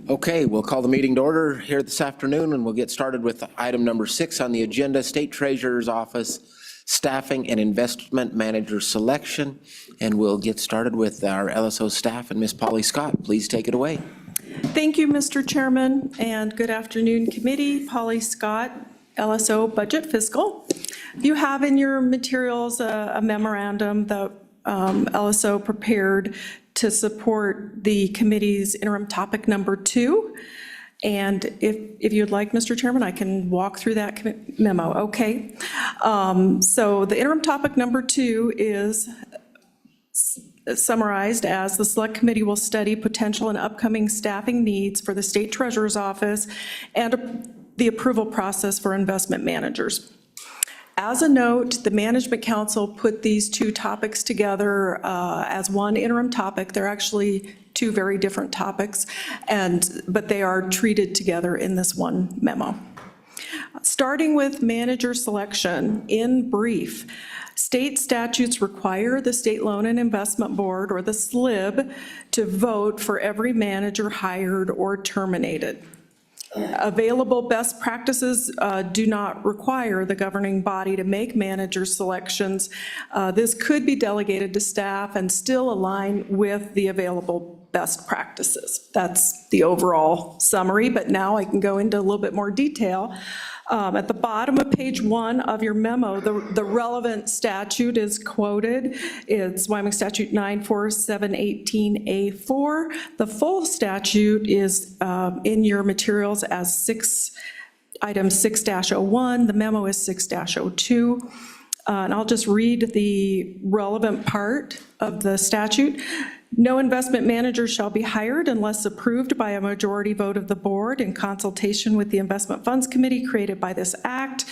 Okay, we'll call the meeting to order here this afternoon, and we'll get started with item number 6 on the agenda, State Treasurer's Office Staffing and Investment Manager Selection. And we'll get started with our LSO staff and Ms. Polly Scott. Please take it away. Thank you, Mr. Chairman, and good afternoon, committee. Polly Scott, LSO Budget Fiscal. You have in your materials a memorandum that LSO prepared to support the committee's interim topic number 2. And if you'd like, Mr. Chairman, I can walk through that memo. Okay. So the interim topic number 2 is summarized as the Select Committee will study potential and upcoming staffing needs for the State Treasurer's Office and the approval process for investment managers. As a note, the Management Council put these 2 topics together as one interim topic. They're actually 2 very different topics, but they are treated together in this one memo. Starting with manager selection, in brief, state statutes require the State Loan and Investment Board, or the SLIB, to vote for every manager hired or terminated. Available best practices do not require the governing body to make manager selections. This could be delegated to staff and still align with the available best practices. That's the overall summary, but now I can go into a little bit more detail. At the bottom of page 1 of your memo, the relevant statute is quoted. It's Wyoming Statute 94718A4. The full statute is in your materials as item 6-01. The memo is 6-02. And I'll just read the relevant part of the statute. No investment manager shall be hired unless approved by a majority vote of the board in consultation with the Investment Funds Committee created by this act.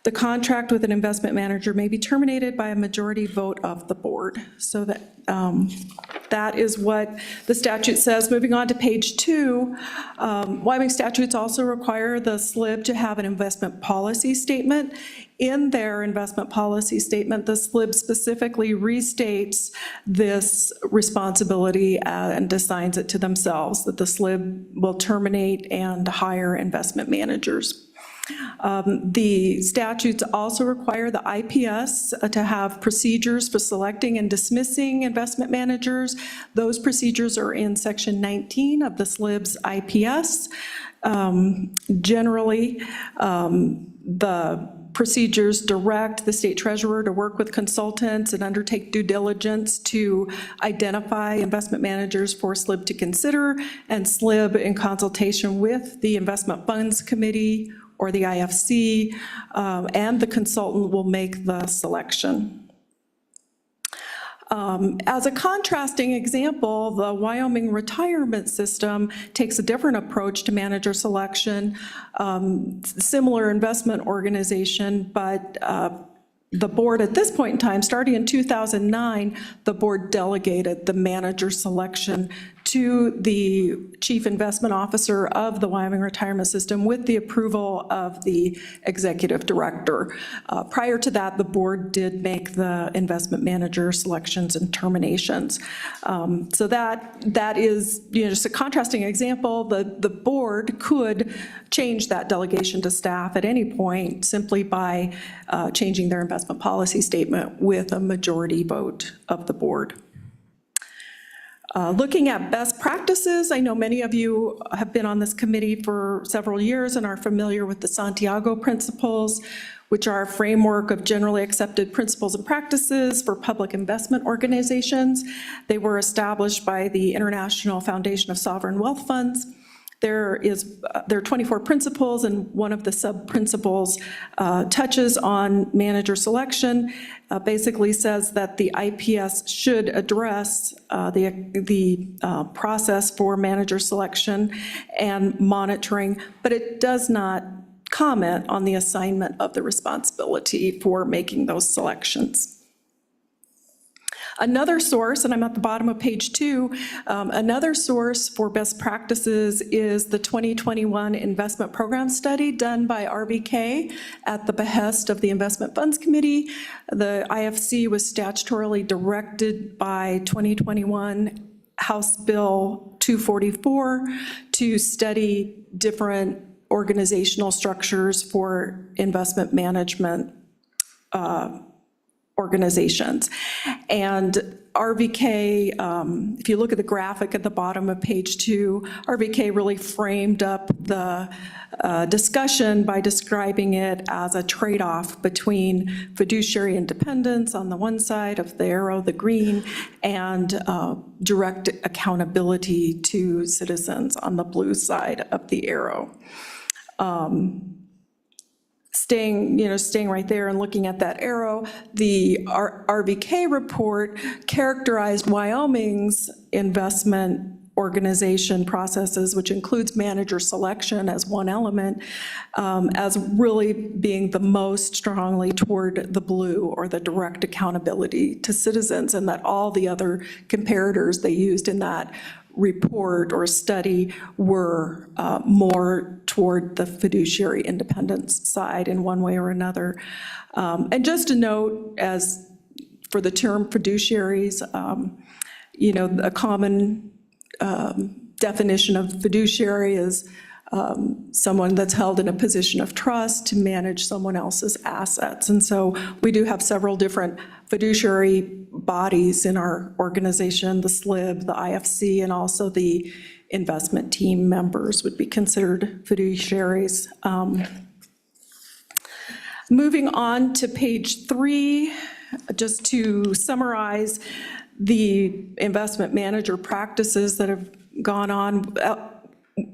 The contract with an investment manager may be terminated by a majority vote of the board. So that is what the statute says. Moving on to page 2, Wyoming statutes also require the SLIB to have an investment policy statement. In their investment policy statement, the SLIB specifically restates this responsibility and assigns it to themselves, that the SLIB will terminate and hire investment managers. The statutes also require the IPS to have procedures for selecting and dismissing investment managers. Those procedures are in section 19 of the SLIB's IPS. Generally, the procedures direct the state treasurer to work with consultants and undertake due diligence to identify investment managers for SLIB to consider, and SLIB, in consultation with the Investment Funds Committee or the IFC, and the consultant, will make the selection. As a contrasting example, the Wyoming retirement system takes a different approach to manager selection, similar investment organization, but the board at this point in time, starting in 2009, the board delegated the manager selection to the chief investment officer of the Wyoming retirement system with the approval of the executive director. Prior to that, the board did make the investment manager selections and terminations. So that is, just a contrasting example. The board could change that delegation to staff at any point simply by changing their investment policy statement with a majority vote of the board. Looking at best practices, I know many of you have been on this committee for several years and are familiar with the Santiago Principles, which are a framework of generally accepted principles and practices for public investment organizations. They were established by the International Foundation of Sovereign Wealth Funds. There are 24 principles, and one of the sub-principles touches on manager selection, basically says that the IPS should address the process for manager selection and monitoring, but it does not comment on the assignment of the responsibility for making those selections. Another source, and I'm at the bottom of page 2, another source for best practices is the 2021 investment program study done by RBK at the behest of the Investment Funds Committee. The IFC was statutorily directed by 2021 House Bill 244 to study different organizational structures for investment management organizations. And RVK, if you look at the graphic at the bottom of page 2, RVK really framed up the discussion by describing it as a trade-off between fiduciary independence on the one side of the arrow, the green, and direct accountability to citizens on the blue side of the arrow. Staying right there and looking at that arrow, the RVK report characterized Wyoming's investment organization processes, which includes manager selection as one element, as really being the most strongly toward the blue, or the direct accountability to citizens, and that all the other comparators they used in that report or study were more toward the fiduciary independence side in one way or another. And just a note, as for the term fiduciaries, a common definition of fiduciary is someone that's held in a position of trust to manage someone else's assets. And so we do have several different fiduciary bodies in our organization. The SLIB, the IFC, and also the investment team members would be considered fiduciaries. Moving on to page 3, just to summarize the investment manager practices that have gone on.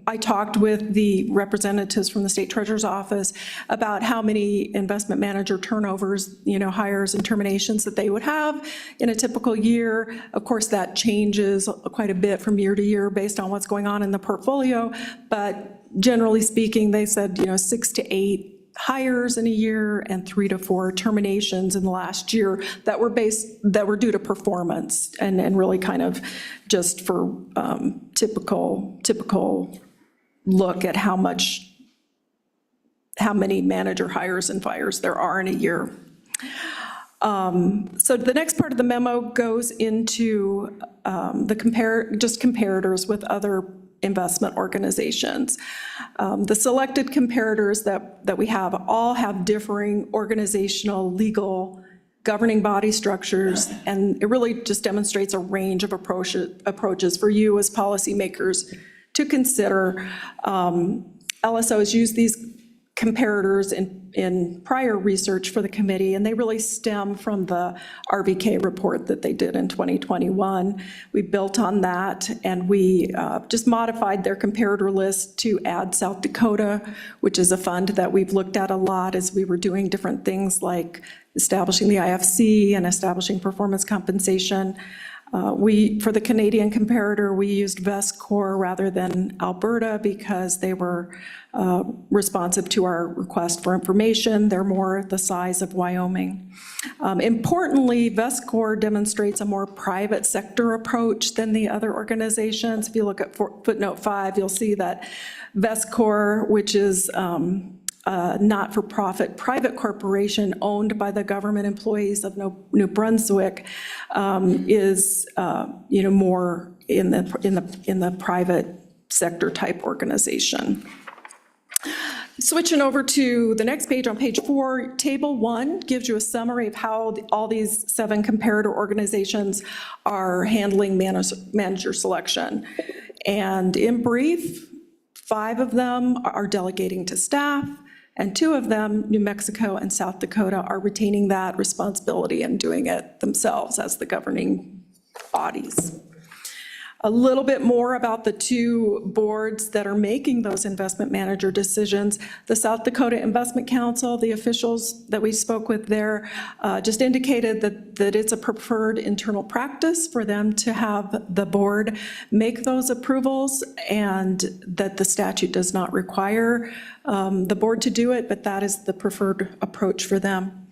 I talked with the representatives from the State Treasurer's Office about how many investment manager turnovers, hires and terminations that they would have in a typical year. Of course, that changes quite a bit from year to year based on what's going on in the portfolio, but generally speaking, they said, 6 to 8 hires in a year and 3 to 4 terminations in the last year that were due to performance, and really kind of just for typical look at how many manager hires and fires there are in a year. So the next part of the memo goes into comparators with other investment organizations. The selected comparators that we have all have differing organizational, legal, governing body structures, and it really just demonstrates a range of approaches for you as policymakers to consider. LSO has used these comparators in prior research for the committee, and they really stem from the RVK report that they did in 2021. We built on that, and we just modified their comparator list to add South Dakota, which is a fund that we've looked at a lot as we were doing different things like establishing the IFC and establishing performance compensation. For the Canadian comparator, we used VestCorp rather than Alberta because they were responsive to our request for information. They're more the size of Wyoming. Importantly, VestCorp demonstrates a more private sector approach than the other organizations. If you look at footnote 5, you'll see that VestCorp, which is not-for-profit private corporation owned by the government employees of New Brunswick, is more in the private sector type organization. Switching over to the next page, on page 4, table 1 gives you a summary of how all these 7 comparator organizations are handling manager selection. And in brief, 5 of them are delegating to staff, and 2 of them, New Mexico and South Dakota, are retaining that responsibility and doing it themselves as the governing bodies. A little bit more about the 2 boards that are making those investment manager decisions. The South Dakota Investment Council, the officials that we spoke with there, just indicated that it's a preferred internal practice for them to have the board make those approvals, and that the statute does not require the board to do it, but that is the preferred approach for them.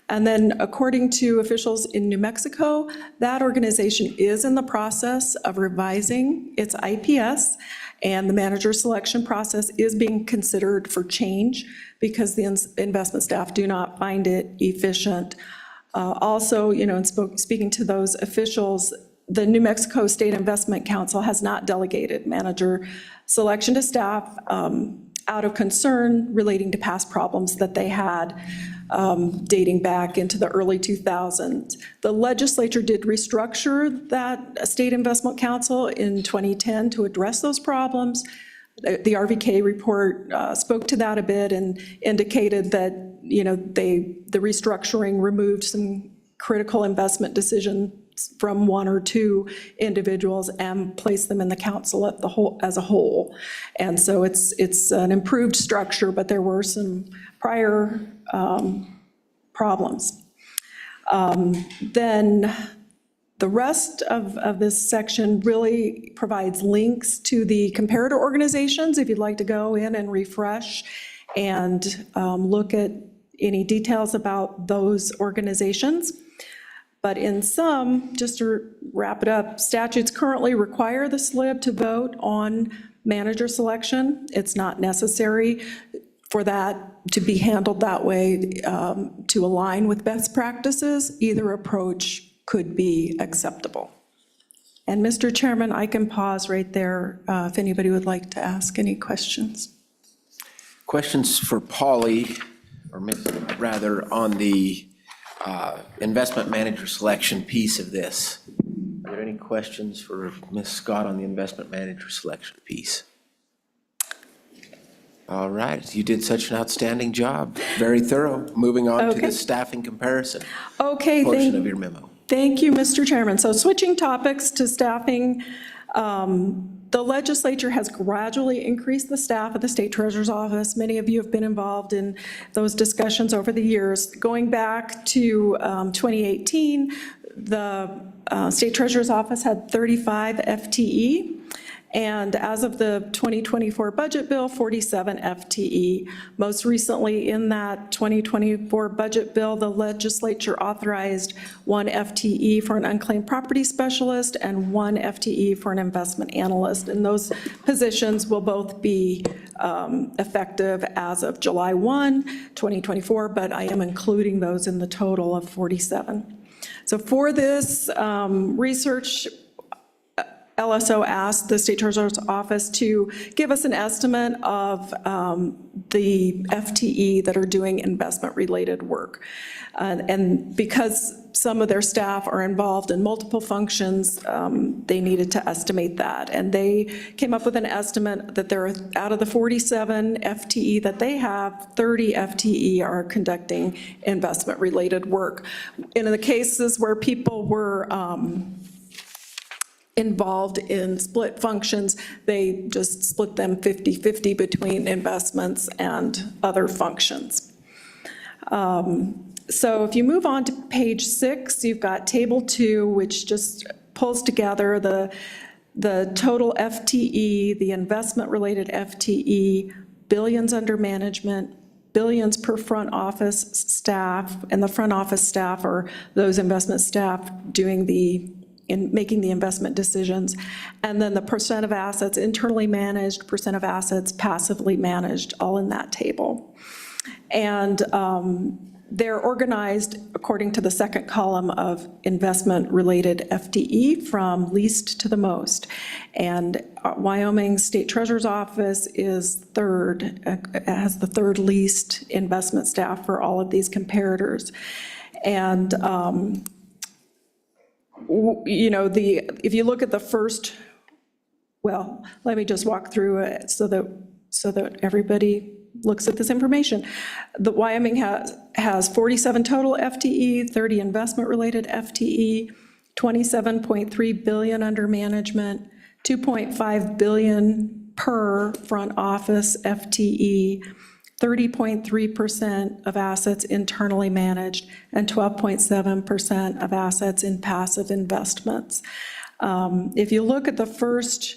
And then, according to officials in New Mexico, that organization is in the process of revising its IPS, and the manager selection process is being considered for change because the investment staff do not find it efficient. Also, in speaking to those officials, the New Mexico State Investment Council has not delegated manager selection to staff out of concern relating to past problems that they had dating back into the early 2000s. The legislature did restructure that State Investment Council in 2010 to address those problems. The RVK report spoke to that a bit and indicated that, the restructuring removed some critical investment decisions from one or two individuals and placed them in the council as a whole. And so it's an improved structure, but there were some prior problems. Then the rest of this section really provides links to the comparator organizations, if you'd like to go in and refresh and look at any details about those organizations. But in sum, just to wrap it up, statutes currently require the SLIB to vote on manager selection. It's not necessary for that to be handled that way to align with best practices. Either approach could be acceptable. And Mr. Chairman, I can pause right there if anybody would like to ask any questions. Questions for Polly, or rather on the investment manager selection piece of this? Are there any questions for Ms. Scott on the investment manager selection piece? All right, you did such an outstanding job. Very thorough. Moving on to the staffing comparison portion of your memo. Thank you, Mr. Chairman. So switching topics to staffing, the legislature has gradually increased the staff of the State Treasurer's Office. Many of you have been involved in those discussions over the years. Going back to 2018, the State Treasurer's Office had 35 FTE. And as of the 2024 budget bill, 47 FTE. Most recently in that 2024 budget bill, the legislature authorized 1 FTE for an unclaimed property specialist and 1 FTE for an investment analyst. And those positions will both be effective as of July 1, 2024, but I am including those in the total of 47. So for this research, LSO asked the State Treasurer's Office to give us an estimate of the FTE that are doing investment-related work. And because some of their staff are involved in multiple functions, they needed to estimate that. And they came up with an estimate that there are, out of the 47 FTE that they have, 30 FTE are conducting investment-related work. In the cases where people were involved in split functions, they just split them 50-50 between investments and other functions. So if you move on to page 6, you've got table 2, which just pulls together the total FTE, the investment-related FTE, billions under management, billions per front office staff, and the front office staff are those investment staff doing in making the investment decisions, and then the percent of assets internally managed, percent of assets passively managed, all in that table. And they're organized according to the second column of investment-related FTE from least to the most. And Wyoming State Treasurer's Office is third, has the third least investment staff for all of these comparators. And if you look at the first, well, let me just walk through it so that everybody looks at this information. The Wyoming has 47 total FTE, 30 investment-related FTE, 27.3 billion under management, 2.5 billion per front office FTE, 30.3% of assets internally managed, and 12.7% of assets in passive investments. If you look at the first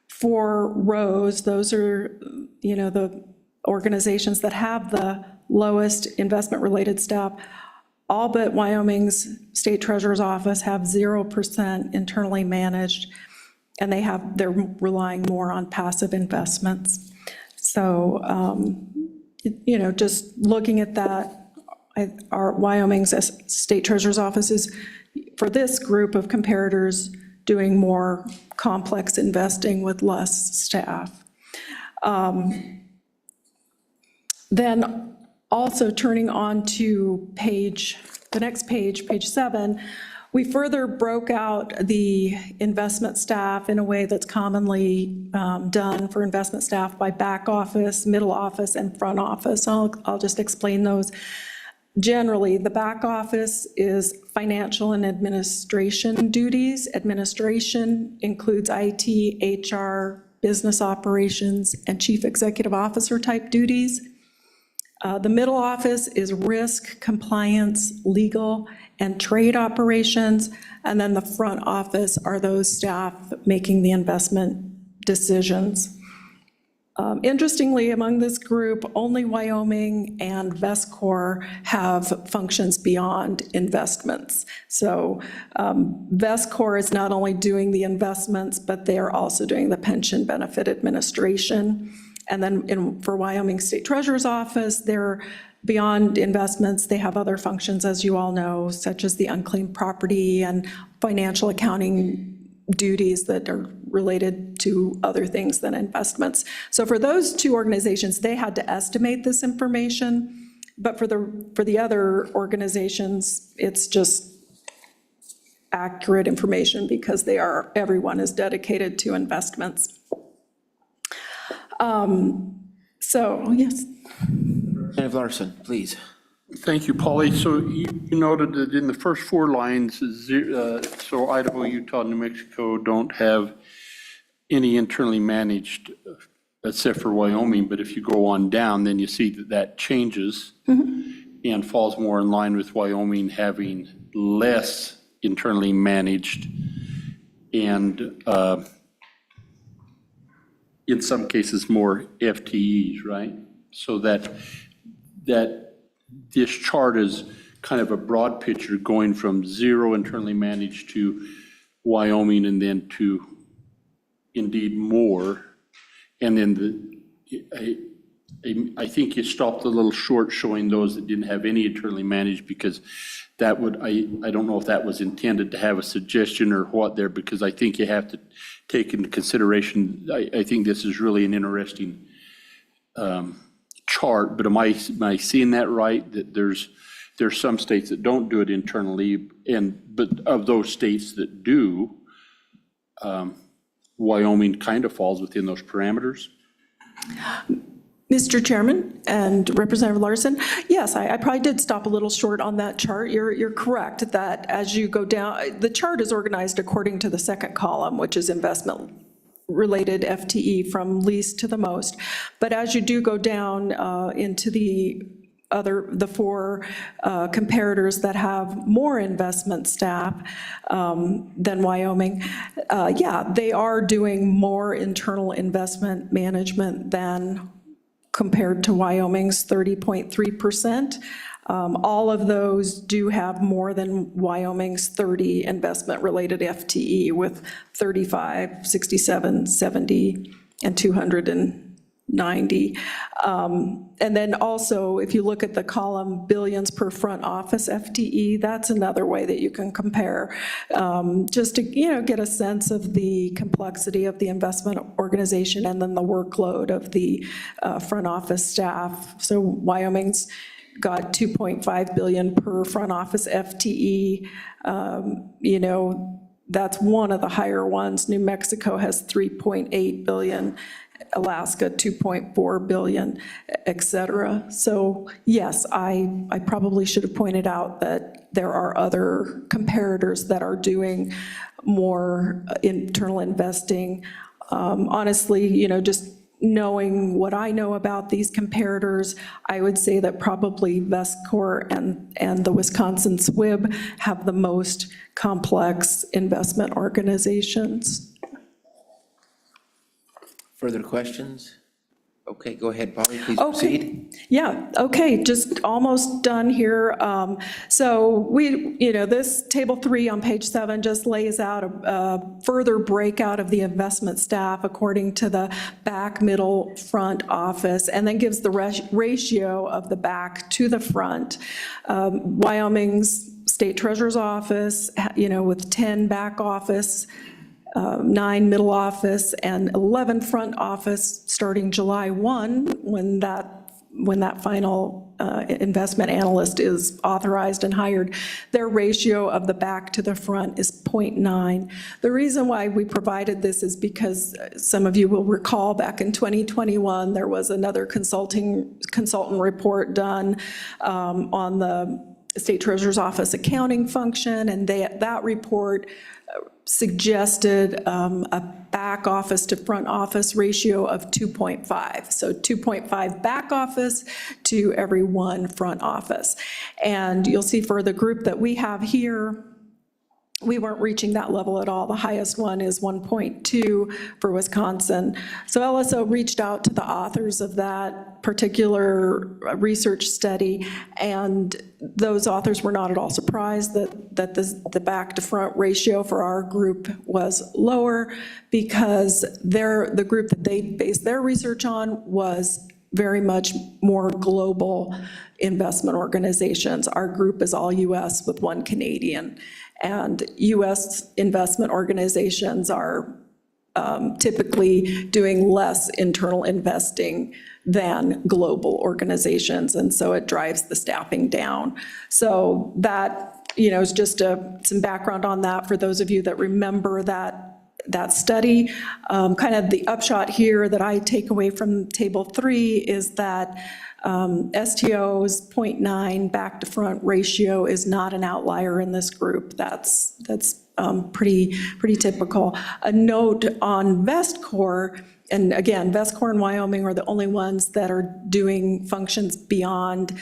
4 rows, those are, the organizations that have the lowest investment-related staff. All but Wyoming's State Treasurer's Office have 0% internally managed, and they're relying more on passive investments. So, just looking at that, our Wyoming's State Treasurer's Office is, for this group of comparators, doing more complex investing with less staff. Then also turning on to the next page, page 7, we further broke out the investment staff in a way that's commonly done for investment staff by back office, middle office, and front office. I'll just explain those. Generally, the back office is financial and administration duties. Administration includes IT, HR, business operations, and chief executive officer type duties. The middle office is risk, compliance, legal, and trade operations. And then the front office are those staff making the investment decisions. Interestingly, among this group, only Wyoming and VestCorp have functions beyond investments. So VestCorp is not only doing the investments, but they are also doing the pension benefit administration. And then for Wyoming State Treasurer's Office, they're beyond investments. They have other functions, as you all know, such as the unclaimed property and financial accounting duties that are related to other things than investments. So for those two organizations, they had to estimate this information, but for the other organizations, it's just accurate information because everyone is dedicated to investments. So, yes. Representative Larson, please. Thank you, Polly. So you noted that in the first 4 lines, so Idaho, Utah, New Mexico don't have any internally managed, except for Wyoming, but if you go on down, then you see that changes and falls more in line with Wyoming having less internally managed and in some cases more FTEs, right? So that this chart is kind of a broad picture going from 0 internally managed to Wyoming and then to indeed more. And then I think you stopped a little short showing those that didn't have any internally managed because that would, I don't know if that was intended to have a suggestion or what there, because I think you have to take into consideration, I think this is really an interesting chart, but am I seeing that right? That there's some states that don't do it internally, but of those states that do, Wyoming kind of falls within those parameters? Mr. Chairman and Representative Larson, yes, I probably did stop a little short on that chart. You're correct that as you go down, the chart is organized according to the second column, which is investment-related FTE from least to the most. But as you do go down into the 4 comparators that have more investment staff than Wyoming, yeah, they are doing more internal investment management than compared to Wyoming's 30.3%. All of those do have more than Wyoming's 30 investment-related FTE with 35, 67, 70, and 290. And then also, if you look at the column billions per front office FTE, that's another way that you can compare, just to get a sense of the complexity of the investment organization and then the workload of the front office staff. So Wyoming's got 2.5 billion per front office FTE. That's one of the higher ones. New Mexico has 3.8 billion. Alaska 2.4 billion, et cetera. So yes, I probably should have pointed out that there are other comparators that are doing more internal investing. Honestly, just knowing what I know about these comparators, I would say that probably VestCorp and the Wisconsin SWIB have the most complex investment organizations. Further questions? Okay, go ahead, Polly, please proceed. Yeah, okay, just almost done here. So this table 3 on page 7 just lays out a further breakout of the investment staff according to the back, middle, front office, and then gives the ratio of the back to the front. Wyoming's state treasurer's office, with 10 back office, 9 middle office, and 11 front office starting July 1, when that final investment analyst is authorized and hired. Their ratio of the back to the front is 0.9. The reason why we provided this is because some of you will recall back in 2021, there was another consultant report done on the State Treasurer's Office accounting function, and that report suggested a back office to front office ratio of 2.5. So 2.5 back office to every 1 front office. And you'll see for the group that we have here, we weren't reaching that level at all. The highest one is 1.2 for Wisconsin. So LSO reached out to the authors of that particular research study, and those authors were not at all surprised that the back to front ratio for our group was lower, because the group that they based their research on was very much more global investment organizations. Our group is all US with 1 Canadian. And US investment organizations are typically doing less internal investing than global organizations, and so it drives the staffing down. So that, is just some background on that for those of you that remember that study. Kind of the upshot here that I take away from Table 3 is that STO's 0.9 back to front ratio is not an outlier in this group. That's pretty typical. A note on VestCorp, and again, VestCorp and Wyoming are the only ones that are doing functions beyond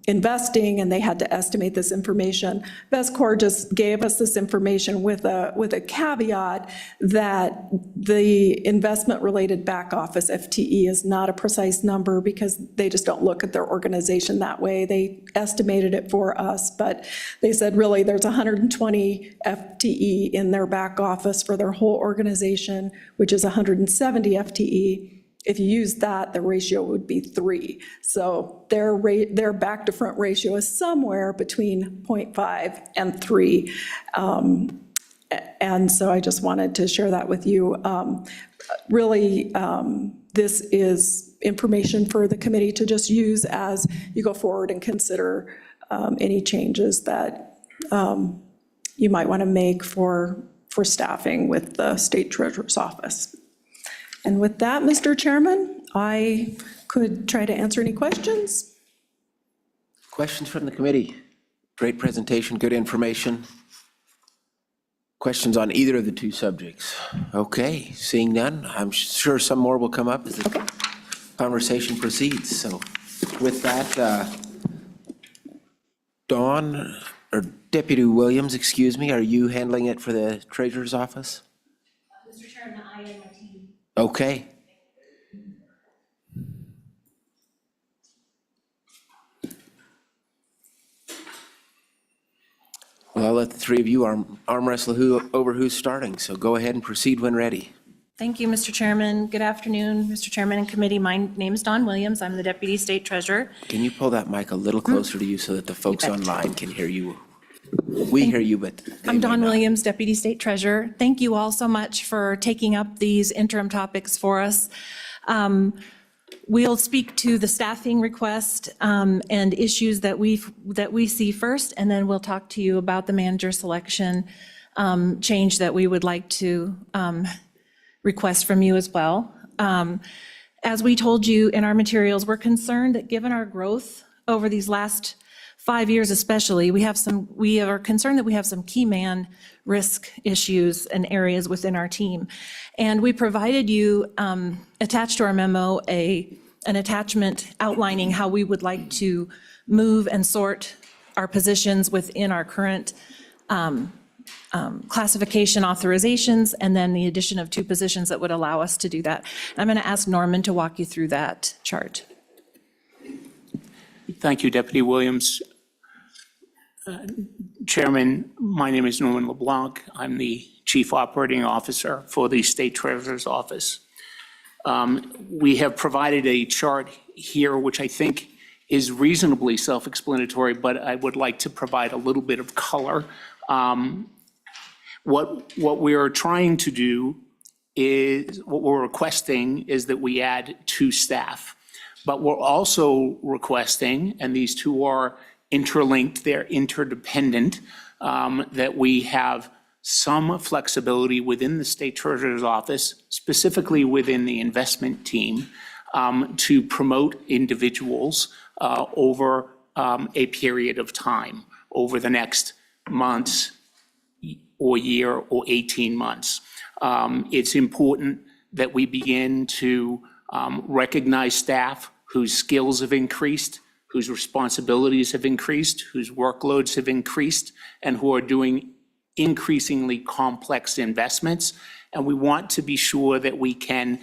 investing, and they had to estimate this information. VestCorp just gave us this information with a caveat that the investment-related back office FTE is not a precise number, because they just don't look at their organization that way. They estimated it for us, but they said really there's 120 FTE in their back office for their whole organization, which is 170 FTE. If you use that, the ratio would be 3. So their back to front ratio is somewhere between 0.5 and 3. And so I just wanted to share that with you. Really, this is information for the committee to just use as you go forward and consider any changes that you might want to make for staffing with the State Treasurer's Office. And with that, Mr. Chairman, I could try to answer any questions. Questions from the committee? Great presentation, good information. Questions on either of the 2 subjects? Okay, seeing none, I'm sure some more will come up as the conversation proceeds. So with that, Dawn, or Deputy Williams, excuse me, are you handling it for the Treasurer's Office? Mr. Chairman, I and my team. Okay. Well, I'll let the 3 of you arm wrestle over who's starting, so go ahead and proceed when ready. Thank you, Mr. Chairman. Good afternoon, Mr. Chairman and committee. My name is Dawn Williams. I'm the Deputy State Treasurer. Can you pull that mic a little closer to you so that the folks online can hear you? We hear you, but I'm Dawn Williams, Deputy State Treasurer. Thank you all so much for taking up these interim topics for us. We'll speak to the staffing request and issues that we see first, and then we'll talk to you about the manager selection change that we would like to request from you as well. As we told you in our materials, we're concerned that given our growth over these last 5 years especially, we are concerned that we have some key man risk issues and areas within our team. And we provided you, attached to our memo, an attachment outlining how we would like to move and sort our positions within our current classification authorizations, and then the addition of 2 positions that would allow us to do that. I'm going to ask Norman to walk you through that chart. Thank you, Deputy Williams. Chairman, my name is Norman LeBlanc. I'm the Chief Operating Officer for the State Treasurer's Office. We have provided a chart here, which I think is reasonably self-explanatory, but I would like to provide a little bit of color. What we are trying to do is, what we're requesting is that we add 2 staff. But we're also requesting, and these two are interlinked, they're interdependent, that we have some flexibility within the State Treasurer's Office, specifically within the investment team, to promote individuals over a period of time, over the next months or year or 18 months. It's important that we begin to recognize staff whose skills have increased, whose responsibilities have increased, whose workloads have increased, and who are doing increasingly complex investments. And we want to be sure that we can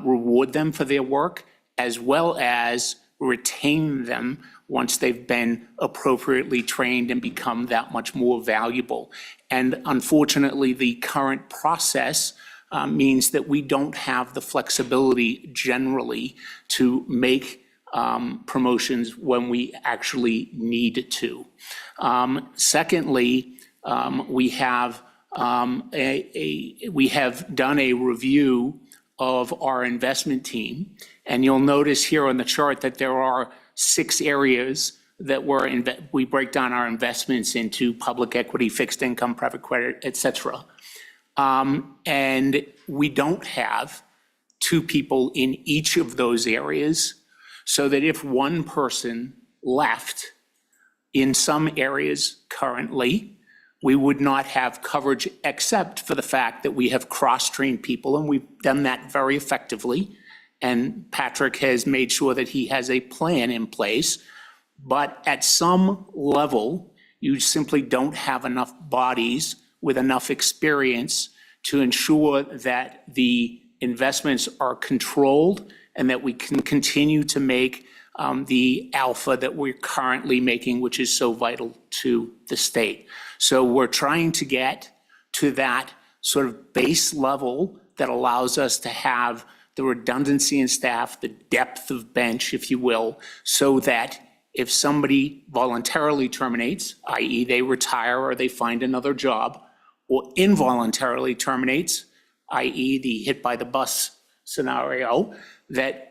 reward them for their work, as well as retain them once they've been appropriately trained and become that much more valuable. And unfortunately, the current process means that we don't have the flexibility generally to make promotions when we actually need to. Secondly, we have done a review of our investment team, and you'll notice here on the chart that there are 6 areas that we break down our investments into: public equity, fixed income, private credit, et cetera. And we don't have 2 people in each of those areas, so that if one person left in some areas currently, we would not have coverage, except for the fact that we have cross-trained people, and we've done that very effectively. And Patrick has made sure that he has a plan in place. But at some level, you simply don't have enough bodies with enough experience to ensure that the investments are controlled and that we can continue to make the alpha that we're currently making, which is so vital to the state. So we're trying to get to that sort of base level that allows us to have the redundancy in staff, the depth of bench, if you will, so that if somebody voluntarily terminates, i.e. they retire or they find another job, or involuntarily terminates, i.e. the hit by the bus scenario, that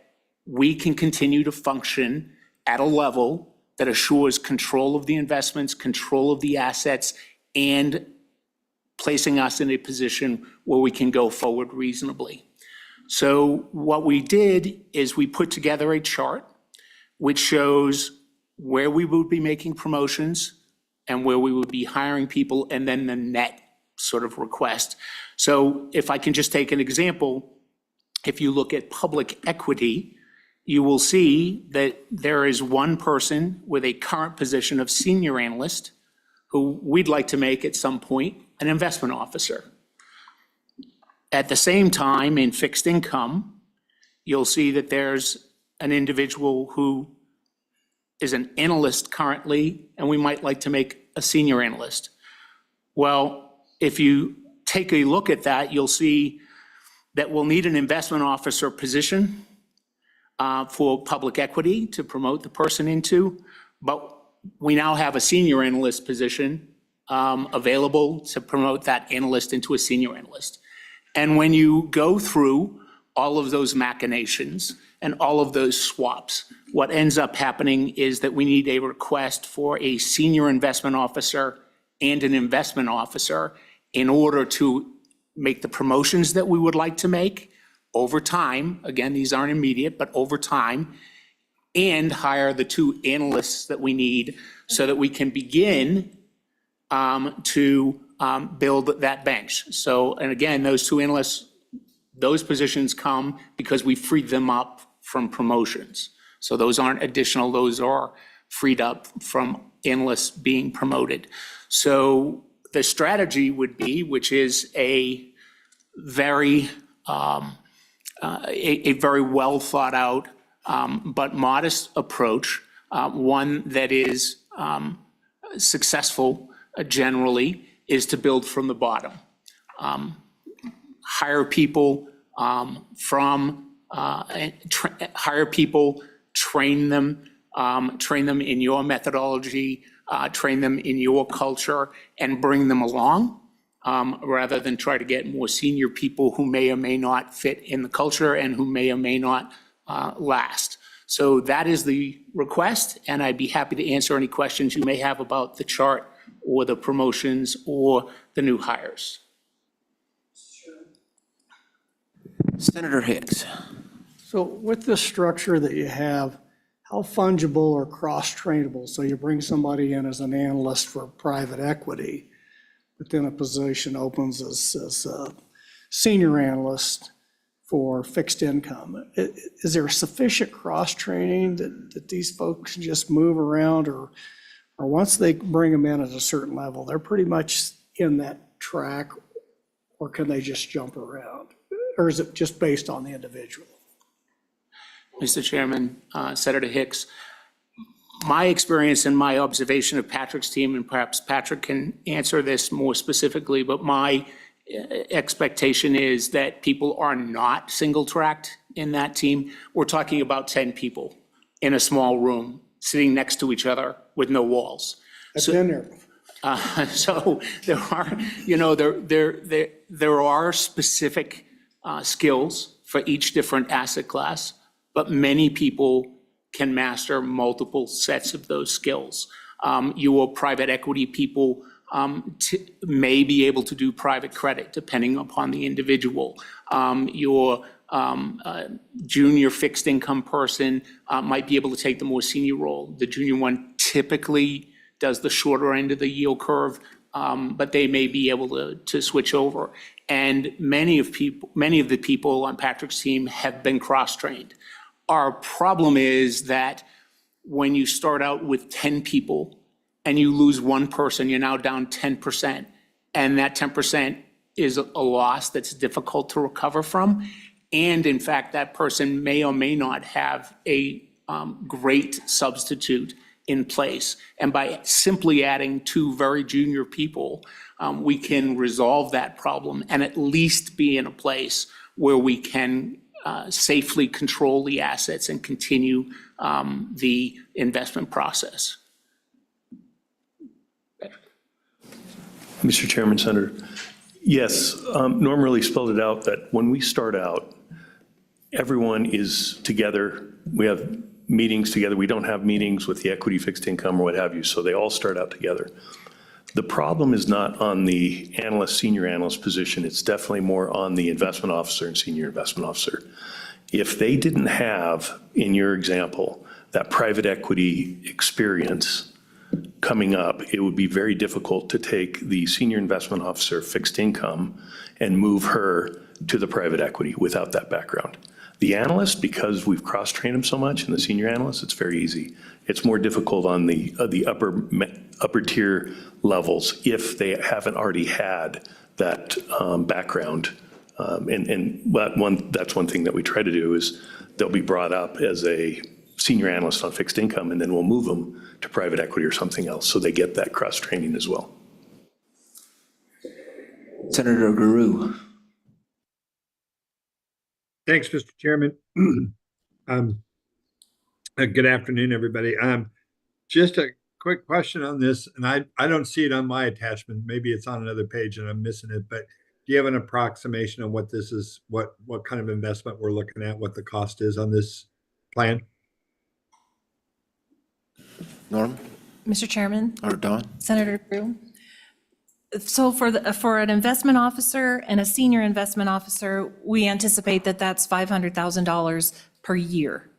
we can continue to function at a level that assures control of the investments, control of the assets, and placing us in a position where we can go forward reasonably. So what we did is we put together a chart which shows where we would be making promotions and where we would be hiring people, and then the net sort of request. So if I can just take an example, if you look at public equity, you will see that there is one person with a current position of senior analyst who we'd like to make at some point an investment officer. At the same time, in fixed income, you'll see that there's an individual who is an analyst currently, and we might like to make a senior analyst. Well, if you take a look at that, you'll see that we'll need an investment officer position for public equity to promote the person into, but we now have a senior analyst position available to promote that analyst into a senior analyst. And when you go through all of those machinations and all of those swaps, what ends up happening is that we need a request for a senior investment officer and an investment officer in order to make the promotions that we would like to make over time. Again, these aren't immediate, but over time, and hire the 2 analysts that we need so that we can begin to build that bench. So, and again, those 2 analysts, those positions come because we freed them up from promotions. So those aren't additional, those are freed up from analysts being promoted. So the strategy would be, which is a very well thought out but modest approach, one that is successful generally, is to build from the bottom. Hire people hire people, train them, train them in your methodology, train them in your culture, and bring them along, rather than try to get more senior people who may or may not fit in the culture and who may or may not last. So that is the request, and I'd be happy to answer any questions you may have about the chart or the promotions or the new hires. Senator Hicks. So with the structure that you have, how fungible or cross-trainable? So you bring somebody in as an analyst for private equity, but then a position opens as a senior analyst for fixed income. Is there sufficient cross-training that these folks can just move around, or once they bring them in at a certain level, they're pretty much in that track, or can they just jump around? Or is it just based on the individual? Mr. Chairman, Senator Hicks, my experience and my observation of Patrick's team, and perhaps Patrick can answer this more specifically, but my expectation is that people are not single-tracked in that team. We're talking about 10 people in a small room, sitting next to each other with no walls. I've been there before. So there are, there are specific skills for each different asset class, but many people can master multiple sets of those skills. Your private equity people may be able to do private credit, depending upon the individual. Your junior fixed income person might be able to take the more senior role. The junior one typically does the shorter end of the yield curve, but they may be able to switch over. And many of the people on Patrick's team have been cross-trained. Our problem is that when you start out with 10 people and you lose one person, you're now down 10%. And that 10% is a loss that's difficult to recover from. And in fact, that person may or may not have a great substitute in place. And by simply adding 2 very junior people, we can resolve that problem and at least be in a place where we can safely control the assets and continue the investment process. Mr. Chairman, Senator, yes, Norm really spelled it out that when we start out, everyone is together. We have meetings together. We don't have meetings with the equity fixed income or what have you, so they all start out together. The problem is not on the analyst, senior analyst position. It's definitely more on the investment officer and senior investment officer. If they didn't have, in your example, that private equity experience coming up, it would be very difficult to take the senior investment officer fixed income and move her to the private equity without that background. The analyst, because we've cross-trained them so much, and the senior analyst, it's very easy. It's more difficult on the upper tier levels if they haven't already had that background. That's one thing that we try to do is they'll be brought up as a senior analyst on fixed income, and then we'll move them to private equity or something else, so they get that cross-training as well. Senator Guru. Thanks, Mr. Chairman. Good afternoon, everybody. Just a quick question on this, and I don't see it on my attachment. Maybe it's on another page and I'm missing it, but do you have an approximation of what this is, what kind of investment we're looking at, what the cost is on this plan? Norm Mr. Chairman, or Don? Senator Drew. So for an investment officer and a senior investment officer, we anticipate that that's $500,000 per year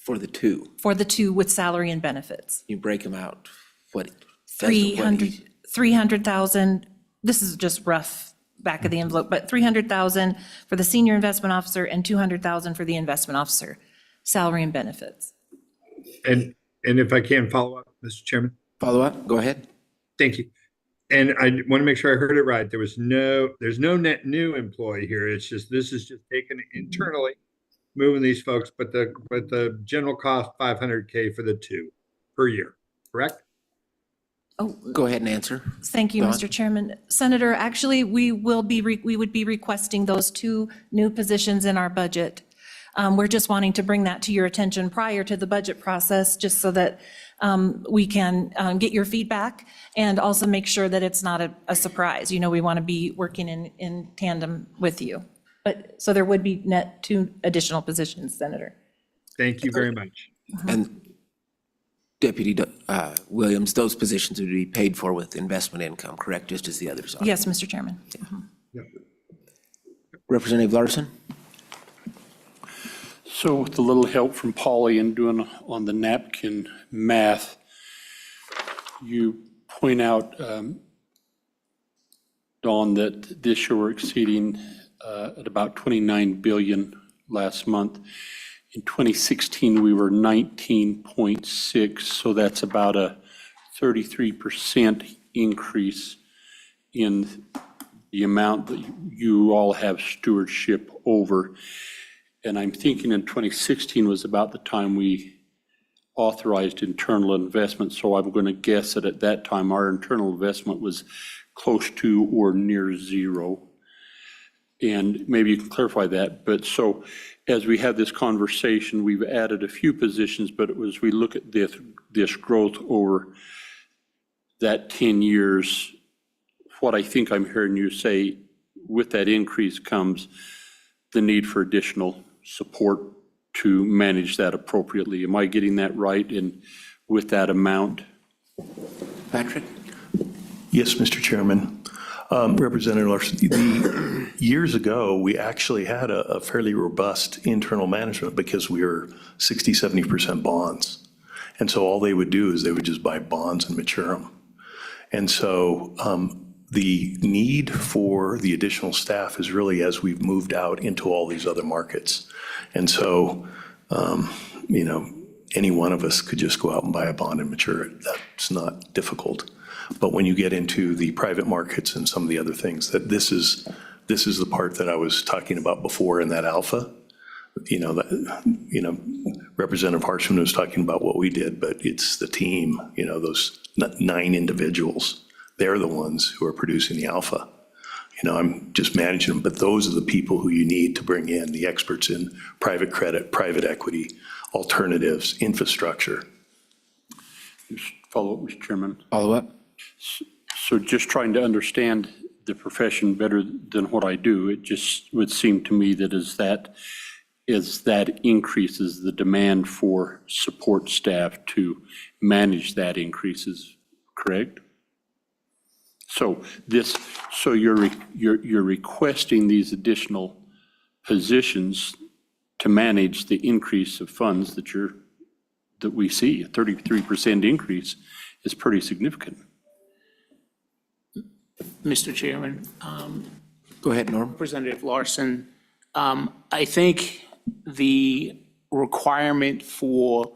For the 2, for the 2 with salary and benefits. you break them out, what? 300,000, this is just rough back of the envelope, but 300,000 for the senior investment officer and 200,000 for the investment officer, salary and benefits. And if I can follow up, Mr. Chairman? Follow up, go ahead. Thank you. And I want to make sure I heard it right. There's no net new employee here. It's just, this is just taken internally, moving these folks, but the general cost $500K for the 2 per year, correct? Go ahead and answer. Thank you, Dawn? Mr. Chairman. Senator, actually, we would be requesting those 2 new positions in our budget. We're just wanting to bring that to your attention prior to the budget process, just so that we can get your feedback and also make sure that it's not a surprise. You know, we want to be working in tandem with you. But, so there would be net 2 additional positions, Senator. Thank you very much. And Deputy Williams, those positions would be paid for with investment income, correct, just as the others are? Yes, Mr. Chairman. Representative Larson? So with a little help from Polly and doing on the napkin math, you point out, Dawn, that this year we're exceeding at about 29 billion last month. In 2016, we were 19.6, so that's about a 33% increase in the amount that you all have stewardship over. And I'm thinking in 2016 was about the time we authorized internal investment, so I'm going to guess that at that time, our internal investment was close to or near zero. And maybe you can clarify that, but so as we have this conversation, we've added a few positions, but as we look at this growth over that 10 years, what I think I'm hearing you say, with that increase comes the need for additional support to manage that appropriately. Am I getting that right? And with that amount? Patrick? Yes, Mr. Chairman. Representative Larson, years ago, we actually had a fairly robust internal management because we were 60, 70% bonds. And so all they would do is they would just buy bonds and mature them. And so the need for the additional staff is really as we've moved out into all these other markets. And so, you know, any one of us could just go out and buy a bond and mature it. That's not difficult. But when you get into the private markets and some of the other things, that this is the part that I was talking about before in that alpha. Representative Harshman was talking about what we did, but it's the team, those 9 individuals, they're the ones who are producing the alpha. I'm just managing them, but those are the people who you need to bring in, the experts in private credit, private equity, alternatives, infrastructure. Follow up, Mr. Chairman. Follow up? So just trying to understand the profession better than what I do, it just would seem to me that as that increases, the demand for support staff to manage that increases, correct? So you're requesting these additional positions to manage the increase of funds that we see. A 33% increase is pretty significant. Mr. Chairman, Go ahead, Norm. Representative Larson, I think the requirement for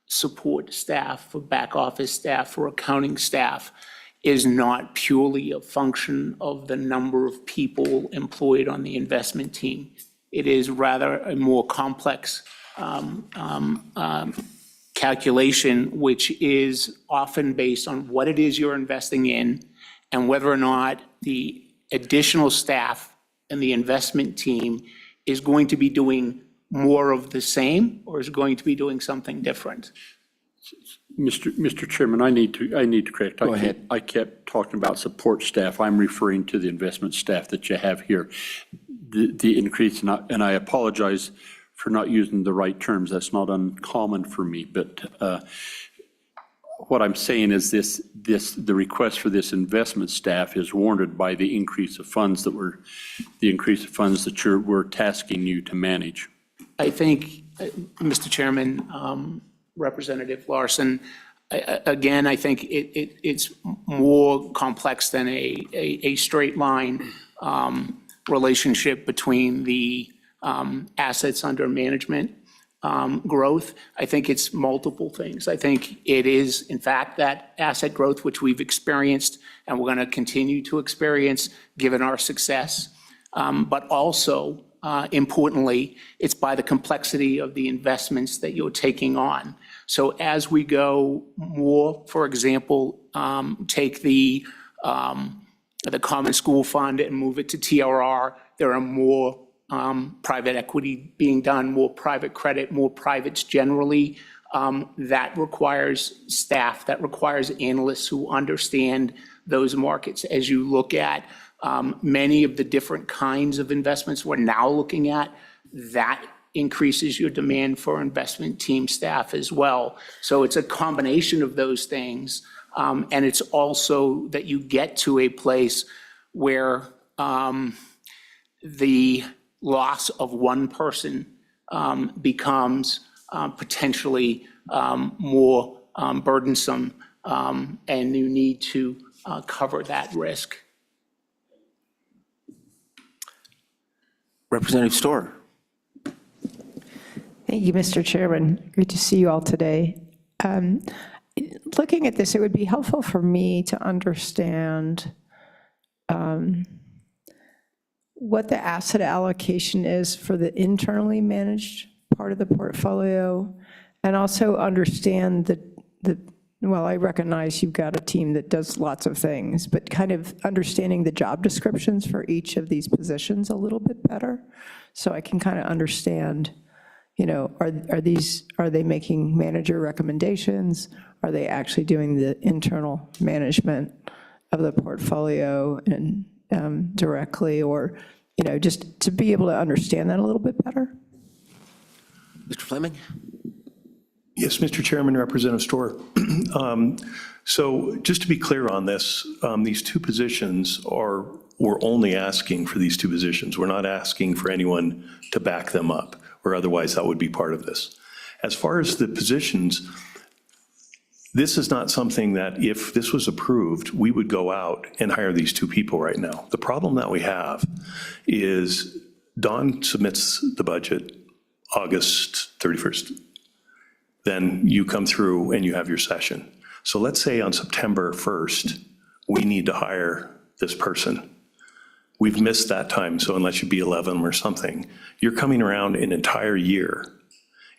support staff, for back office staff, for accounting staff is not purely a function of the number of people employed on the investment team. It is rather a more complex calculation, which is often based on what it is you're investing in and whether or not the additional staff and the investment team is going to be doing more of the same or is going to be doing something different. Mr. Chairman, I need to correct. Go ahead. I kept talking about support staff. I'm referring to the investment staff that you have here. The increase, and I apologize for not using the right terms. That's not uncommon for me, but what I'm saying is the request for this investment staff is warranted by the increase of funds that we're tasking you to manage. I think, Mr. Chairman, Representative Larson, again, I think it's more complex than a straight line relationship between the assets under management growth. I think it's multiple things. I think it is, in fact, that asset growth which we've experienced and we're going to continue to experience given our success. But also, importantly, it's by the complexity of the investments that you're taking on. So as we go more, for example, take the Common School Fund and move it to TRR, there are more private equity being done, more private credit, more privates generally. That requires staff, that requires analysts who understand those markets. As you look at many of the different kinds of investments we're now looking at, that increases your demand for investment team staff as well. So it's a combination of those things. And it's also that you get to a place where the loss of one person becomes potentially more burdensome, and you need to cover that risk. Representative Storr. Thank you, Mr. Chairman. Great to see you all today. Looking at this, it would be helpful for me to understand what the asset allocation is for the internally managed part of the portfolio, and also understand well, I recognize you've got a team that does lots of things, but kind of understanding the job descriptions for each of these positions a little bit better, so I can kind of understand, you know, are they making manager recommendations? Are they actually doing the internal management of the portfolio and directly, or, you know, just to be able to understand that a little bit better? Mr. Fleming? Yes, Mr. Chairman, Representative Storr. So just to be clear on this, these two positions we're only asking for these two positions. We're not asking for anyone to back them up, or otherwise that would be part of this. As far as the positions, this is not something that if this was approved, we would go out and hire these two people right now. The problem that we have is Dawn submits the budget August 31st. Then you come through and you have your session. So let's say on September 1st, we need to hire this person. We've missed that time, so unless you B11 or something, you're coming around an entire year.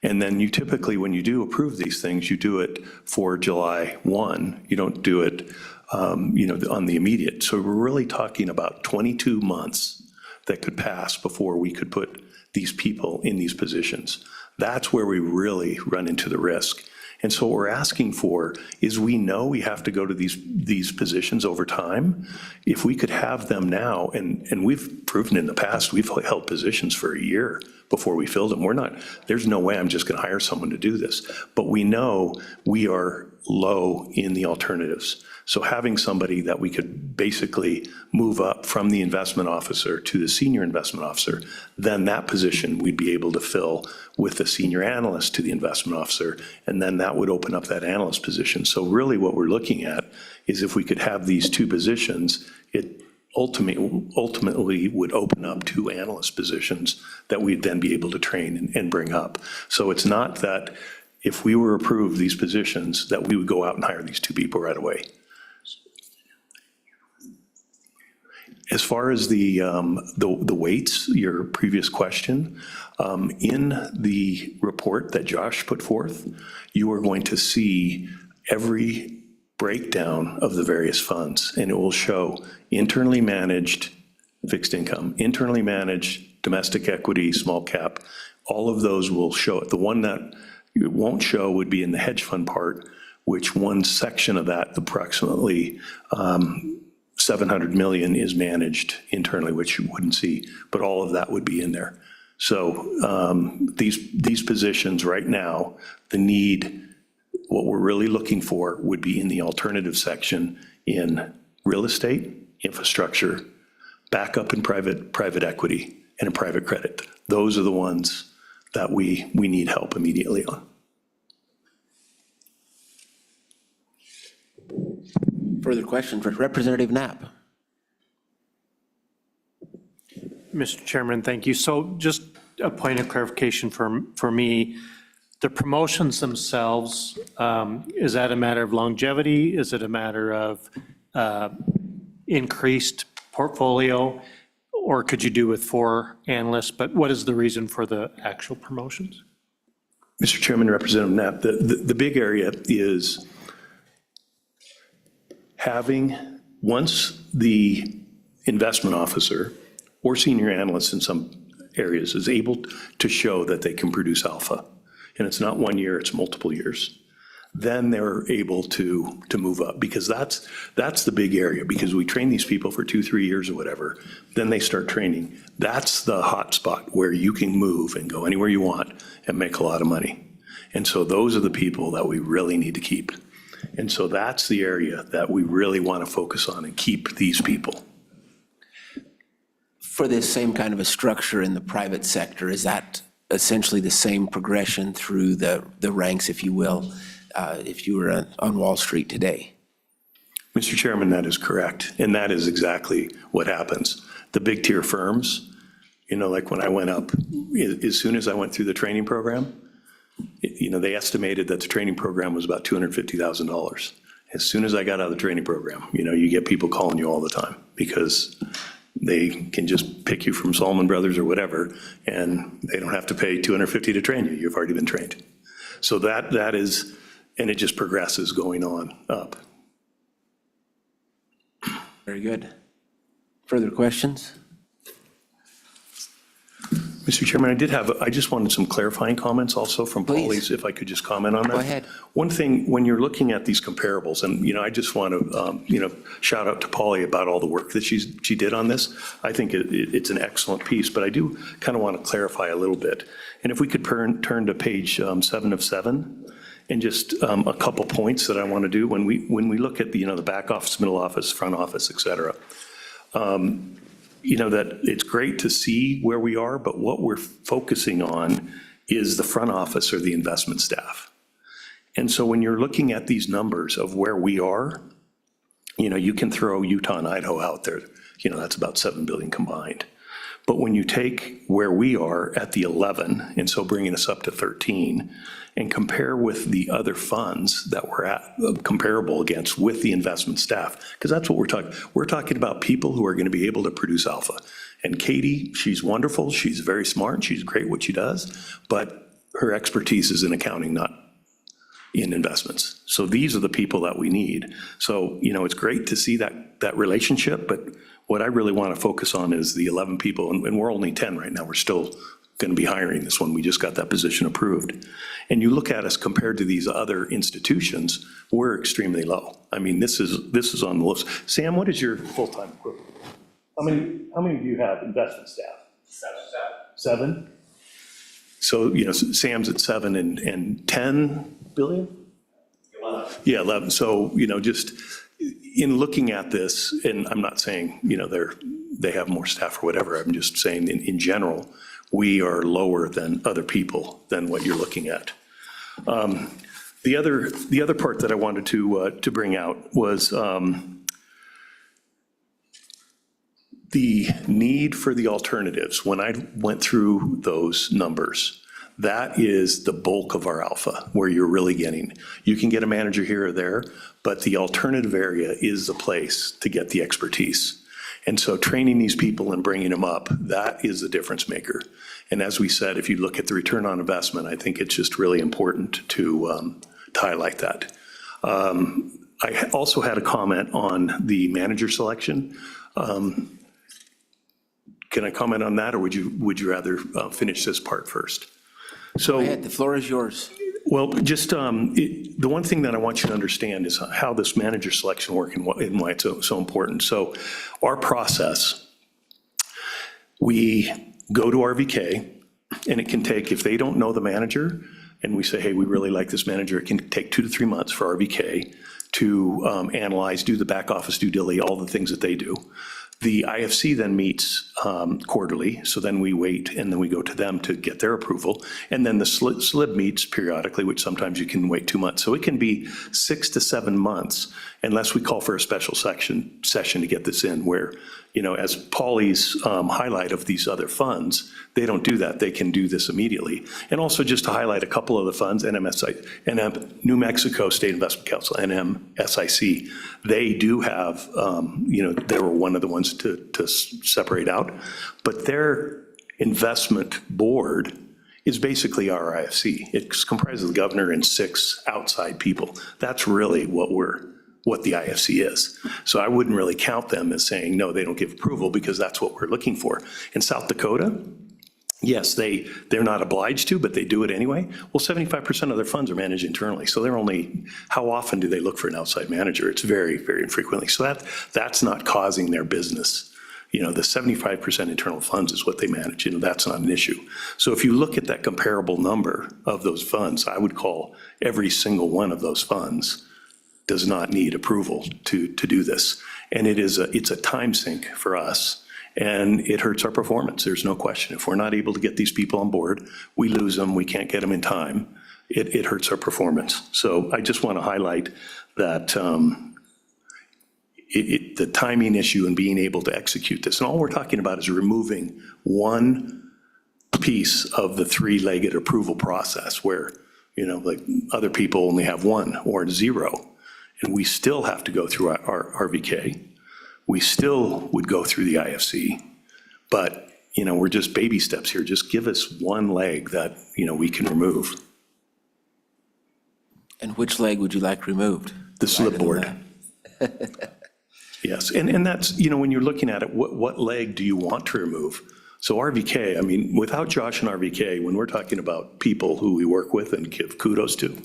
And then you typically, when you do approve these things, you do it for July 1. You don't do it, you know, on the immediate. So we're really talking about 22 months that could pass before we could put these people in these positions. That's where we really run into the risk. And so what we're asking for is, we know we have to go to these positions over time. If we could have them now, and we've proven in the past, we've held positions for a year before we filled them. There's no way I'm just gonna hire someone to do this. But we know we are low in the alternatives. So having somebody that we could basically move up from the investment officer to the senior investment officer, then that position we'd be able to fill with the senior analyst to the investment officer, and then that would open up that analyst position. So really what we're looking at is, if we could have these two positions, it ultimately would open up two analyst positions that we'd then be able to train and bring up. So it's not that if we were approved these positions, that we would go out and hire these two people right away. As far as the weights, your previous question, in the report that Josh put forth, you are going to see every breakdown of the various funds, and it will show internally managed fixed income, internally managed domestic equity, small cap. All of those will show it. The one that it won't show would be in the hedge fund part, which one section of that, approximately 700 million, is managed internally, which you wouldn't see, but all of that would be in there. So these positions right now, the need, what we're really looking for would be in the alternative section in real estate, infrastructure, backup in private equity, and in private credit. Those are the ones that we need help immediately on. Further questions? Representative Knapp. Mr. Chairman, thank you. So just a point of clarification for me. The promotions themselves, is that a matter of longevity? Is it a matter of increased portfolio? Or could you do with 4 analysts? But what is the reason for the actual promotions? Mr. Chairman, Representative Knapp, the big area is having, once the investment officer or senior analyst in some areas is able to show that they can produce alpha, and it's not 1 year, it's multiple years, then they're able to move up, because that's the big area, because we train these people for 2-3 years or whatever, then they start training. That's the hot spot where you can move and go anywhere you want and make a lot of money. And so those are the people that we really need to keep. And so that's the area that we really want to focus on and keep these people. For this same kind of a structure in the private sector, is that essentially the same progression through the ranks, if you will, if you were on Wall Street today? Mr. Chairman, that is correct. And that is exactly what happens. The big tier firms, like when I went up, as soon as I went through the training program, they estimated that the training program was about $250,000. As soon as I got out of the training program, you get people calling you all the time because they can just pick you from Salomon Brothers or whatever, and they don't have to pay $250 to train you. You've already been trained. So that is, and it just progresses going on up. Very good. Further questions? Mr. Chairman, I just wanted some clarifying comments also from Please. Polly's, if I could just comment on that. Go ahead. One thing, when you're looking at these comparables, and, I just want to, shout out to Polly about all the work that she did on this. I think it's an excellent piece, but I do kind of want to clarify a little bit. And if we could turn to page 7 of 7, and just a couple points that I want to do when we look at the back office, middle office, front office, et cetera. That it's great to see where we are, but what we're focusing on is the front office or the investment staff. And so when you're looking at these numbers of where we are, you can throw Utah and Idaho out there, that's about 7 billion combined. But when you take where we are at the 11, and so bringing us up to 13, and compare with the other funds that we're at, comparable against with the investment staff, because that's what we're talking. We're talking about people who are going to be able to produce alpha. And Katie, she's wonderful, she's very smart, she's great what she does, but her expertise is in accounting, not in investments. So these are the people that we need. So, it's great to see that relationship, but what I really want to focus on is the 11 people, and we're only 10 right now. We're still going to be hiring this one. We just got that position approved. And you look at us compared to these other institutions, we're extremely low. I mean, this is on the list. Sam, what is your full-time equivalent? How many do you have investment staff? 7? So, Sam's at 7 and 10 billion? 11. Yeah, 11. So, just in looking at this, and I'm not saying, they have more staff or whatever, I'm just saying in general, we are lower than other people than what you're looking at. The other part that I wanted to bring out was the need for the alternatives. When I went through those numbers, that is the bulk of our alpha, where you're really getting. You can get a manager here or there, but the alternative area is the place to get the expertise. And so training these people and bringing them up, that is the difference maker. And as we said, if you look at the return on investment, I think it's just really important to highlight that. I also had a comment on the manager selection. Can I comment on that, or would you rather finish this part first? So, Go ahead, the floor is yours. well, just the one thing that I want you to understand is how this manager selection works and why it's so important. So our process, we go to RVK, and it can take, if they don't know the manager, and we say, hey, we really like this manager, it can take 2 to 3 months for RVK to analyze, do the back office due diligence, all the things that they do. The IFC then meets quarterly, so then we wait, and then we go to them to get their approval. And then the SLIB meets periodically, which sometimes you can wait 2 months. So it can be 6 to 7 months unless we call for a special session to get this in, where, as Polly's highlight of these other funds, they don't do that. They can do this immediately. And also just to highlight a couple of the funds, New Mexico State Investment Council, NMSIC, they do have, they were one of the ones to separate out, but their investment board is basically our IFC. It's comprised of the governor and 6 outside people. That's really what the IFC is. So I wouldn't really count them as saying, no, they don't give approval, because that's what we're looking for. In South Dakota, Yes, they're not obliged to, but they do it anyway. Well, 75% of their funds are managed internally, so they're only, how often do they look for an outside manager? It's very, very infrequently. So that's not causing their business. The 75% internal funds is what they manage, that's not an issue. So if you look at that comparable number of those funds, I would call every single one of those funds does not need approval to do this. And it's a time sink for us. And it hurts our performance, there's no question. If we're not able to get these people on board, we lose them, we can't get them in time, it hurts our performance. So I just want to highlight that the timing issue and being able to execute this. And all we're talking about is removing one piece of the three-legged approval process where, like other people only have one or zero. And we still have to go through our RVK. We still would go through the IFC, but, we're just baby steps here. Just give us one leg that, we can remove. And which leg would you like removed? The slip board. Yes, and that's, when you're looking at it, what leg do you want to remove? So RVK, I mean, without Josh and RVK, when we're talking about people who we work with and give kudos to,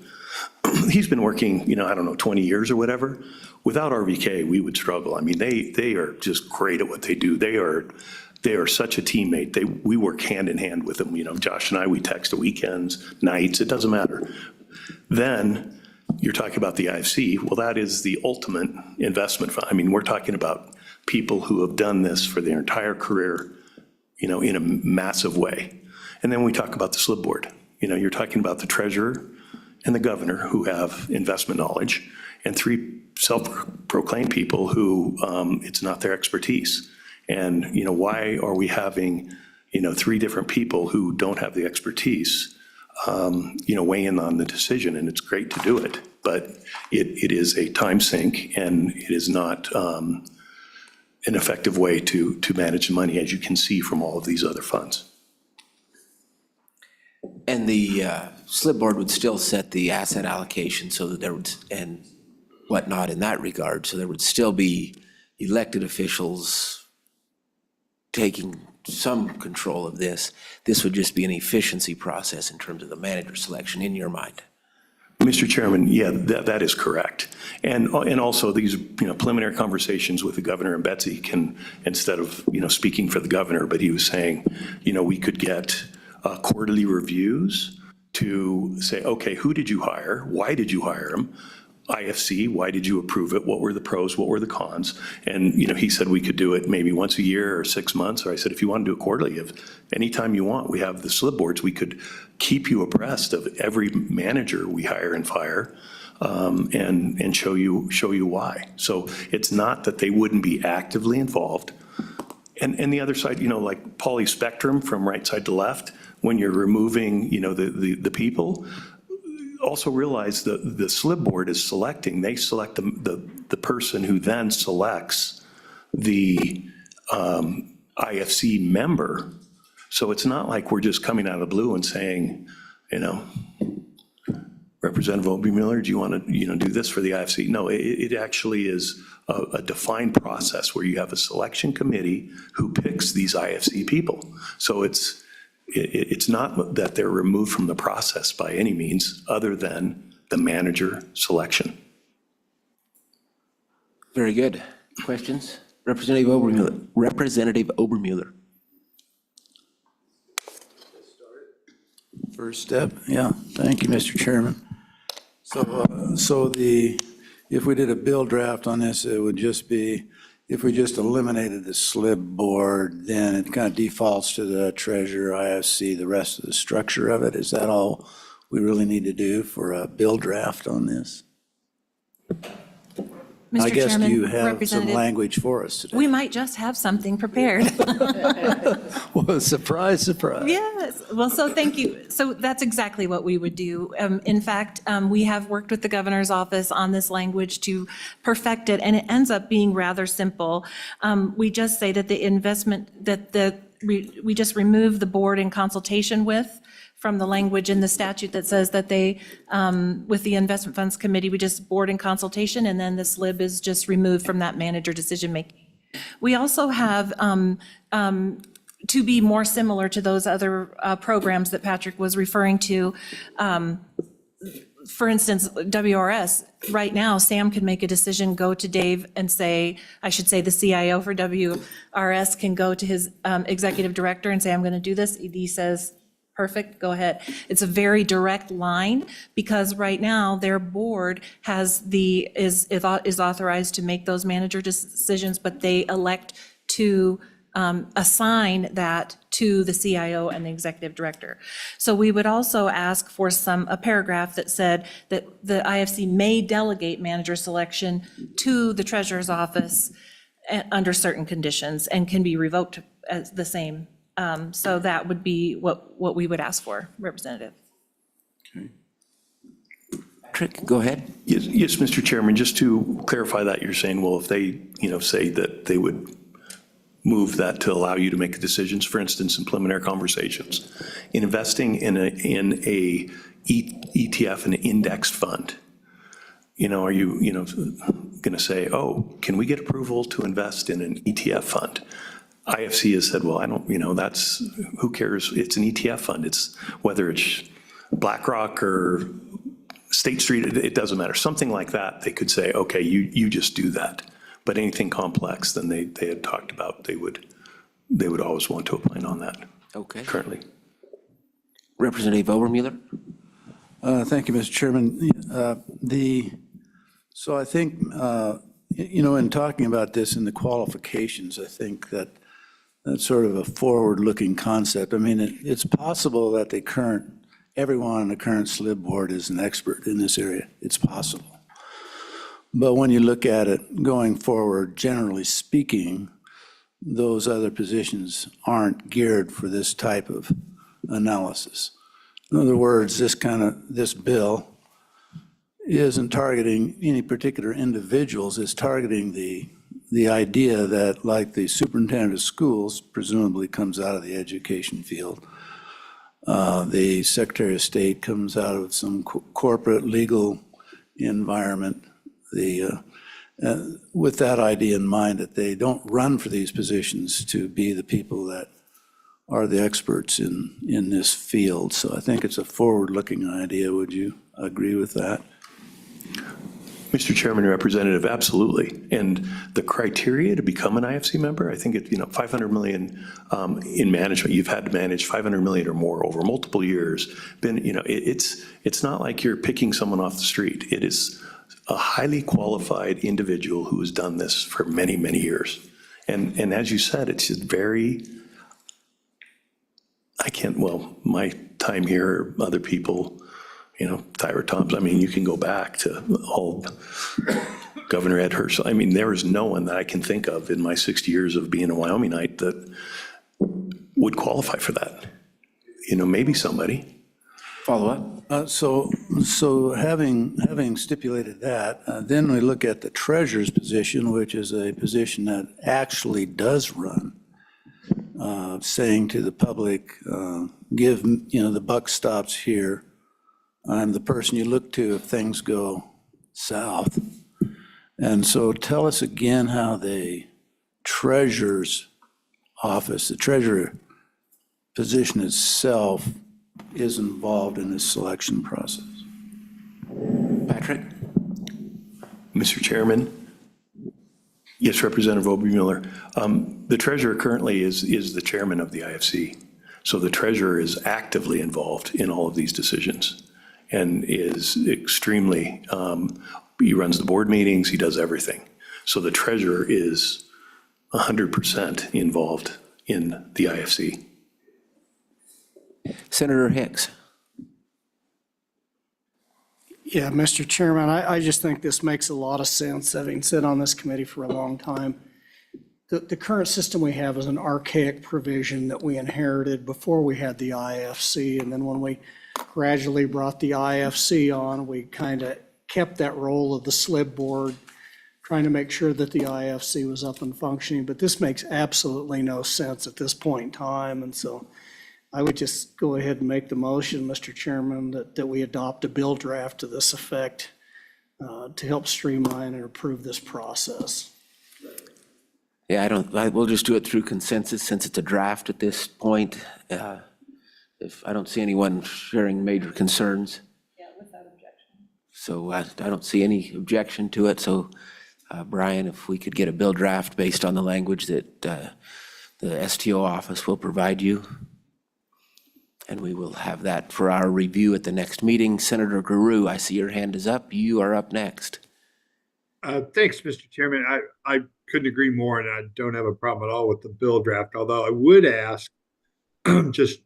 he's been working, 20 years or whatever. Without RVK, we would struggle. I mean, they are just great at what they do. They are such a teammate. We work hand in hand with them. Josh and I, we text at weekends, nights, it doesn't matter. Then you're talking about the IFC. Well, that is the ultimate investment fund. I mean, we're talking about people who have done this for their entire career, in a massive way. And then we talk about the slip board. You're talking about the treasurer and the governor who have investment knowledge, and three self-proclaimed people who it's not their expertise. And, why are we having, three different people who don't have the expertise, weigh in on the decision? And it's great to do it, but it is a time sink, and it is not an effective way to manage money, as you can see from all of these other funds. And the slip board would still set the asset allocation so that there would, and whatnot in that regard, so there would still be elected officials taking some control of this. This would just be an efficiency process in terms of the manager selection in your mind. Mr. Chairman, yeah, that is correct. And also these, preliminary conversations with the governor and Betsy can, instead of, speaking for the governor, but he was saying, we could get quarterly reviews to say, okay, who did you hire? Why did you hire him? IFC, why did you approve it? What were the pros? What were the cons? And, he said we could do it maybe once a year or 6 months. Or I said, if you want to do it quarterly, if anytime you want, we have the slip boards. We could keep you abreast of every manager we hire and fire, and show you why. So it's not that they wouldn't be actively involved. And the other side, like poly spectrum from right side to left, when you're removing, the people, also realize the slip board is selecting. They select the person who then selects the IFC member. So it's not like we're just coming out of the blue and saying, Representative Obermuller, do you want to do this for the IFC? No, it actually is a defined process where you have a selection committee who picks these IFC people. So it's not that they're removed from the process by any means, other than the manager selection. Very good. Questions? Representative Obermuller. Representative Obermuller. First step, yeah. Thank you, Mr. Chairman. If we did a bill draft on this, it would just be, if we just eliminated the slip board, then it kind of defaults to the treasurer, IFC, the rest of the structure of it. Is that all we really need to do for a bill draft on this? I Mr. guess Chairman, you have some Representative, language for us today. we might just have something prepared. Well, surprise, surprise. Yes, well, so thank you. So that's exactly what we would do. In fact, we have worked with the governor's office on this language to perfect it, and it ends up being rather simple. We just say that the investment, we just remove the board in consultation with from the language in the statute that says that they, with the investment funds committee, we just board in consultation, and then the SLIB is just removed from that manager decision-making. We also have to be more similar to those other programs that Patrick was referring to. For instance, WRS, right now, Sam can make a decision, go to Dave and say, I should say the CIO for WRS can go to his executive director and say, I'm going to do this. ED says, perfect, go ahead. It's a very direct line, because right now, their board is authorized to make those manager decisions, but they elect to assign that to the CIO and the executive director. So we would also ask for a paragraph that said that the IFC may delegate manager selection to the treasurer's office under certain conditions and can be revoked as the same. So that would be what we would ask for, Representative. Patrick, go ahead. Yes, Mr. Chairman, just to clarify that, you're saying, well, if they, say that they would move that to allow you to make decisions, for instance, in preliminary conversations, in investing in a ETF, an indexed fund, are you, going to say, oh, can we get approval to invest in an ETF fund? IFC has said, well, I don't, that's, who cares? It's an ETF fund. It's whether it's BlackRock or State Street, it doesn't matter. Something like that, they could say, okay, you just do that. But anything complex, then they had talked about, they would always want to opine on that. Okay. Currently. Representative Obermuller? Thank you, Mr. Chairman. So I think, in talking about this in the qualifications, I think that's sort of a forward-looking concept. I mean, it's possible that everyone on the current SLIB board is an expert in this area. It's possible. But when you look at it going forward, generally speaking, those other positions aren't geared for this type of analysis. In other words, this bill isn't targeting any particular individuals, it's targeting the idea that, like the superintendent of schools presumably comes out of the education field, the Secretary of State comes out of some corporate legal environment, with that idea in mind, that they don't run for these positions to be the people that are the experts in this field. So I think it's a forward-looking idea. Would you agree with that? Mr. Chairman, Representative, absolutely. And the criteria to become an IFC member, I think it's, $500 million in management. You've had to manage $500 million or more over multiple years. It's not like you're picking someone off the street. It is a highly qualified individual who has done this for many, many years. And as you said, it's just my time here, other people, Tyra Thompson, I mean, you can go back to all Governor Ed Herschel. I mean, there is no one that I can think of in my 60 years of being a Wyomingite that would qualify for that. Maybe somebody. Follow up? So having stipulated that, then we look at the treasurer's position, which is a position that actually does run, saying to the public, the buck stops here. I'm the person you look to if things go south. And so tell us again how the treasurer's office, the treasurer position itself, is involved in this selection process. Patrick? Mr. Chairman? Yes, Representative Obermuller. The treasurer currently is the chairman of the IFC. So the treasurer is actively involved in all of these decisions and is extremely, he runs the board meetings, he does everything. So the treasurer is 100% involved in the IFC. Senator Hicks? Yeah, Mr. Chairman, I just think this makes a lot of sense, having sat on this committee for a long time. The current system we have is an archaic provision that we inherited before we had the IFC, and then when we gradually brought the IFC on, we kind of kept that role of the SLIB board, trying to make sure that the IFC was up and functioning, but this makes absolutely no sense at this point in time, and so I would just go ahead and make the motion, Mr. Chairman, that we adopt a bill draft to this effect to help streamline and improve this process. Yeah, we'll just do it through consensus since it's a draft at this point. If I don't see anyone sharing major concerns. Yeah, without objection. So I don't see any objection to it. So Brian, if we could get a bill draft based on the language that the STO office will provide you. And we will have that for our review at the next meeting. Senator Guru, I see your hand is up. You are up next. Thanks, Mr. Chairman. I couldn't agree more, and I don't have a problem at all with the bill draft, although I would ask, just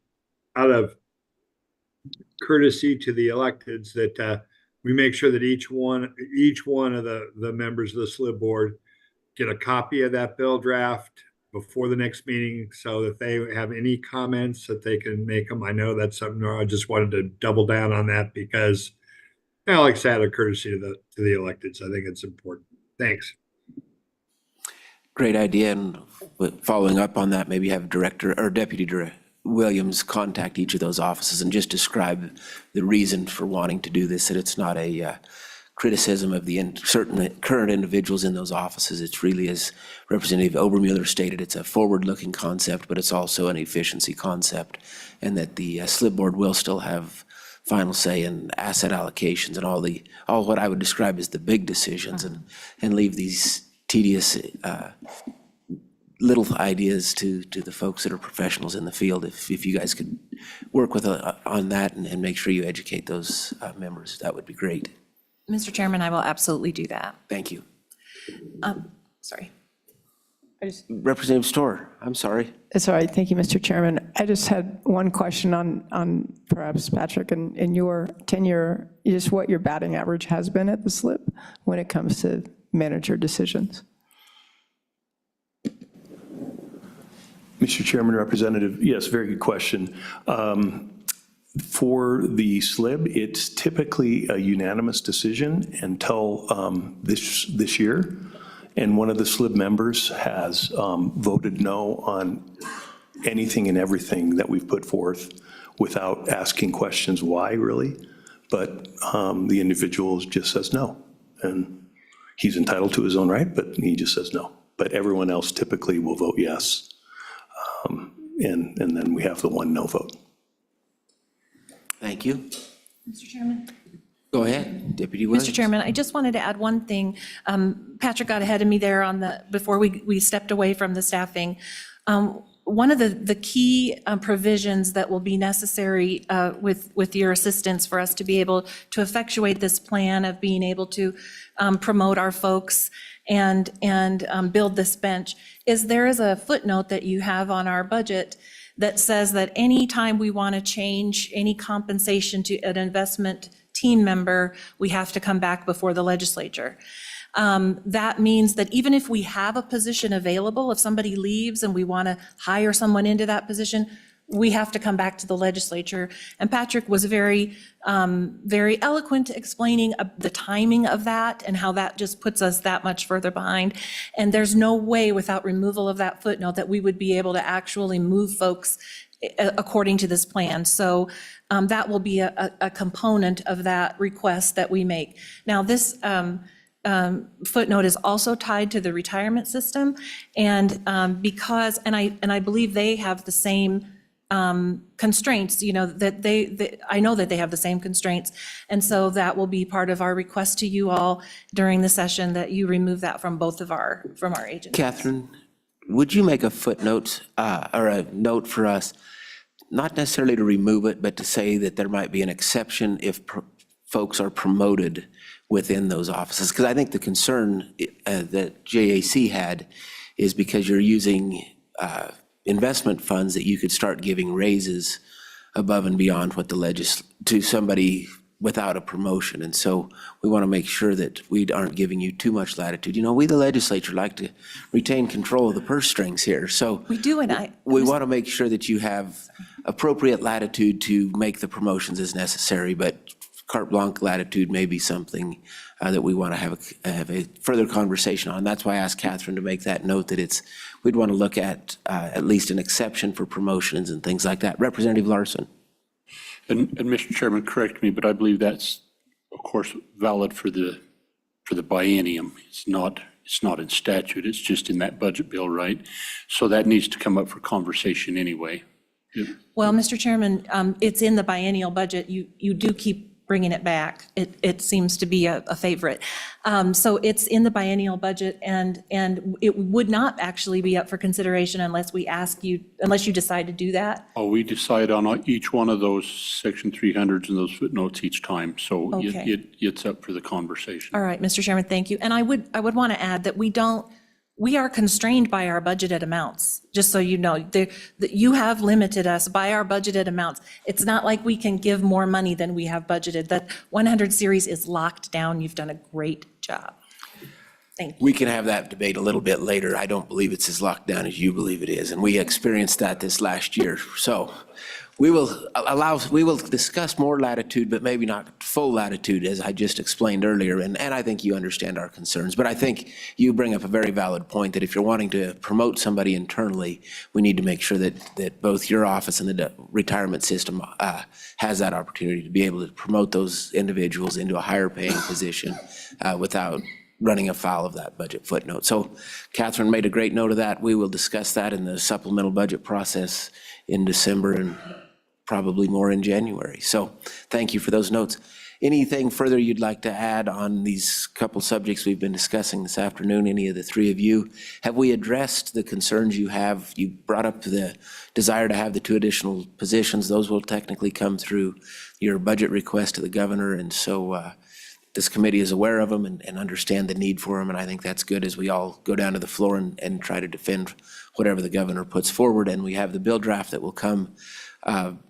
out of courtesy to the electeds, that we make sure that each one of the members of the SLIB board get a copy of that bill draft before the next meeting, so that they have any comments that they can make them. I know that's something I just wanted to double down on that because, like I said, out of courtesy to the electeds, I think it's important. Thanks. Great idea. And following up on that, maybe have Director or Deputy Director Williams contact each of those offices and just describe the reason for wanting to do this, that it's not a criticism of the certain current individuals in those offices. It's really, as Representative Obermuller stated, it's a forward-looking concept, but it's also an efficiency concept, and that the SLIB board will still have final say in asset allocations and all what I would describe as the big decisions, and leave these tedious little ideas to the folks that are professionals in the field. If you guys could work with on that and make sure you educate those members, that would be great. Mr. Chairman, I will absolutely do that. Thank you. Sorry. Representative Storr, I'm sorry. It's all right. Thank you, Mr. Chairman. I just had one question on perhaps, Patrick, in your tenure, just what your batting average has been at the SLIB when it comes to manager decisions. Mr. Chairman, Representative, yes, very good question. For the SLIB, it's typically a unanimous decision until this year. And one of the SLIB members has voted no on anything and everything that we've put forth without asking questions why, really. But the individual just says no. And he's entitled to his own right, but he just says no. But everyone else typically will vote yes. And then we have the one no vote. Thank you. Mr. Chairman? Go ahead, Deputy Williams. Mr. Chairman, I just wanted to add one thing. Patrick got ahead of me there before we stepped away from the staffing. One of the key provisions that will be necessary with your assistance for us to be able to effectuate this plan of being able to promote our folks and build this bench is there is a footnote that you have on our budget that says that anytime we want to change any compensation to an investment team member, we have to come back before the legislature. That means that even if we have a position available, if somebody leaves and we want to hire someone into that position, we have to come back to the legislature. And Patrick was very eloquent explaining the timing of that and how that just puts us that much further behind. And there's no way without removal of that footnote that we would be able to actually move folks according to this plan. So that will be a component of that request that we make. Now, this footnote is also tied to the retirement system, and because I believe they have the same constraints, that I know that they have the same constraints, and so that will be part of our request to you all during the session, that you remove that from both of our agencies. Catherine, would you make a footnote or a note for us, not necessarily to remove it, but to say that there might be an exception if folks are promoted within those offices? Because I think the concern that JAC had is because you're using investment funds that you could start giving raises above and beyond what to somebody without a promotion. And so we want to make sure that we aren't giving you too much latitude. We, the legislature, like to retain control of the purse strings here. So We do, and we want to make sure that you have appropriate latitude to make the promotions as necessary, but carte blanche latitude may be something that we want to have a further conversation on. That's why I asked Catherine to make that note, that we'd want to look at least an exception for promotions and things like that. Representative Larson. And Mr. Chairman, correct me, but I believe that's, of course, valid for the biennium. It's not It's not in statute, it's just in that budget bill, right? So that needs to come up for conversation anyway. Well, Mr. Chairman, it's in the biennial budget. You do keep bringing it back. It seems to be a favorite. So it's in the biennial budget, and it would not actually be up for consideration unless we ask you, unless you decide to do that. Oh, we decide on each one of those section 300s and those footnotes each time, so Okay. it's up for the conversation. All right, Mr. Chairman, thank you. And I would want to add that we are constrained by our budgeted amounts, just so you know. That you have limited us by our budgeted amounts. It's not like we can give more money than we have budgeted. That 100 series is locked down. You've done a great job. Thank you. We can have that debate a little bit later. I don't believe it's as locked down as you believe it is, and we experienced that this last year. So we will discuss more latitude, but maybe not full latitude, as I just explained earlier, and I think you understand our concerns. But I think you bring up a very valid point, that if you're wanting to promote somebody internally, we need to make sure that both your office and the retirement system has that opportunity to be able to promote those individuals into a higher paying position without running afoul of that budget footnote. So Catherine made a great note of that. We will discuss that in the supplemental budget process in December and probably more in January. So thank you for those notes. Anything further you'd like to add on these couple subjects we've been discussing this afternoon, any of the three of you? Have we addressed the concerns you have? You brought up the desire to have the 2 additional positions. Those will technically come through your budget request to the governor, and so this committee is aware of them and understand the need for them, and I think that's good as we all go down to the floor and try to defend whatever the governor puts forward. And we have the bill draft that will come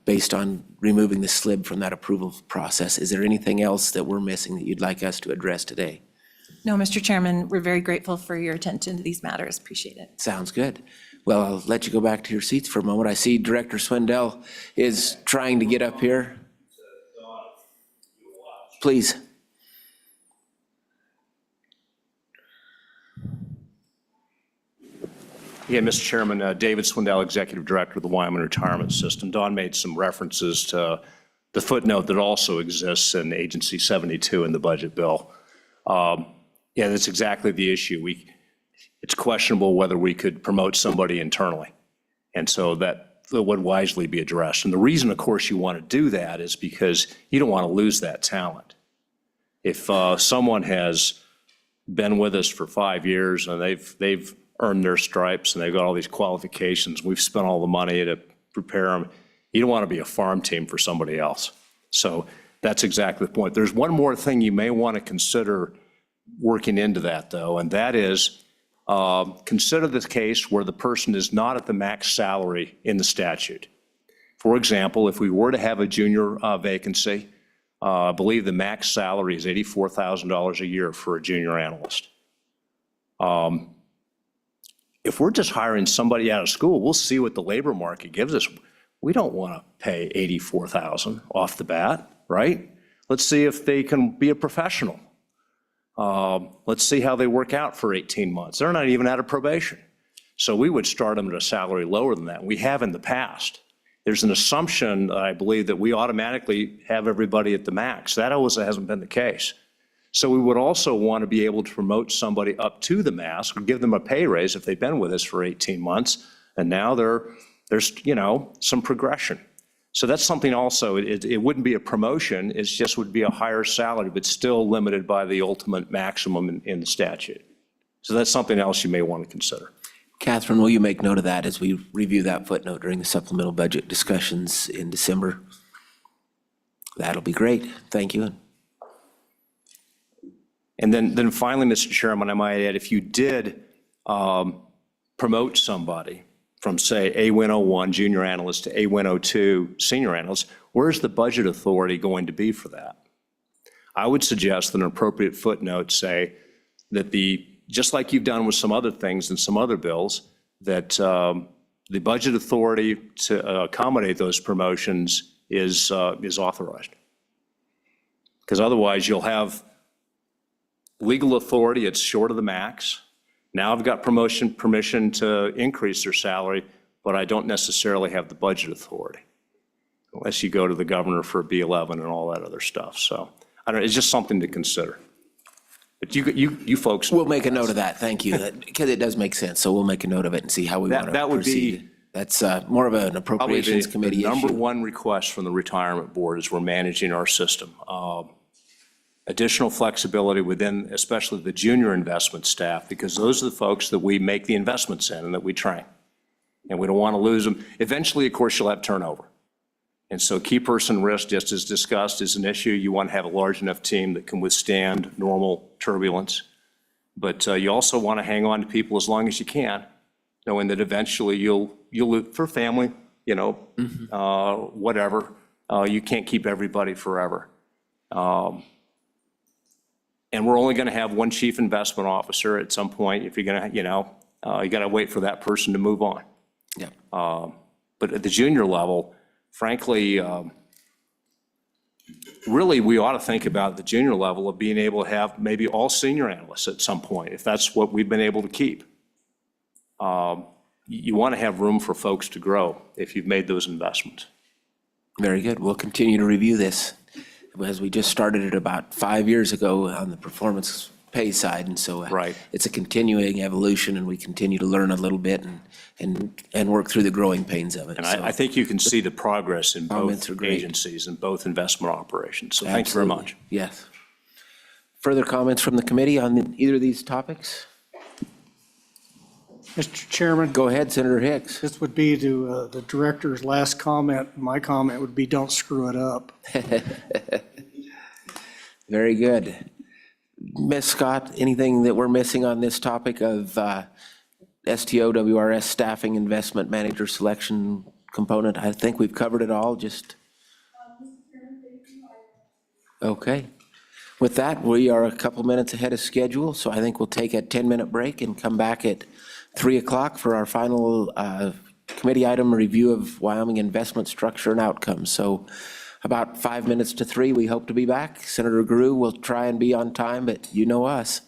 based on removing the SLIB from that approval process. Is there anything else that we're missing that you'd like us to address today? No, Mr. Chairman, we're very grateful for your attention to these matters. Appreciate it. Sounds good. Well, I'll let you go back to your seats for a moment. I see Director Swindell is trying to get up here. Please. Yeah, Mr. Chairman, David Swindell, Executive Director of the Wyoming Retirement System. Don made some references to the footnote that also exists in Agency 72 in the budget bill. Yeah, that's exactly the issue. It's questionable whether we could promote somebody internally. And so that would wisely be addressed. And the reason, of course, you want to do that is because you don't want to lose that talent. If someone has been with us for 5 years and they've earned their stripes and they've got all these qualifications, we've spent all the money to prepare them, you don't want to be a farm team for somebody else. So that's exactly the point. There's one more thing you may want to consider working into that, though, and that is consider the case where the person is not at the max salary in the statute. For example, if we were to have a junior vacancy, I believe the max salary is $84,000 a year for a junior analyst. If we're just hiring somebody out of school, we'll see what the labor market gives us. We don't want to pay $84,000 off the bat, right? Let's see if they can be a professional. Let's see how they work out for 18 months. They're not even out of probation. So we would start them at a salary lower than that. We have in the past. There's an assumption, I believe, that we automatically have everybody at the max. That always hasn't been the case. So we would also want to be able to promote somebody up to the max or give them a pay raise if they've been with us for 18 months. And now there's, some progression. So that's something also, it wouldn't be a promotion, it just would be a higher salary, but still limited by the ultimate maximum in the statute. So that's something else you may want to consider. Catherine, will you make note of that as we review that footnote during the supplemental budget discussions in December? That'll be great. Thank you. And then finally, Mr. Chairman, I might add, if you did promote somebody from, say, A101 junior analyst to A102 senior analyst, where's the budget authority going to be for that? I would suggest that an appropriate footnote say that just like you've done with some other things and some other bills, that the budget authority to accommodate those promotions is authorized. Because otherwise you'll have legal authority, it's short of the max. Now I've got permission to increase their salary, but I don't necessarily have the budget authority, unless you go to the governor for B11 and all that other stuff. So I don't know, it's just something to consider. But you folks. We'll make a note of that, thank you, because it does make sense, so we'll make a note of it and see how we That- want to that would be proceed. That's more of an Probably appropriations the committee number issue. one request from the retirement board is we're managing our system. Additional flexibility within, especially the junior investment staff, because those are the folks that we make the investments in and that we train. And we don't want to lose them. Eventually, of course, you'll have turnover. And so key person risk, just as discussed, is an issue. You want to have a large enough team that can withstand normal turbulence. But you also want to hang on to people as long as you can, knowing that eventually you'll for family, whatever, you can't keep everybody forever. And we're only going to have one chief investment officer at some point. If you're going to, you got to wait for that person to move on. Yeah. But at the junior level, frankly, really, we ought to think about the junior level of being able to have maybe all senior analysts at some point, if that's what we've been able to keep. You want to have room for folks to grow if you've made those investments. Very good. We'll continue to review this, as we just started it about 5 years ago on the performance pay side, and so Right. it's a continuing evolution, and we continue to learn a little bit and work through the growing pains of it. And So, I think you can see the progress in Comments both are great. agencies and both investment operations. So thank you very much. absolutely. Yes. Further comments from the committee on either of these topics? Mr. Chairman, Go ahead, Senator Hicks. this would be to the director's last comment. My comment would be, don't screw it up. Very good. Ms. Scott, anything that we're missing on this topic of STO, WRS staffing, investment manager selection component? I think we've covered it all, just. Okay. With that, we are a couple minutes ahead of schedule, so I think we'll take a 10-minute break and come back at 3 o'clock for our final committee item review of Wyoming investment structure and outcomes. So about 5 minutes to 3, we hope to be back. Senator Grew will try and be on time, but you know us.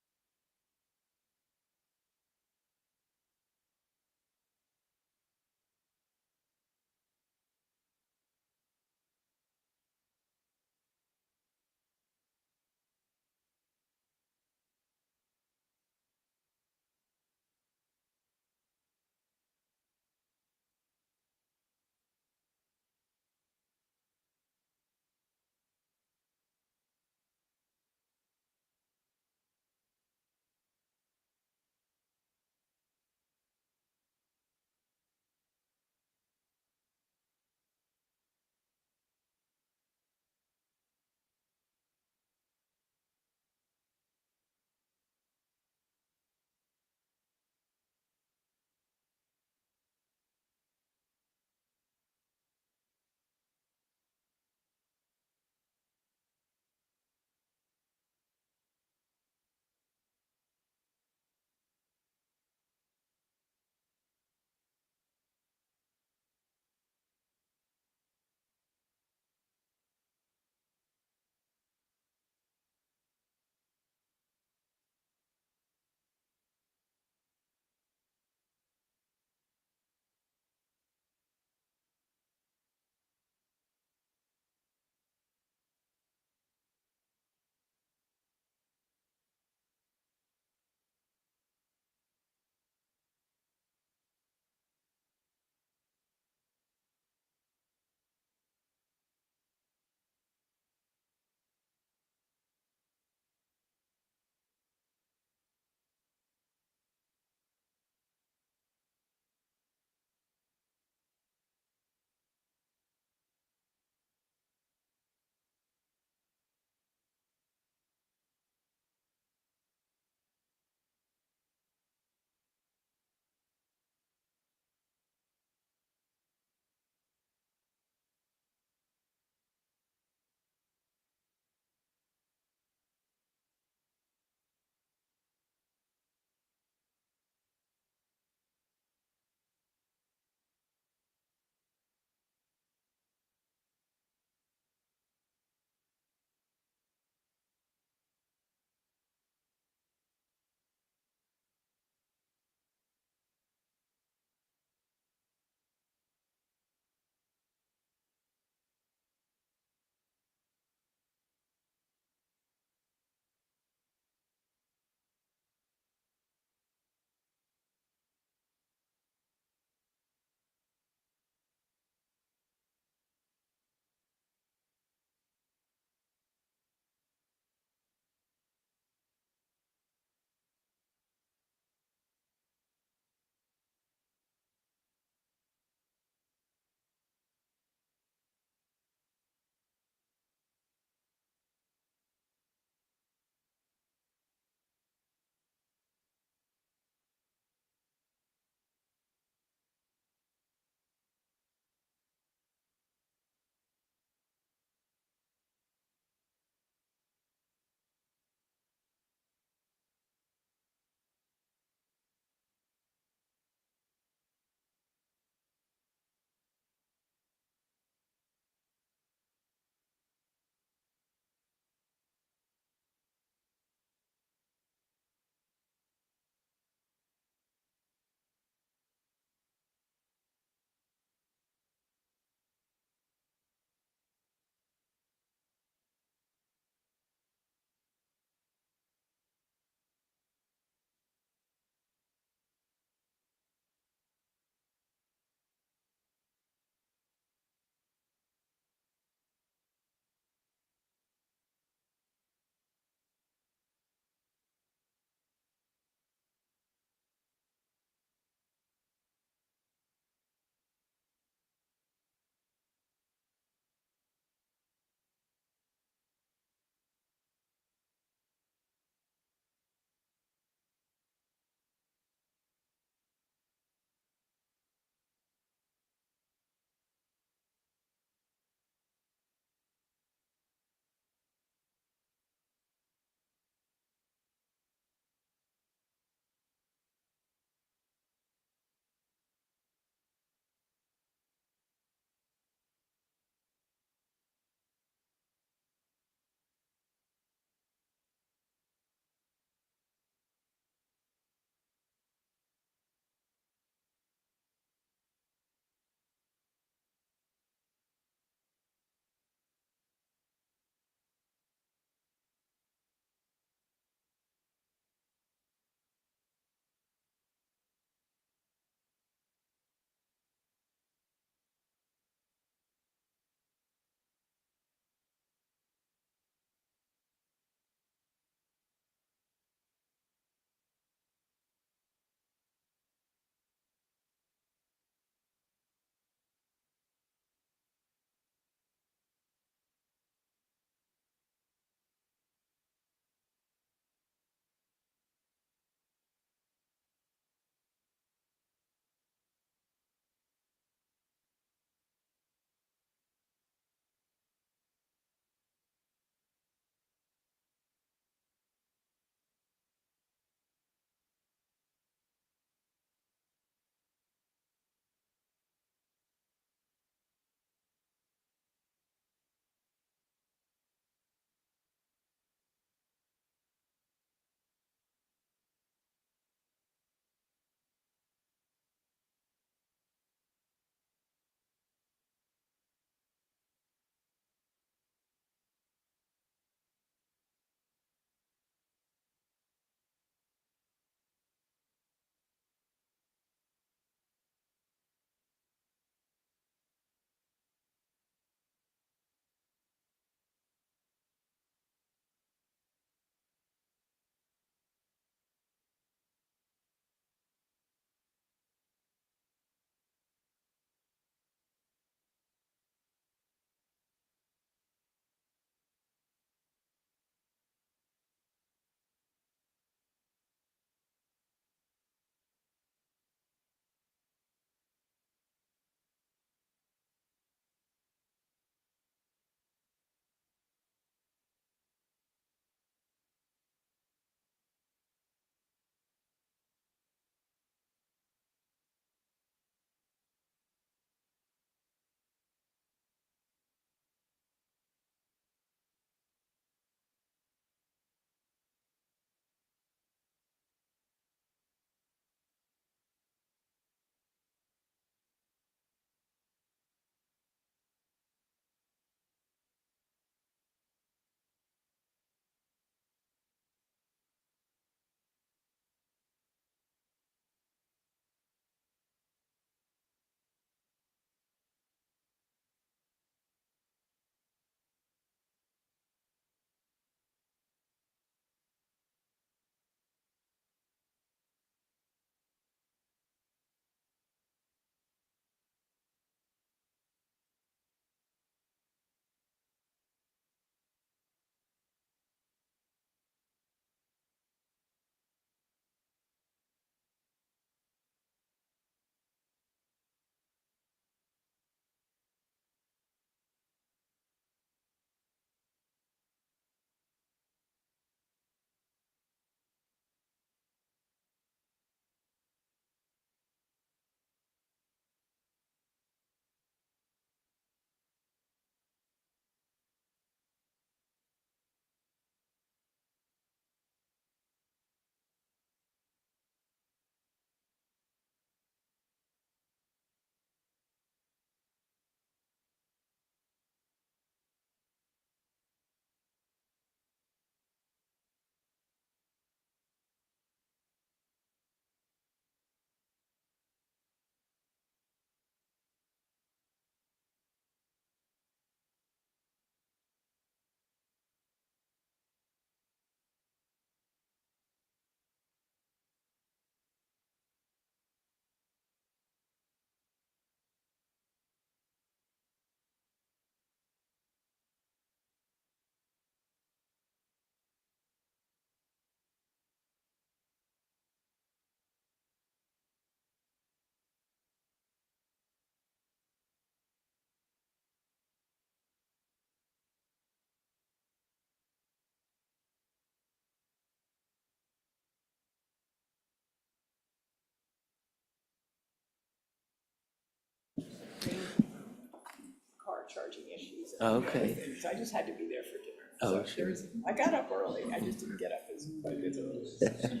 charging issues. Okay. So I just had to be there for dinner. So I got up early, I just didn't get up as early.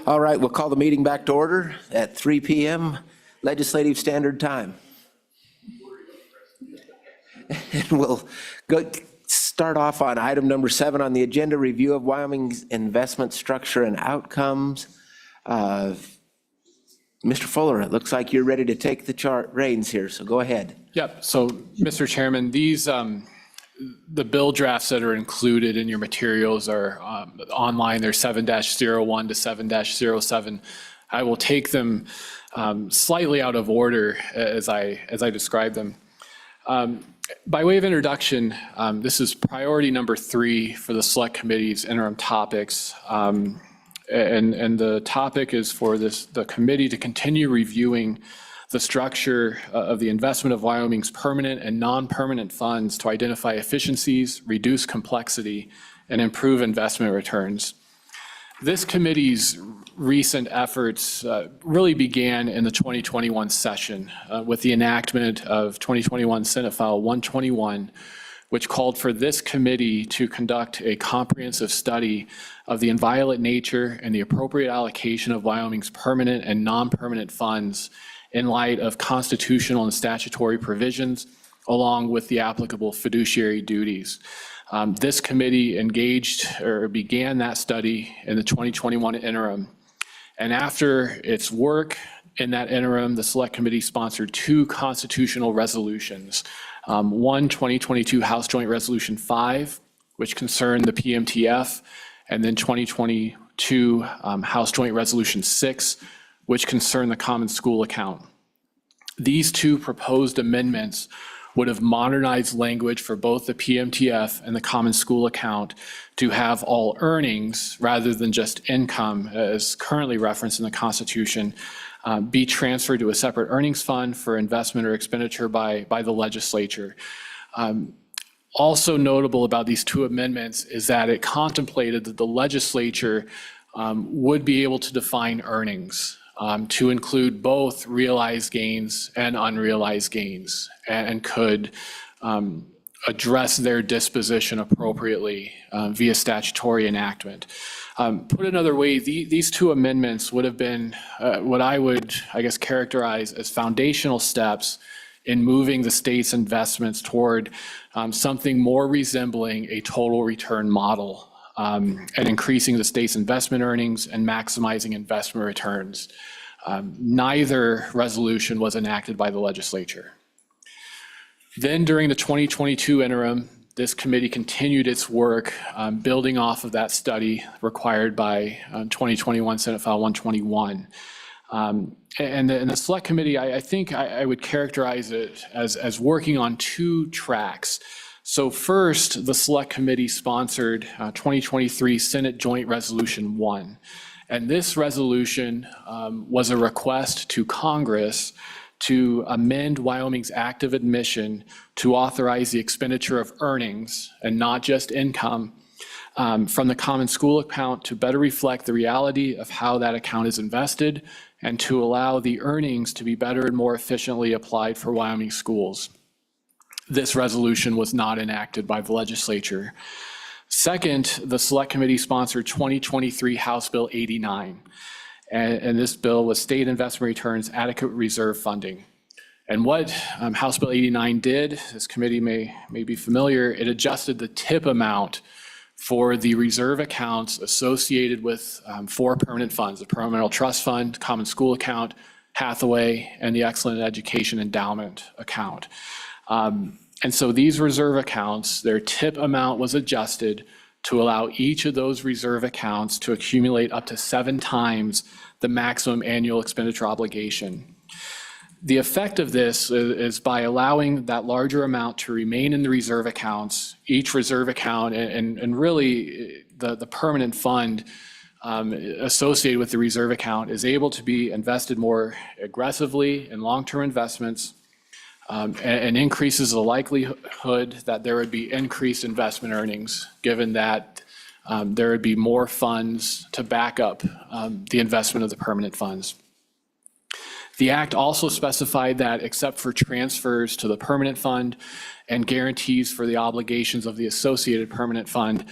All right, we'll call the meeting back to order at 3 PM Legislative Standard Time. And we'll start off on item number 7 on the agenda, review of Wyoming's investment structure and outcomes. Mr. Fuller, it looks like you're ready to take the reins here, so go ahead. Yep, so, Mr. Chairman, these, the bill drafts that are included in your materials are online. They're 7-01 to 7-07. I will take them slightly out of order as I describe them. By way of introduction, this is priority number 3 for the Select Committee's interim topics. And the topic is for the committee to continue reviewing the structure of the investment of Wyoming's permanent and non-permanent funds to identify efficiencies, reduce complexity, and improve investment returns. This committee's recent efforts really began in the 2021 session with the enactment of 2021 Senate File 121, which called for this committee to conduct a comprehensive study of the inviolate nature and the appropriate allocation of Wyoming's permanent and non-permanent funds in light of constitutional and statutory provisions, along with the applicable fiduciary duties. This committee began that study in the 2021 interim. And after its work in that interim, the Select Committee sponsored 2 constitutional resolutions. One, 2022 House Joint Resolution 5, which concerned the PMTF, and then 2022 House Joint Resolution 6, which concerned the Common School account. These 2 proposed amendments would have modernized language for both the PMTF and the Common School account to have all earnings, rather than just income, as currently referenced in the Constitution, be transferred to a separate earnings fund for investment or expenditure by the legislature. Also notable about these 2 amendments is that it contemplated that the legislature would be able to define earnings to include both realized gains and unrealized gains, and could address their disposition appropriately via statutory enactment. Put another way, these 2 amendments would have been what I would, characterize as foundational steps in moving the state's investments toward something more resembling a total return model, and increasing the state's investment earnings and maximizing investment returns. Neither resolution was enacted by the legislature. Then during the 2022 interim, this committee continued its work building off of that study required by 2021 Senate File 121. And the Select Committee, I think I would characterize it as working on 2 tracks. So first, the Select Committee sponsored 2023 Senate Joint Resolution 1. And this resolution was a request to Congress to amend Wyoming's Act of Admission to authorize the expenditure of earnings and not just income from the Common School account to better reflect the reality of how that account is invested, and to allow the earnings to be better and more efficiently applied for Wyoming schools. This resolution was not enacted by the legislature. Second, the Select Committee sponsored 2023 House Bill 89. And this bill was State Investment Returns Adequate Reserve Funding. And what House Bill 89 did, this committee may be familiar, it adjusted the tip amount for the reserve accounts associated with 4 permanent funds: the Permanent Trust Fund, Common School account, Hathaway, and the Excellent Education Endowment account. And so these reserve accounts, their tip amount was adjusted to allow each of those reserve accounts to accumulate up to 7 times the maximum annual expenditure obligation. The effect of this is by allowing that larger amount to remain in the reserve accounts, each reserve account, and really the permanent fund associated with the reserve account is able to be invested more aggressively in long-term investments, and increases the likelihood that there would be increased investment earnings, given that there would be more funds to back up the investment of the permanent funds. The act also specified that except for transfers to the permanent fund and guarantees for the obligations of the associated permanent fund,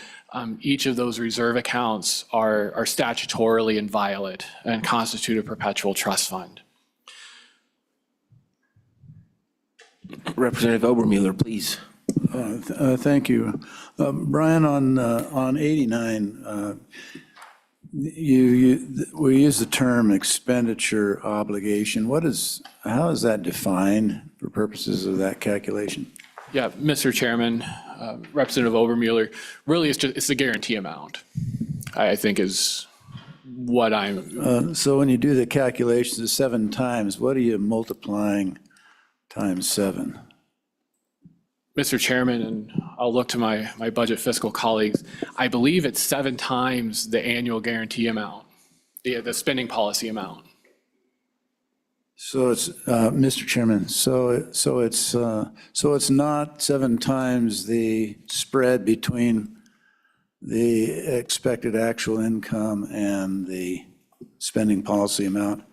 each of those reserve accounts are statutorily inviolate and constitute a perpetual trust fund. Representative Obermuller, please. Thank you. Brian, on 89, we use the term expenditure obligation. How is that defined for purposes of that calculation? Yeah, Mr. Chairman, Representative Obermuller, really it's the guarantee amount, I think is what I'm. So when you do the calculations of 7 times, what are you multiplying times 7? Mr. Chairman, and I'll look to my budget fiscal colleagues, I believe it's 7 times the annual guarantee amount, the spending policy amount. So it's, Mr. Chairman, so it's not 7 times the spread between the expected actual income and the spending policy amount?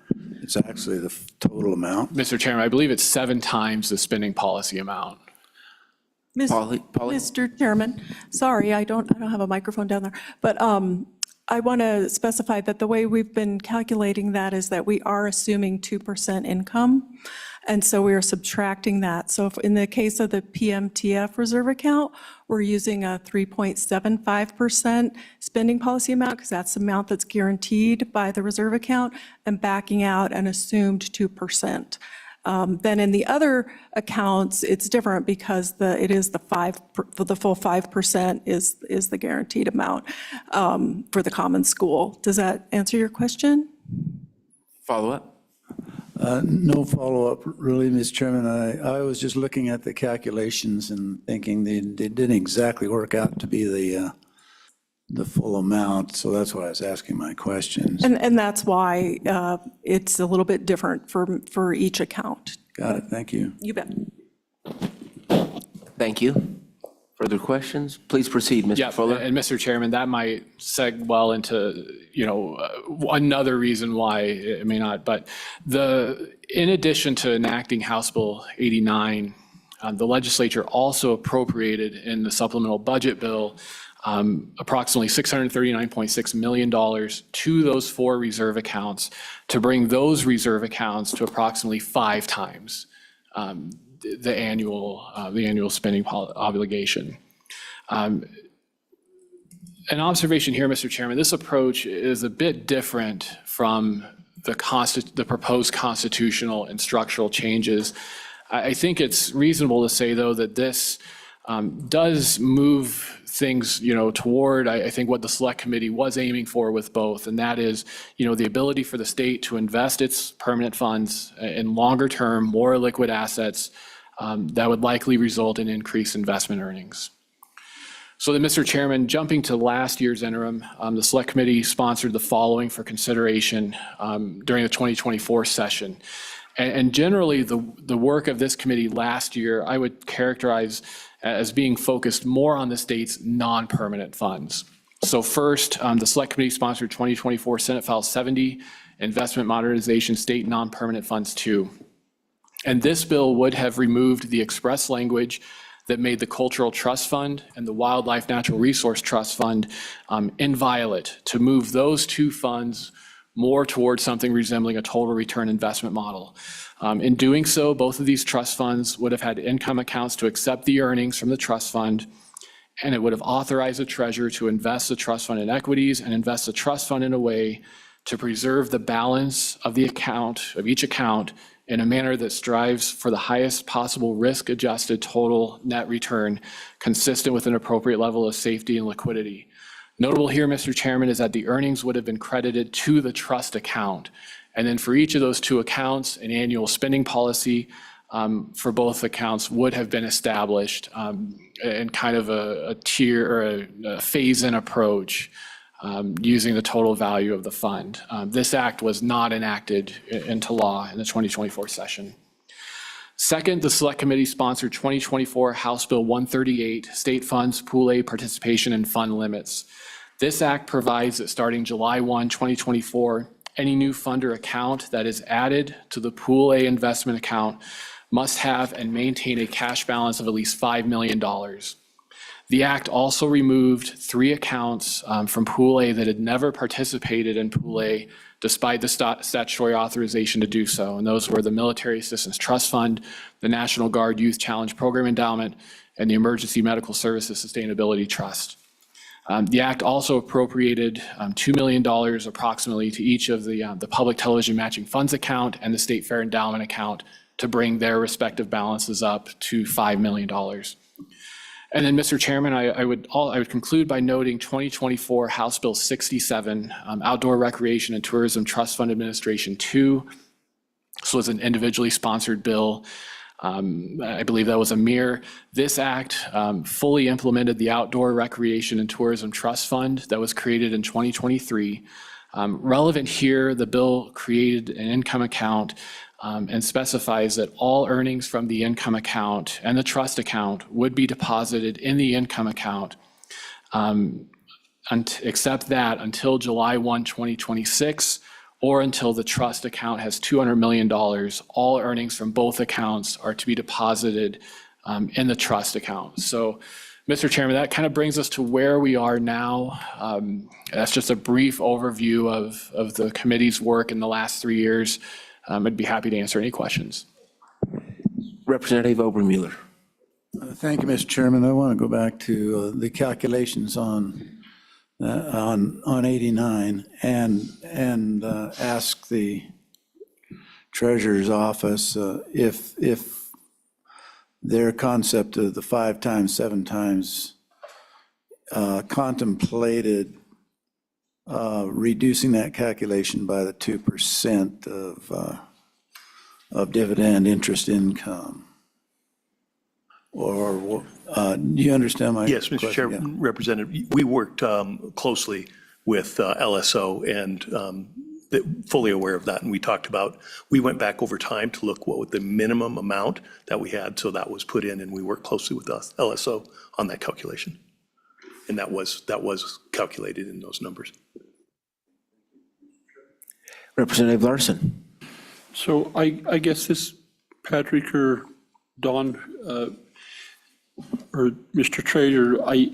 It's actually the total amount? Mr. Chairman, I believe it's 7 times the spending policy amount. Polly? Mr. Chairman, sorry, I don't have a microphone down there, but I want to specify that the way we've been calculating that is that we are assuming 2% income, and so we are subtracting that. So if in the case of the PMTF reserve account, we're using a 3.75% spending policy amount, because that's the amount that's guaranteed by the reserve account, and backing out an assumed 2%. Then in the other accounts, it's different because it is the full 5% is the guaranteed amount for the common school. Does that answer your question? Follow up? No follow-up, really, Mr. Chairman. I was just looking at the calculations and thinking they didn't exactly work out to be the full amount, so that's why I was asking my questions. And that's why it's a little bit different for each account. Got it, thank you. You bet. Thank you. Further questions? Please proceed, Mr. Yeah, Fuller. and Mr. Chairman, that might seg well into, another reason why it may not, but in addition to enacting House Bill 89, the legislature also appropriated in the supplemental budget bill approximately $639.6 million to those 4 reserve accounts to bring those reserve accounts to approximately 5 times the annual spending obligation. An observation here, Mr. Chairman, this approach is a bit different from the proposed constitutional and structural changes. I think it's reasonable to say, though, that this does move things, toward, I think, what the Select Committee was aiming for with both, and that is, the ability for the state to invest its permanent funds in longer-term, more liquid assets that would likely result in increased investment earnings. So then, Mr. Chairman, jumping to last year's interim, the Select Committee sponsored the following for consideration during the 2024 session. And generally, the work of this committee last year, I would characterize as being focused more on the state's non-permanent funds. So first, the Select Committee sponsored 2024 Senate File 70, Investment Modernization State Non-Permanent Funds 2. And this bill would have removed the express language that made the Cultural Trust Fund and the Wildlife Natural Resource Trust Fund inviolate, to move those 2 funds more towards something resembling a total return investment model. In doing so, both of these trust funds would have had income accounts to accept the earnings from the trust fund, and it would have authorized the treasurer to invest the trust fund in equities and invest the trust fund in a way to preserve the balance of each account in a manner that strives for the highest possible risk-adjusted total net return consistent with an appropriate level of safety and liquidity. Notable here, Mr. Chairman, is that the earnings would have been credited to the trust account. And then for each of those 2 accounts, an annual spending policy for both accounts would have been established in kind of a tier or a phase-in approach using the total value of the fund. This act was not enacted into law in the 2024 session. Second, the Select Committee sponsored 2024 House Bill 138, State Funds, Pool A Participation and Fund Limits. This act provides that starting July 1, 2024, Any new fund or account that is added to the Pool A investment account must have and maintain a cash balance of at least $5 million. The act also removed 3 accounts from Pool A that had never participated in Pool A despite the statutory authorization to do so. And those were the Military Assistance Trust Fund, the National Guard Youth Challenge Program Endowment, and the Emergency Medical Services Sustainability Trust. The act also appropriated $2 million approximately to each of the Public Television Matching Funds account and the State Fair Endowment account to bring their respective balances up to $5 million. And then, Mr. Chairman, I would conclude by noting 2024 House Bill 67, Outdoor Recreation and Tourism Trust Fund Administration 2. This was an individually sponsored bill. I believe that was a mirror. This act fully implemented the Outdoor Recreation and Tourism Trust Fund that was created in 2023. Relevant here, the bill created an income account and specifies that all earnings from the income account and the trust account would be deposited in the income account, except that until July 1, 2026, or until the trust account has $200 million, all earnings from both accounts are to be deposited in the trust account. So, Mr. Chairman, that kind of brings us to where we are now. That's just a brief overview of the committee's work in the last 3 years. I'd be happy to answer any questions. Representative Obermuller. Thank you, Mr. Chairman. I want to go back to the calculations on 89 and ask the Treasurer's Office if their concept of the 5 times, 7 times contemplated reducing that calculation by the 2% of dividend interest income. Or do you understand my question? Yes, Mr. Chair, Yeah. Representative, we worked closely with LSO and fully aware of that. And we went back over time to look what was the minimum amount that we had. So that was put in, and we worked closely with LSO on that calculation. And that was calculated in those numbers. Representative Larson. So I guess this, Patrick or Don, or Mr. Treasurer, I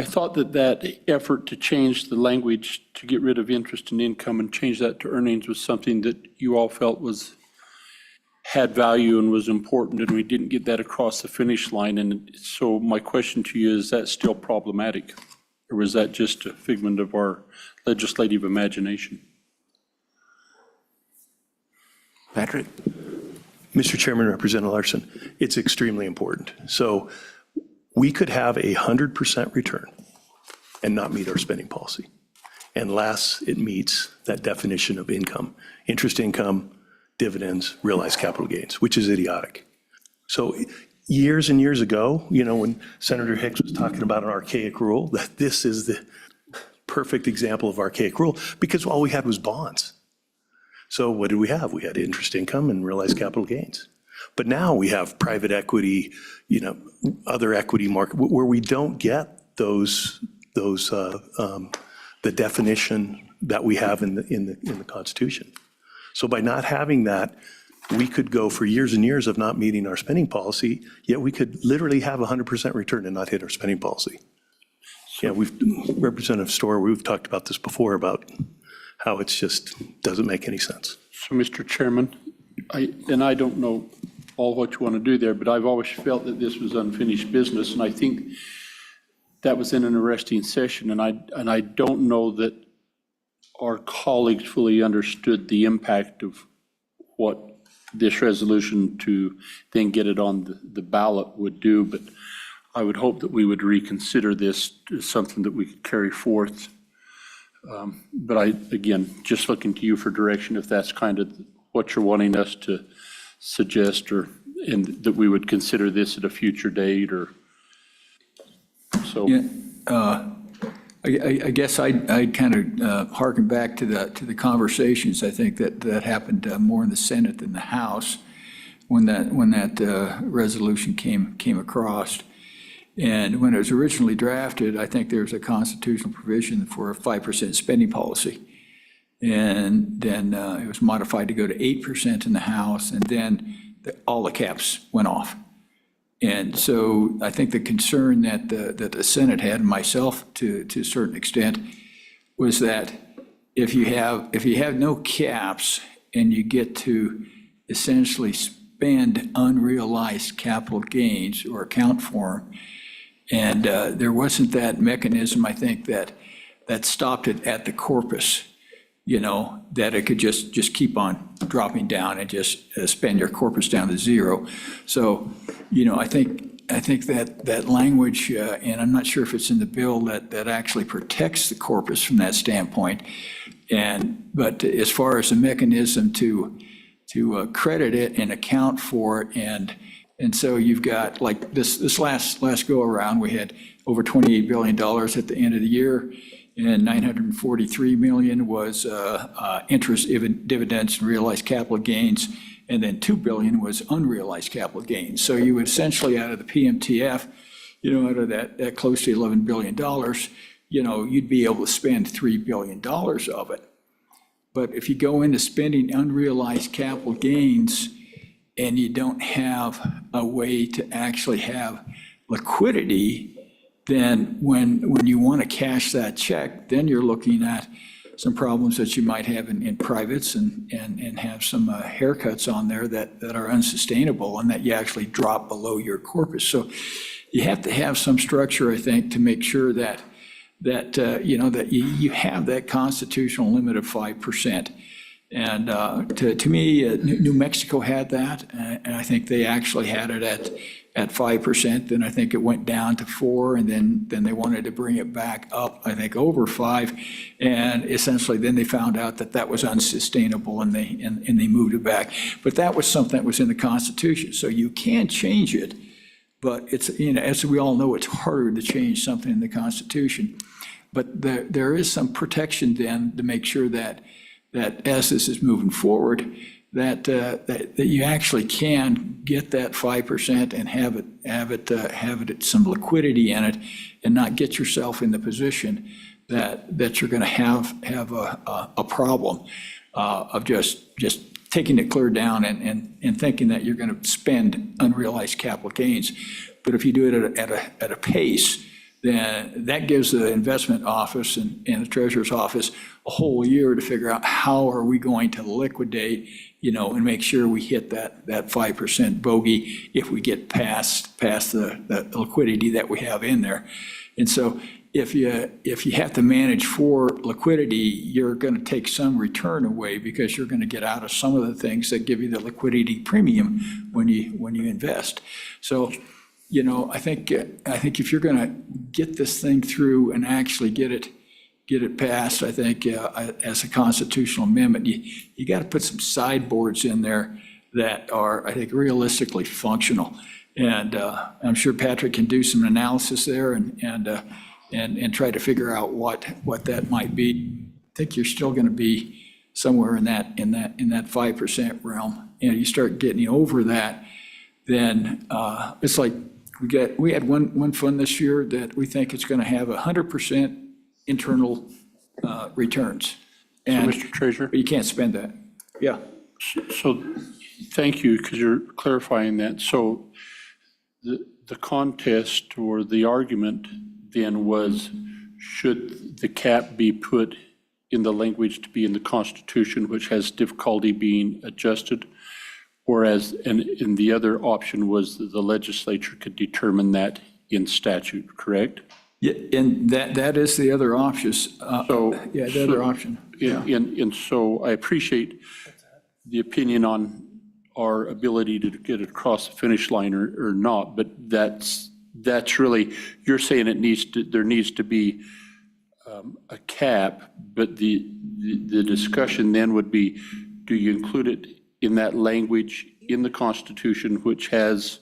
thought that effort to change the language to get rid of interest and income and change that to earnings was something that you all felt had value and was important, and we didn't get that across the finish line. And so my question to you, is that still problematic? Or was that just a figment of our legislative imagination? Patrick. Mr. Chairman, Representative Larson, it's extremely important. So we could have 100% return and not meet our spending policy unless it meets that definition of income, interest income, dividends, realized capital gains, which is idiotic. So years and years ago, when Senator Hicks was talking about an archaic rule, that this is the perfect example of archaic rule, because all we had was bonds. So what did we have? We had interest income and realized capital gains. But now we have private equity, other equity market, where we don't get the definition that we have in the Constitution. So by not having that, we could go for years and years of not meeting our spending policy, yet we could literally have 100% return and not hit our spending policy. Yeah, Representative Storer, we've talked about this before, about how it just doesn't make any sense. So, Mr. Chairman, I don't know all what you want to do there, but I've always felt that this was unfinished business, and I think that was an interesting session, and I don't know that our colleagues fully understood the impact of what this resolution to then get it on the ballot would do, but I would hope that we would reconsider this as something that we could carry forth. But again, just looking to you for direction, if that's kind of what you're wanting us to suggest, and that we would consider this at a future date, or so. Yeah, I guess I'd kind of harken back to the conversations. I think that happened more in the Senate than the House when that resolution came across. And when it was originally drafted, I think there was a constitutional provision for a 5% spending policy. And then it was modified to go to 8% in the House, and then all the caps went off. And so I think the concern that the Senate had, and myself to a certain extent, was that if you have no caps and you get to essentially spend unrealized capital gains or account for them, and there wasn't that mechanism, I think, that stopped it at the corpus, that it could just keep on dropping down and just spend your corpus down to zero. So, I think that language, and I'm not sure if it's in the bill, that actually protects the corpus from that standpoint. But as far as the mechanism to credit it and account for it, and so you've got, like this last go around, we had over $28 billion at the end of the year, and $943 million was interest, dividends, and realized capital gains, and then $2 billion was unrealized capital gains. So you would essentially, out of the PMTF, out of that close to $11 billion, you'd be able to spend $3 billion of it. But if you go into spending unrealized capital gains and you don't have a way to actually have liquidity, then when you want to cash that check, then you're looking at some problems that you might have in privates and have some haircuts on there that are unsustainable and that you actually drop below your corpus. So you have to have some structure, I think, to make sure that you have that constitutional limit of 5%. And to me, New Mexico had that, and I think they actually had it at 5%. Then I think it went down to 4%, and then they wanted to bring it back up, I think, over 5%. And essentially, then they found out that was unsustainable, and they moved it back. But that was something that was in the Constitution, so you can change it. But it's, as we all know, it's harder to change something in the Constitution. But there is some protection then to make sure that as this is moving forward, that you actually can get that 5% and have it some liquidity in it, and not get yourself in the position that you're going to have a problem of just taking it clear down and thinking that you're going to spend unrealized capital gains. But if you do it at a pace, then that gives the investment office and the treasurer's office a whole year to figure out how are we going to liquidate, and make sure we hit that 5% bogey if we get past the liquidity that we have in there. And so if you have to manage for liquidity, you're going to take some return away because you're going to get out of some of the things that give you the liquidity premium when you invest. So, I think if you're going to get this thing through and actually get it passed, I think as a constitutional amendment, you got to put some sideboards in there that are, I think, realistically functional. And I'm sure Patrick can do some analysis there and try to figure out what that might be. I think you're still going to be somewhere in that 5% realm. And you start getting over that, then it's like we had one fund this year that we think it's going to have 100% internal returns. And Mr. Treasurer? but you can't spend that. Yeah. So, thank you, because you're clarifying that. So the contest or the argument then was, should the cap be put in the language to be in the Constitution, which has difficulty being adjusted? Whereas, and the other option was that the legislature could determine that in statute, correct? Yeah, and that is the other option. The other option. And so I appreciate the opinion on our ability to get it across the finish line or not, but that's really, you're saying there needs to be a cap, but the discussion then would be, do you include it in that language in the Constitution, which has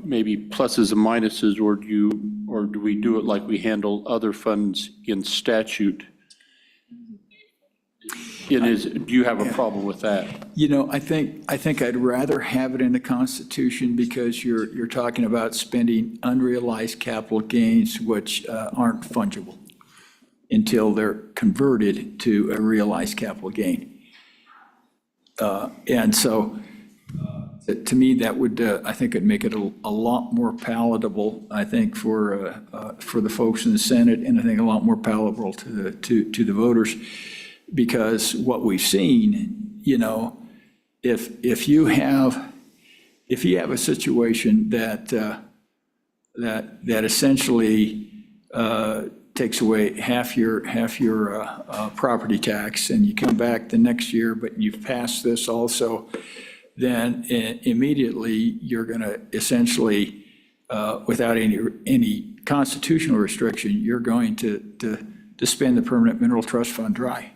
maybe pluses and minuses, or do we do it like we handle other funds in statute? do you have a problem with that? You know, I think I'd rather have it in the Constitution because you're talking about spending unrealized capital gains which aren't fungible until they're converted to a realized capital gain. And so, to me, that would, I think it'd make it a lot more palatable, I think, for the folks in the Senate, and I think a lot more palatable to the voters. Because what we've seen, you know, if you have a situation that essentially takes away half your property tax, and you come back the next year, but you've passed this also, then immediately you're going to essentially, without any constitutional restriction, you're going to spend the permanent mineral trust fund dry.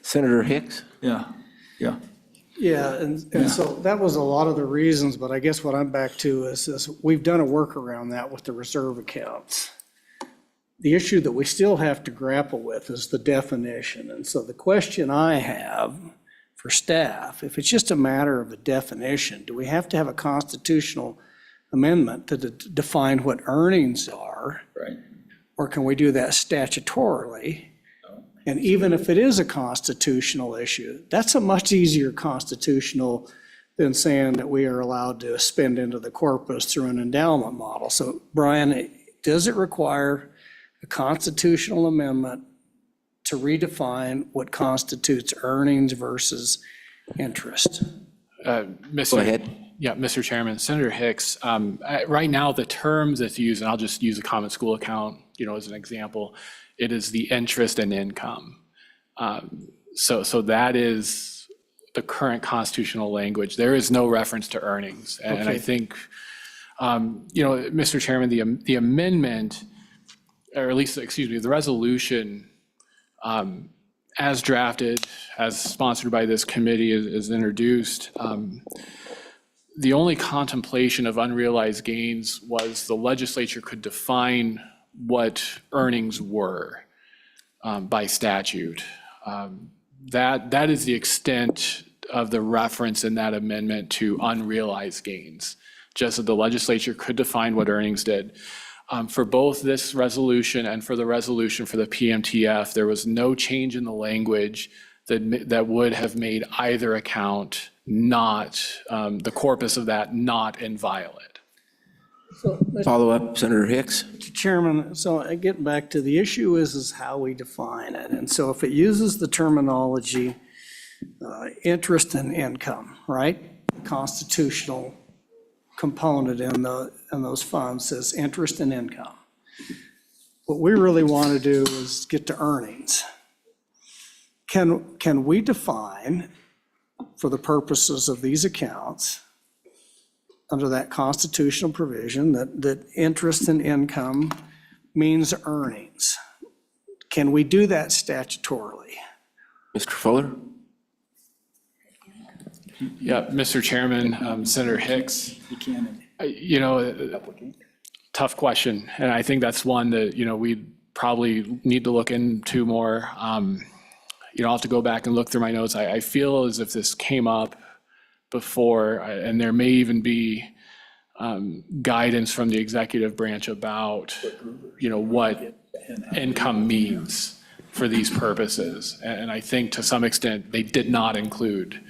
Senator Hicks? Yeah, yeah. Yeah, and so that was a lot of the reasons, but I guess what I'm back to is we've done a workaround that with the reserve accounts. The issue that we still have to grapple with is the definition. And so the question I have for staff, if it's just a matter of a definition, do we have to have a constitutional amendment to define what earnings are? Right. Or can we do that statutorily? And even if it is a constitutional issue, that's a much easier constitutional than saying that we are allowed to spend into the corpus through an endowment model. So Brian, does it require a constitutional amendment to redefine what constitutes earnings versus interest? Go ahead. Yeah, Mr. Chairman, Senator Hicks, right now, the terms that's used, and I'll just use a common school account, as an example, it is the interest and income. So that is the current constitutional language. There is no reference to earnings. And I think, Mr. Chairman, the amendment, or at least, the resolution as drafted, as sponsored by this committee, is introduced. The only contemplation of unrealized gains was the legislature could define what earnings were by statute. That is the extent of the reference in that amendment to unrealized gains, just that the legislature could define what earnings did. For both this resolution and for the resolution for the PMTF, there was no change in the language that would have made either account not, the corpus of that not inviolate. Follow up, Senator Hicks? Mr. Chairman, so I get back to the issue is how we define it. And so if it uses the terminology interest and income, right? Constitutional component in those funds says interest and income. What we really want to do is get to earnings. Can we define, for the purposes of these accounts, under that constitutional provision, that interest and income means earnings? Can we do that statutorily? Mr. Fuller? Yeah, Mr. Chairman, Senator Hicks, You can. tough question. And I think that's one that, we probably need to look into more. I'll have to go back and look through my notes. I feel as if this came up before, and there may even be guidance from the executive branch about, what income means for these purposes. And I think to some extent, they did not include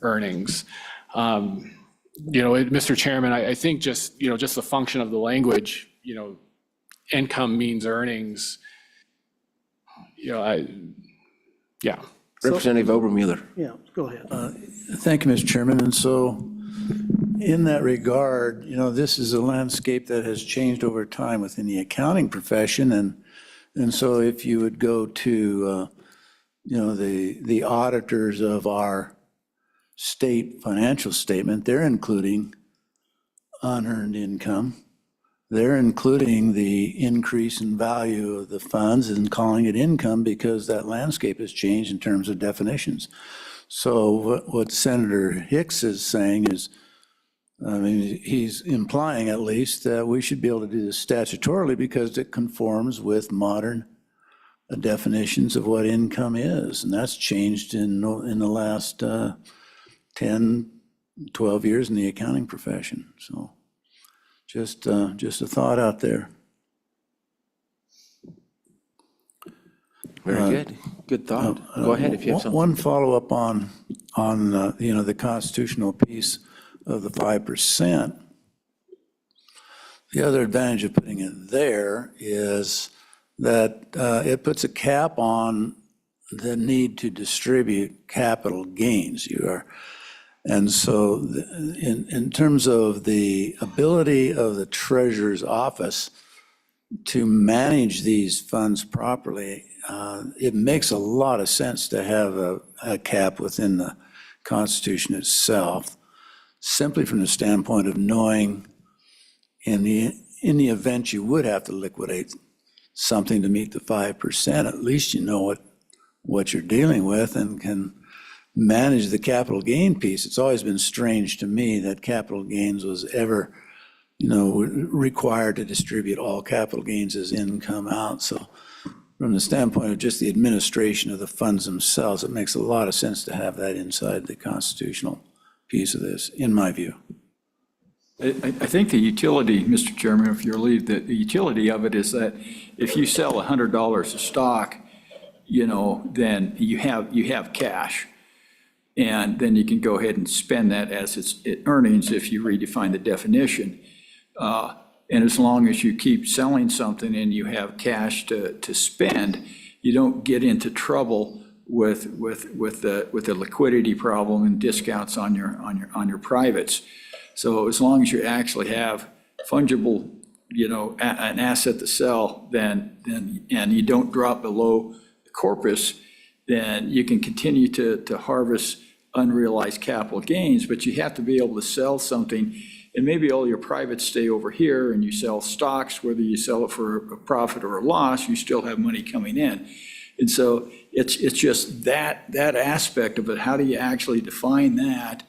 earnings. Mr. Chairman, I think just the function of the language, income means earnings, yeah. Representative Obermuller. Yeah, go ahead. Thank you, Mr. Chairman. And so in that regard, this is a landscape that has changed over time within the accounting profession. And so if you would go to, the auditors of our state financial statement, they're including unearned income. They're including the increase in value of the funds and calling it income because that landscape has changed in terms of definitions. So what Senator Hicks is saying is, he's implying at least that we should be able to do this statutorily because it conforms with modern definitions of what income is, and that's changed in the last 10, 12 years in the accounting profession. So just a thought out there. Very good. Good thought. Go ahead if you have something. One follow-up on the constitutional piece of the 5%. The other advantage of putting it there is that it puts a cap on the need to distribute capital gains. And so in terms of the ability of the treasurer's office to manage these funds properly, it makes a lot of sense to have a cap within the Constitution itself, simply from the standpoint of knowing in the event you would have to liquidate something to meet the 5%, at least you know what you're dealing with and can manage the capital gain piece. It's always been strange to me that capital gains was ever, required to distribute all capital gains as income out. So from the standpoint of just the administration of the funds themselves, it makes a lot of sense to have that inside the constitutional piece of this, in my view. I think the utility, Mr. Chairman, if you'll leave, the utility of it is that if you sell $100 of stock, then you have cash. And then you can go ahead and spend that as its earnings if you redefine the definition. And as long as you keep selling something and you have cash to spend, you don't get into trouble with the liquidity problem and discounts on your privates. So as long as you actually have fungible, an asset to sell, then and you don't drop below the corpus, then you can continue to harvest unrealized capital gains, but you have to be able to sell something, and maybe all your privates stay over here and you sell stocks, whether you sell it for a profit or a loss, you still have money coming in. And so it's just that aspect of it. How do you actually define that?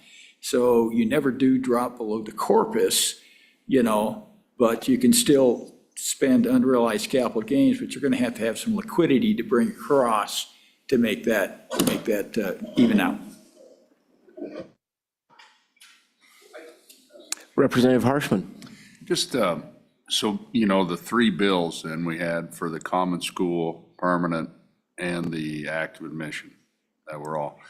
So you never do drop below the corpus, but you can still spend unrealized capital gains, but you're going to have some liquidity to bring across to make that even out. Representative Harshman. Just, so, the three bills then we had for the common school, permanent, and the active admission that were all.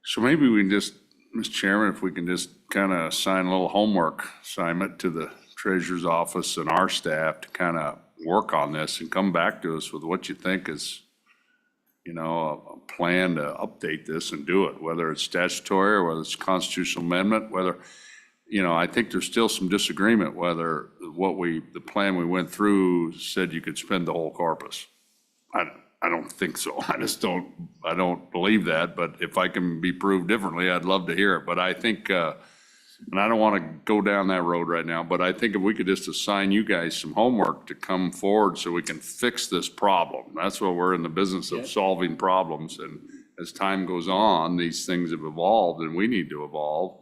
So maybe we can just, Mr. Chairman, if we can just kind of assign a little homework assignment to the treasurer's office and our staff to kind of work on this and come back to us with what you think is, a plan to update this and do it, whether it's statutory or whether it's constitutional amendment, whether, I think there's still some disagreement whether the plan we went through said you could spend the whole corpus. I don't think so. I don't believe that, but if I can be proved differently, I'd love to hear it. But I think, and I don't want to go down that road right now, but I think if we could just assign you guys some homework to come forward so we can fix this problem. That's what we're in the business of, solving problems. And as time goes on, these things have evolved and we need to evolve.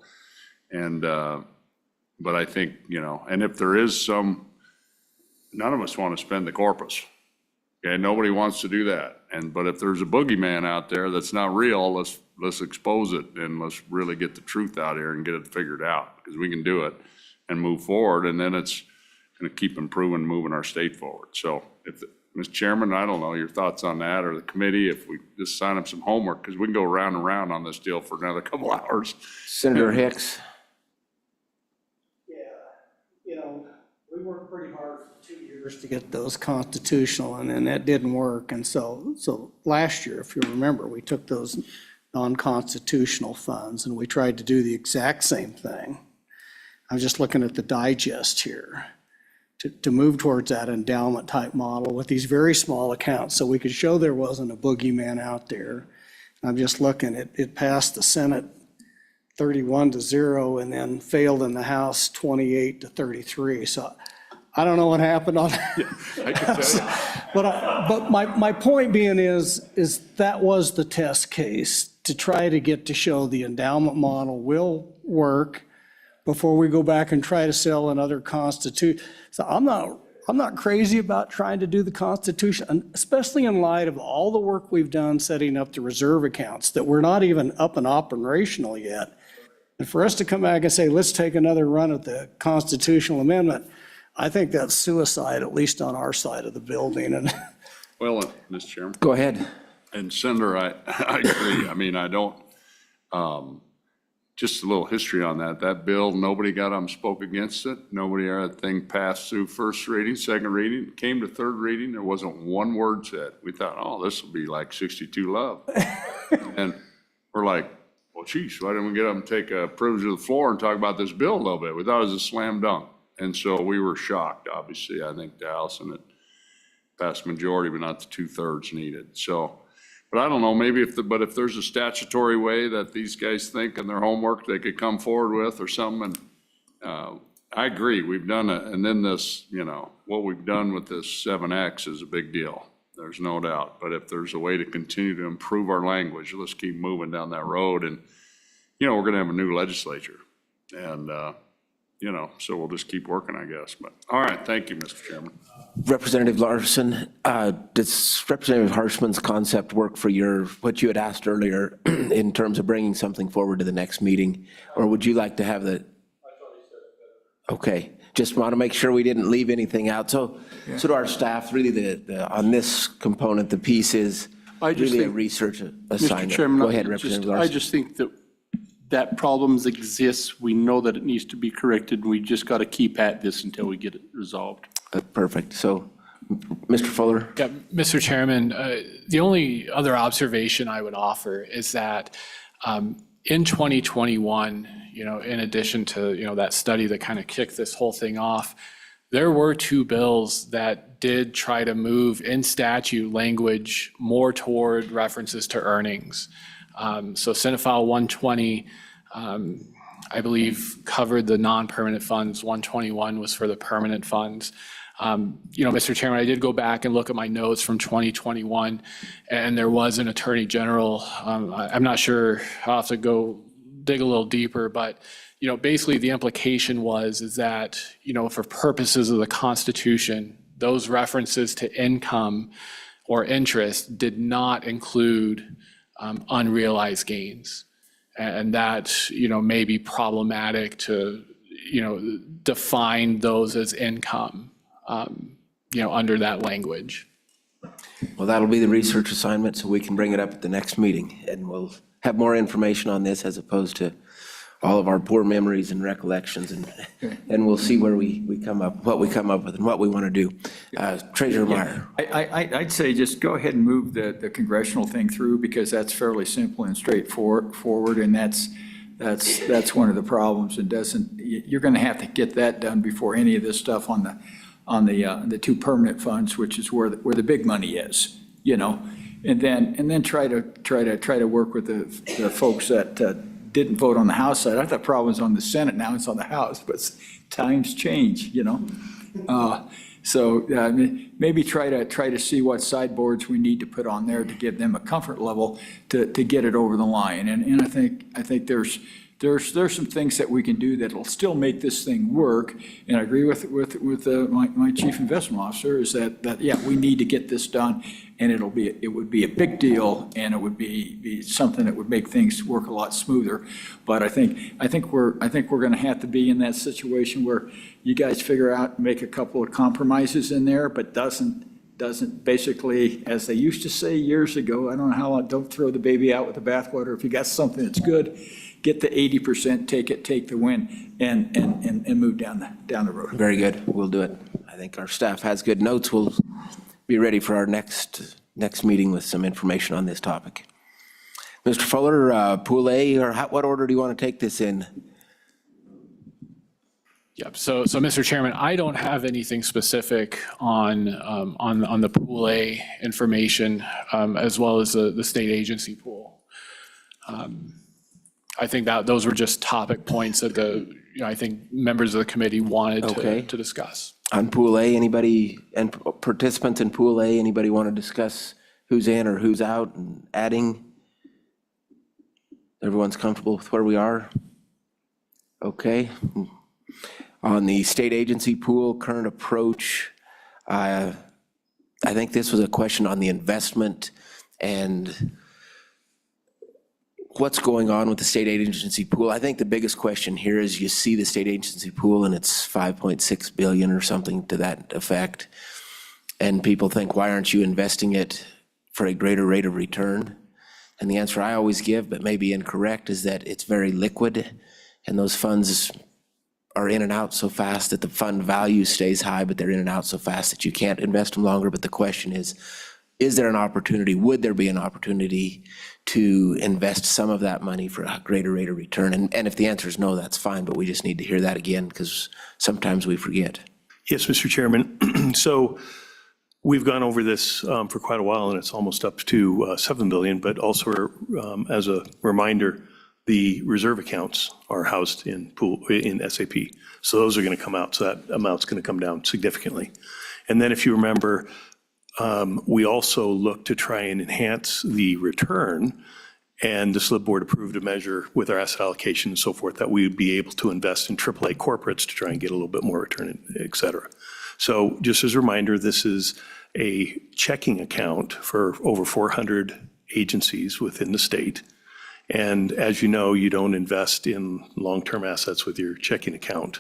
And, but I think, and if there is none of us want to spend the corpus. Okay, nobody wants to do that. But if there's a boogeyman out there that's not real, let's expose it and let's really get the truth out here and get it figured out, because we can do it and move forward, and then it's going to keep improving, moving our state forward. So Mr. Chairman, I don't know your thoughts on that, or the committee, if we just sign up some homework, because we can go round and round on this deal for another couple hours. Senator Hicks. We worked pretty hard for 2 years to get those constitutional, and then that didn't work. And so last year, if you remember, we took those non-constitutional funds and we tried to do the exact same thing. I'm just looking at the digest here to move towards that endowment type model with these very small accounts, so we could show there wasn't a boogeyman out there. I'm just looking, it passed the Senate 31-0 and then failed in the House 28-33. So I don't know what happened on that. I can tell you. But my point being is that was the test case, to try to get to show the endowment model will work before we go back and try to sell another constitution. So I'm not I'm not crazy about trying to do the Constitution, and especially in light of all the work we've done setting up the reserve accounts, that we're not even up and operational yet. And for us to come back and say, let's take another run at the constitutional amendment, I think that's suicide, at least on our side of the building. And Well, Mr. Chairman, Go ahead. and Senator, I agree. I mean, I don't, just a little history on that. That bill, nobody got up and spoke against it. Nobody, that thing passed through first reading, second reading, came to third reading. There wasn't one word said. We thought, oh, this will be like 62 Love. And we're like, well, geez, why didn't we get up and take a privilege of the floor and talk about this bill a little bit? We thought it was a slam dunk. And so we were shocked, obviously. I think the House and it passed majority, but not the 2/3 needed. So, but I don't know, maybe if there's a statutory way that these guys think in their homework they could come forward with or something. And I agree, we've done it. And then this, what we've done with this 7X is a big deal. There's no doubt. But if there's a way to continue to improve our language, let's keep moving down that road. And, we're going to have a new legislature. And, so we'll just keep working, I guess. But, all right, thank you, Mr. Chairman. Representative Larson, does Representative Harshman's concept work for what you had asked earlier in terms of bringing something forward to the next meeting? Or would you like to have the? Okay, just want to make sure we didn't leave anything out. So to our staff, really on this component, the piece is really a research assignment. Mr. Chairman, Go ahead, Representative Larson. I just think that problems exist. We know that it needs to be corrected. We just got to keep at this until we get it resolved. Perfect. So, Mr. Fuller? Yeah, Mr. Chairman, the only other observation I would offer is that in 2021, in addition to, that study that kind of kicked this whole thing off, there were 2 bills that did try to move in statute language more toward references to earnings. So Senate File 120, I believe, covered the non-permanent funds. 121 was for the permanent funds. Mr. Chairman, I did go back and look at my notes from 2021, and there was an Attorney General. I'm not sure, I'll have to go dig a little deeper, but, basically the implication is that, for purposes of the Constitution, those references to income or interest did not include unrealized gains. And that, may be problematic to, define those as income, under that language. Well, that'll be the research assignment, so we can bring it up at the next meeting, and we'll have more information on this as opposed to all of our poor memories and recollections, and we'll see where we come up, what we come up with, and what we want to do. Treasurer Meyer. I'd say just go ahead and move the congressional thing through, because that's fairly simple and straightforward, and that's one of the problems. You're going to have to get that done before any of this stuff on the 2 permanent funds, which is where the big money is, and then try to work with the folks that didn't vote on the House side. I thought the problem was on the Senate, now it's on the House, but times change, So maybe try to see what sideboards we need to put on there to give them a comfort level to get it over the line. And I think there's some things that we can do that'll still make this thing work. And I agree with my chief investment officer is that yeah, we need to get this done, and it would be a big deal, and it would be something that would make things work a lot smoother. But I think we're going to have to be in that situation where you guys figure out, make a couple of compromises in there, but doesn't basically, as they used to say years ago, I don't know how long, don't throw the baby out with the bathwater. If you got something that's good, get the 80%, take the win, and move down the road. Very good. We'll do it. I think our staff has good notes. We'll be ready for our next meeting with some information on this topic. Mr. Fuller, Pool A, or what order do you want to take this in? Yep. So Mr. Chairman, I don't have anything specific on the Pool A information, as well as the state agency pool. I think that those were just topic points that I think members of the committee wanted to discuss. On Pool A, anybody, and participants in Pool A, anybody want to discuss who's in or who's out and adding? Everyone's comfortable with where we are? Okay. On the state agency pool, current approach, I think this was a question on the investment and what's going on with the state aid agency pool. I think the biggest question here is you see the state agency pool and it's 5.6 billion or something to that effect. And people think, why aren't you investing it for a greater rate of return? And the answer I always give, but maybe incorrect, is that it's very liquid and those funds are in and out so fast that the fund value stays high, but they're in and out so fast that you can't invest them longer. But the question is there an opportunity, would there be an opportunity to invest some of that money for a greater rate of return? And if the answer is no, that's fine, but we just need to hear that again because sometimes we forget. Yes, Mr. Chairman. So we've gone over this for quite a while, and it's almost up to 7 billion, but also as a reminder, the reserve accounts are housed in SAP. So those are going to come out, so that amount's going to come down significantly. And then if you remember, we also look to try and enhance the return, and the SLIB board approved a measure with our asset allocation and so forth that we would be able to invest in AAA corporates to try and get a little bit more return, et cetera. So just as a reminder, this is a checking account for over 400 agencies within the state. And as you know, you don't invest in long-term assets with your checking account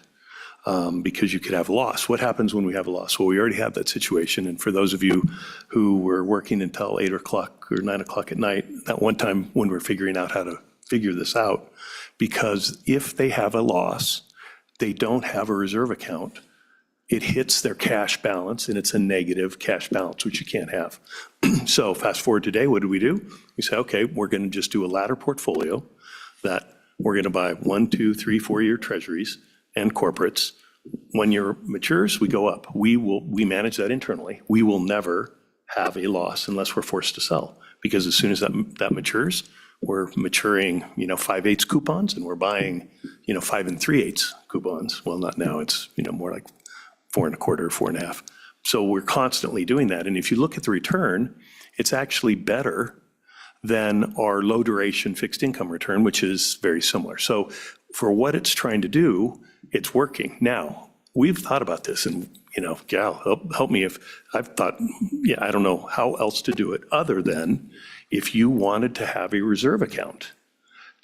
because you could have a loss. What happens when we have a loss? Well, we already have that situation. And for those of you who were working until 8 o'clock or 9 o'clock at night, that one time when we're figuring out how to figure this out, because if they have a loss, they don't have a reserve account. It hits their cash balance, and it's a negative cash balance, which you can't have. So fast forward today, what do? We say, okay, we're going to just do a ladder portfolio that we're going to buy 1, 2, 3, 4-year treasuries and corporates. When year matures, we go up. We manage that internally. We will never have a loss unless we're forced to sell, because as soon as that matures, we're maturing, 5/8 coupons, and we're buying, 5 3/8 coupons. Well, not now. It's, more like 4 1/4, 4 1/2. So we're constantly doing that. And if you look at the return, it's actually better than our low duration fixed income return, which is very similar. So for what it's trying to do, it's working. Now, we've thought about this, and, Gal, help me if I've thought, I don't know how else to do it other than if you wanted to have a reserve account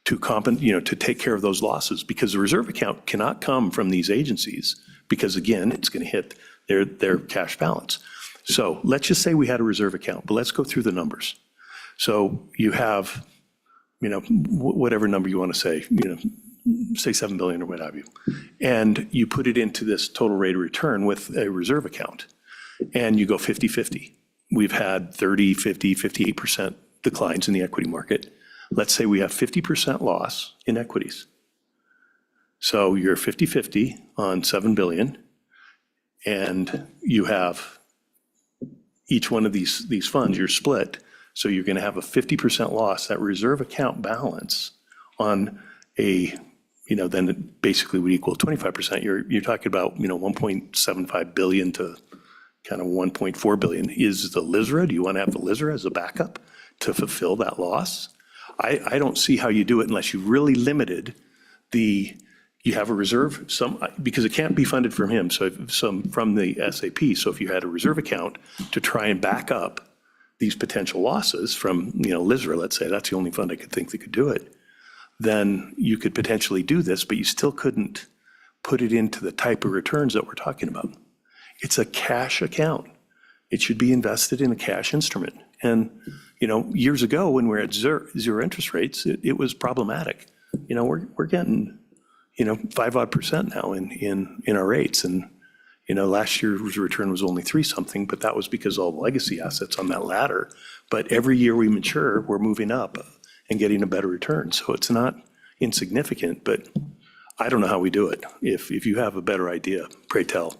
to to take care of those losses, because the reserve account cannot come from these agencies, because again, it's going to hit their cash balance. So let's just say we had a reserve account, but let's go through the numbers. So you have, whatever number you want to say, say 7 billion or what have you, and you put it into this total rate of return with a reserve account, and you go 50-50. We've had 30, 50, 58% declines in the equity market. Let's say we have 50% loss in equities. So you're 50-50 on 7 billion, and you have each one of these funds, you're split, so you're going to have a 50% loss. That reserve account balance on a, then it basically would equal 25%. You're talking about, 1.75 billion to kind of 1.4 billion. Is the LISRA, do you want to have the LISRA as a backup to fulfill that loss? I don't see how you do it unless you really limited you have a reserve, because it can't be funded from him, so from the SAP. So if you had a reserve account to try and back up these potential losses from, LISRA, let's say, that's the only fund I could think that could do it, then you could potentially do this, but you still couldn't put it into the type of returns that we're talking about. It's a cash account. It should be invested in a cash instrument. And, years ago when we were at zero interest rates, it was problematic. We're getting 5% now in our rates. And, last year's return was only 3-something, but that was because all the legacy assets on that ladder. But every year we mature, we're moving up and getting a better return. So it's not insignificant, but I don't know how we do it. If you have a better idea, pray tell.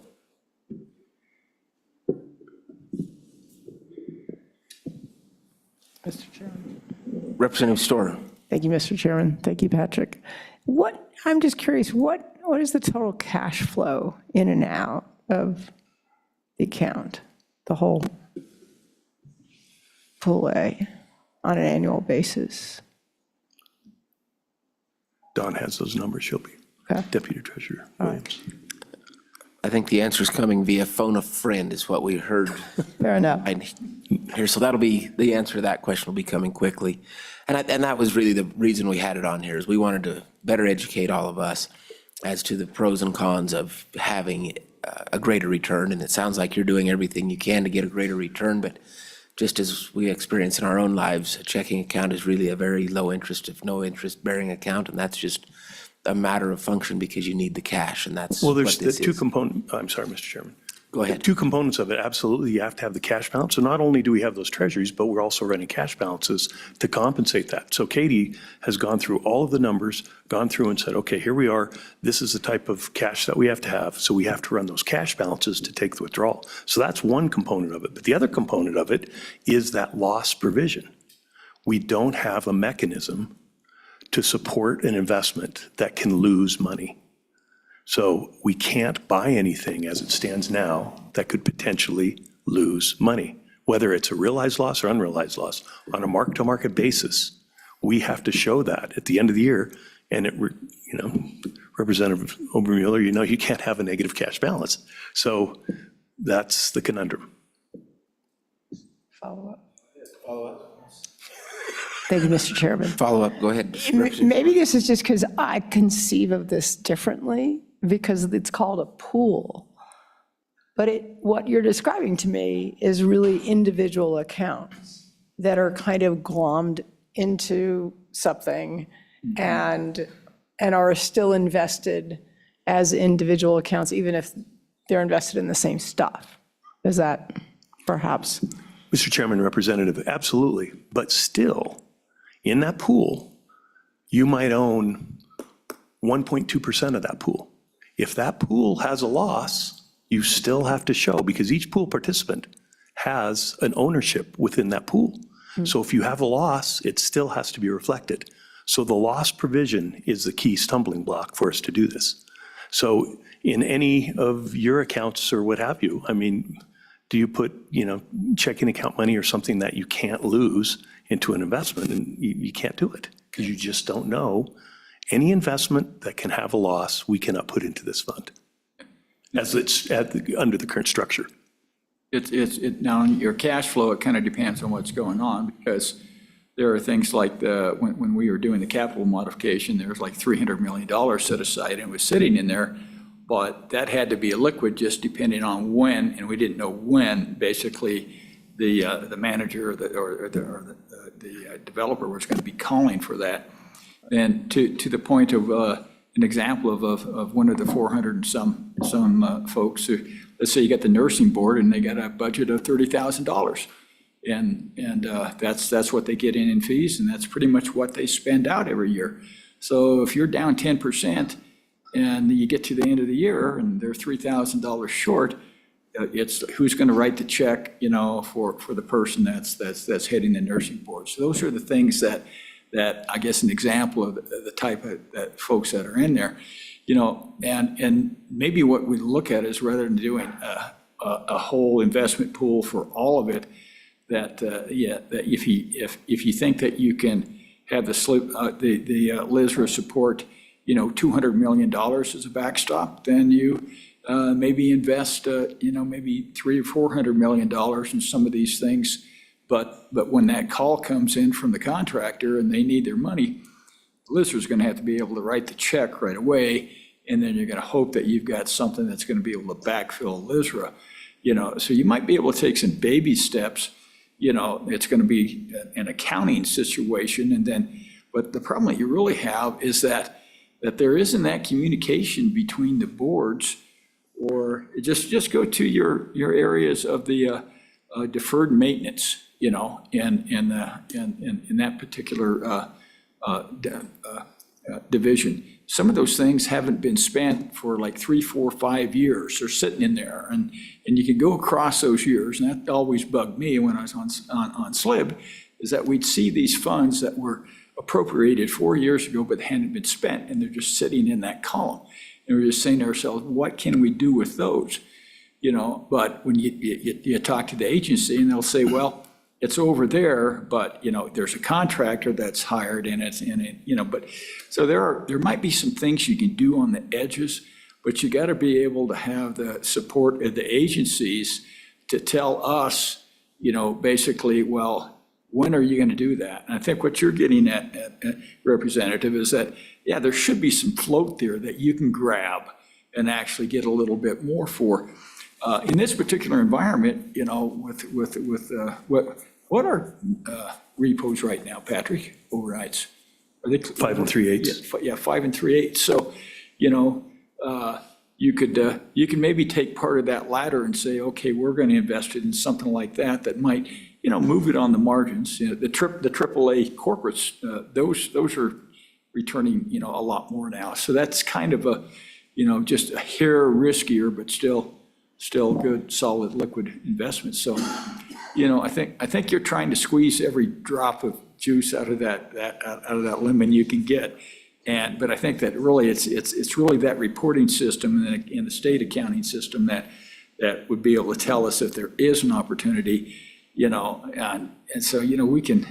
Mr. Chairman. Representative Storer. Thank you, Mr. Chairman. Thank you, Patrick. I'm just curious, what is the total cash flow in and out of the account, the whole full A, on an annual basis? Dawn has those numbers. She'll be Okay. Deputy Treasurer Williams. I think the answer is coming via phone a friend is what we heard Fair enough. here. So that'll be, the answer to that question will be coming quickly. And that was really the reason we had it on here, is we wanted to better educate all of us as to the pros and cons of having a greater return. And it sounds like you're doing everything you can to get a greater return, but just as we experience in our own lives, a checking account is really a very low interest, if no interest bearing account. And that's just a matter of function because you need the cash, and that's Well, what there's the this two is. components, I'm sorry, Mr. Chairman. Go ahead. Two components of it, absolutely, you have to have the cash balance. So not only do we have those treasuries, but we're also running cash balances to compensate that. So Katie has gone through all of the numbers, gone through and said, okay, here we are, this is the type of cash that we have to have, so we have to run those cash balances to take the withdrawal. So that's one component of it. But the other component of it is that loss provision. We don't have a mechanism to support an investment that can lose money. So we can't buy anything as it stands now that could potentially lose money, whether it's a realized loss or unrealized loss. On a mark-to-market basis, we have to show that at the end of the year. And Representative Obermuller, you can't have a negative cash balance. So that's the conundrum. Follow up. Thank you, Mr. Chairman. Follow up, go ahead. Maybe this is just because I conceive of this differently, because it's called a pool. But what you're describing to me is really individual accounts that are kind of glommed into something and are still invested as individual accounts, even if they're invested in the same stuff. Is that perhaps? Mr. Chairman, Representative, absolutely. But still, in that pool, you might own 1.2% of that pool. If that pool has a loss, you still have to show, because each pool participant has an ownership within that pool. So if you have a loss, it still has to be reflected. So the loss provision is the key stumbling block for us to do this. So in any of your accounts or what have you, I mean, do you put, checking account money or something that you can't lose into an investment? And you can't do it because you just don't know. Any investment that can have a loss, we cannot put into this fund as it's under the current structure. Now, on your cash flow, it kind of depends on what's going on, because there are things like when we were doing the capital modification, there was like $300 million set aside and it was sitting in there, but that had to be liquid just depending on when, and we didn't know when, basically, the manager or the developer was going to be calling for that. And to the point of an example of one of the 400 and some folks who, let's say you got the nursing board and they got a budget of $30,000. And that's what they get in fees, and that's pretty much what they spend out every year. So if you're down 10% and you get to the end of the year and they're $3,000 short, it's who's going to write the check, for the person that's heading the nursing board. So those are the things that I guess an example of the type of that folks that are in there, and maybe what we look at is, rather than doing a whole investment pool for all of it, that if you think that you can have the LISRA support, $200 million as a backstop, then you maybe invest, maybe $300 or $400 million in some of these things. But when that call comes in from the contractor and they need their money, LISRA's going to have to be able to write the check right away, and then you're going to hope that you've got something that's going to be able to backfill LISRA. So you might be able to take some baby steps. It's going to be an accounting situation, but the problem that you really have is that there isn't that communication between the boards, or just go to your areas of the deferred maintenance, in that particular division. Some of those things haven't been spent for like 3, 4, 5 years. They're sitting in there, and you can go across those years, and that always bugged me when I was on SLIB, is that we'd see these funds that were appropriated 4 years ago but hadn't been spent, and they're just sitting in that column. And we're just saying to ourselves, what can we do with those? But when you talk to the agency, and they'll say, well, it's over there, but, there's a contractor that's hired, and it's in it, but, so there might be some things you can do on the edges, but you got to be able to have the support of the agencies to tell us, basically, well, when are you going to do that? And I think what you're getting at, Representative, is that, yeah, there should be some float there that you can grab and actually get a little bit more for. In this particular environment, what are repos right now, Patrick, overrides? Are they 5 3/8? Yeah, 5 3/8. So, you can maybe take part of that ladder and say, okay, we're going to invest it in something like that might, move it on the margins. The AAA corporates, those are returning, a lot more now. So that's kind of a, just a hair riskier, but still good, solid, liquid investment. So, I think you're trying to squeeze every drop of juice out of that lemon you can get. But I think that really it's really that reporting system and the state accounting system that would be able to tell us if there is an opportunity, and so, we can,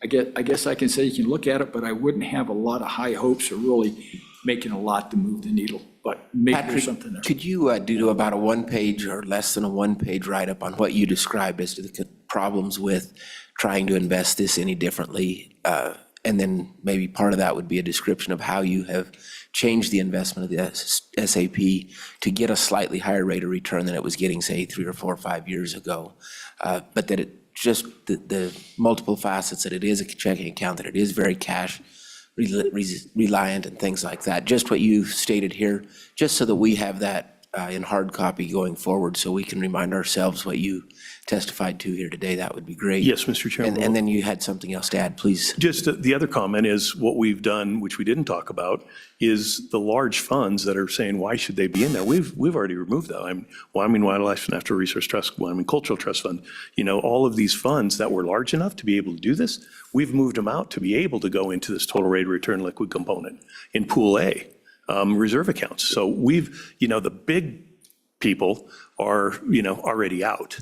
I guess I can say you can look at it, but I wouldn't have a lot of high hopes of really making a lot to move the needle, but maybe there's something there. Could you do about a one-page or less than a one-page write-up on what you described as to the problems with trying to invest this any differently? And then maybe part of that would be a description of how you have changed the investment of the SAP to get a slightly higher rate of return than it was getting, say, 3 or 4 or 5 years ago. But that it just, the multiple facets, that it is a checking account, that it is very cash reliant and things like that. Just what you stated here, just so that we have that in hard copy going forward, so we can remind ourselves what you testified to here today. That would be great. Yes, Mr. Chairman. And then you had something else to add, please. Just the other comment is what we've done, which we didn't talk about, is the large funds that are saying, why should they be in there? We've already removed that. Wyoming Wildlife and Natural Resource Trust, Wyoming Cultural Trust Fund, all of these funds that were large enough to be able to do this, we've moved them out to be able to go into this total rate of return liquid component in Pool A, reserve accounts. So we've, the big people are, already out.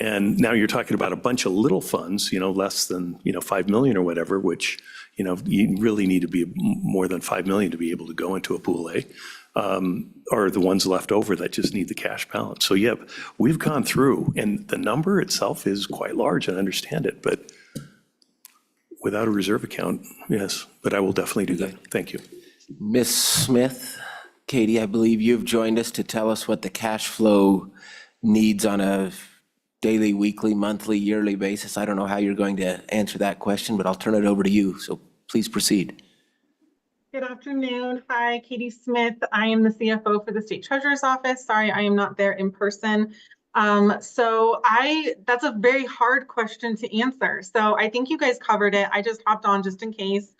And now you're talking about a bunch of little funds, less than, 5 million or whatever, which, you really need to be more than 5 million to be able to go into a Pool A, are the ones left over that just need the cash balance. So yeah, we've gone through, and the number itself is quite large, I understand it, but without a reserve account, yes, but I will definitely do that. Thank you. Ms. Smith, Katie, I believe you've joined us to tell us what the cash flow needs on a daily, weekly, monthly, yearly basis. I don't know how you're going to answer that question, but I'll turn it over to you. So please proceed. Good afternoon. Hi, Katie Smith. I am the CFO for the State Treasurer's Office. Sorry, I am not there in person. That's a very hard question to answer. So I think you guys covered it. I just hopped on just in case.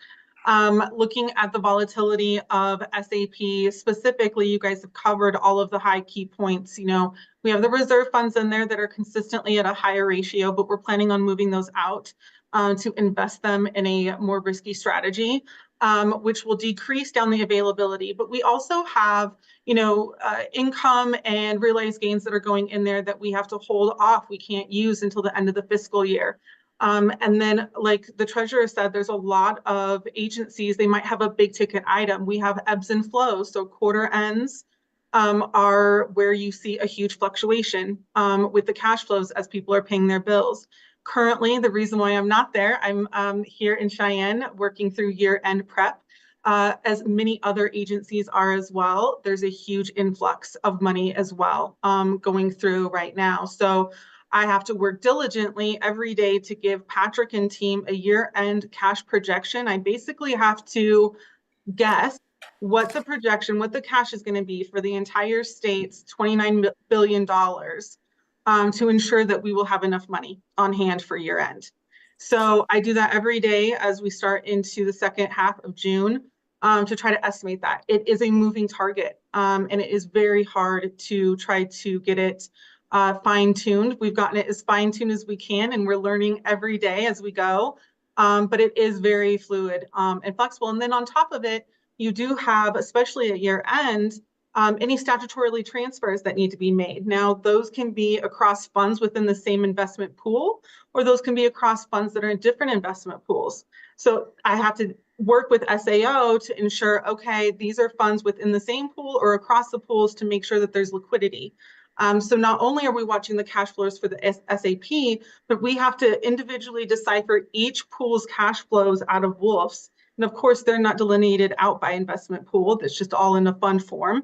Looking at the volatility of SAP specifically, you guys have covered all of the high key points. We have the reserve funds in there that are consistently at a higher ratio, but we're planning on moving those out to invest them in a more risky strategy, which will decrease down the availability. But we also have, income and realized gains that are going in there that we have to hold off. We can't use until the end of the fiscal year. And then, like the treasurer said, there's a lot of agencies, they might have a big ticket item. We have ebbs and flows. So quarter ends are where you see a huge fluctuation with the cash flows as people are paying their bills. Currently, the reason why I'm not there, I'm here in Cheyenne working through year-end prep, as many other agencies are as well. There's a huge influx of money as well going through right now. So I have to work diligently every day to give Patrick and team a year-end cash projection. I basically have to guess what the projection, what the cash is going to be for the entire state's $29 billion to ensure that we will have enough money on hand for year-end. So I do that every day as we start into the second half of June to try to estimate that. It is a moving target, and it is very hard to try to get it fine-tuned. We've gotten it as fine-tuned as we can, and we're learning every day as we go. But it is very fluid and flexible. And then on top of it, you do have, especially at year end, any statutorily transfers that need to be made. Now, those can be across funds within the same investment pool, or those can be across funds that are in different investment pools. So I have to work with SAO to ensure, okay, these are funds within the same pool or across the pools to make sure that there's liquidity. So not only are we watching the cash flows for the SAP, but we have to individually decipher each pool's cash flows out of WOLFs. And of course, they're not delineated out by investment pool. That's just all in a fund form.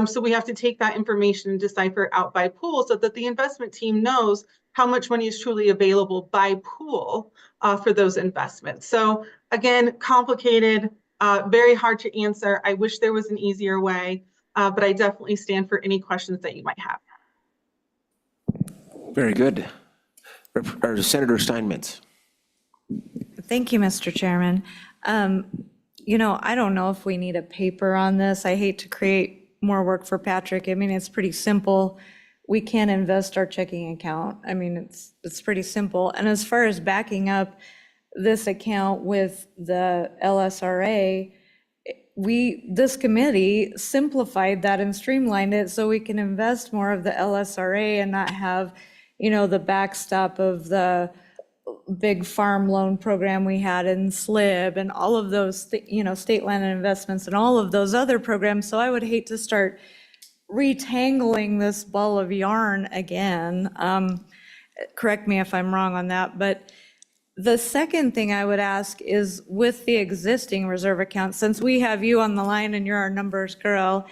So we have to take that information and decipher out by pool so that the investment team knows how much money is truly available by pool for those investments. So again, complicated, very hard to answer. I wish there was an easier way, but I definitely stand for any questions that you might have. Very good. Senator Steinmetz. Thank you, Mr. Chairman. I don't know if we need a paper on this. I hate to create more work for Patrick. I mean, it's pretty simple. We can't invest our checking account. I mean, it's pretty simple. And as far as backing up this account with the LSRA, this committee simplified that and streamlined it so we can invest more of the LSRA and not have, the backstop of the big farm loan program we had in SLIB and all of those, state land and investments and all of those other programs. So I would hate to start retangling this ball of yarn again. Correct me if I'm wrong on that. But the second thing I would ask is with the existing reserve account, since we have you on the line and you're our numbers girl,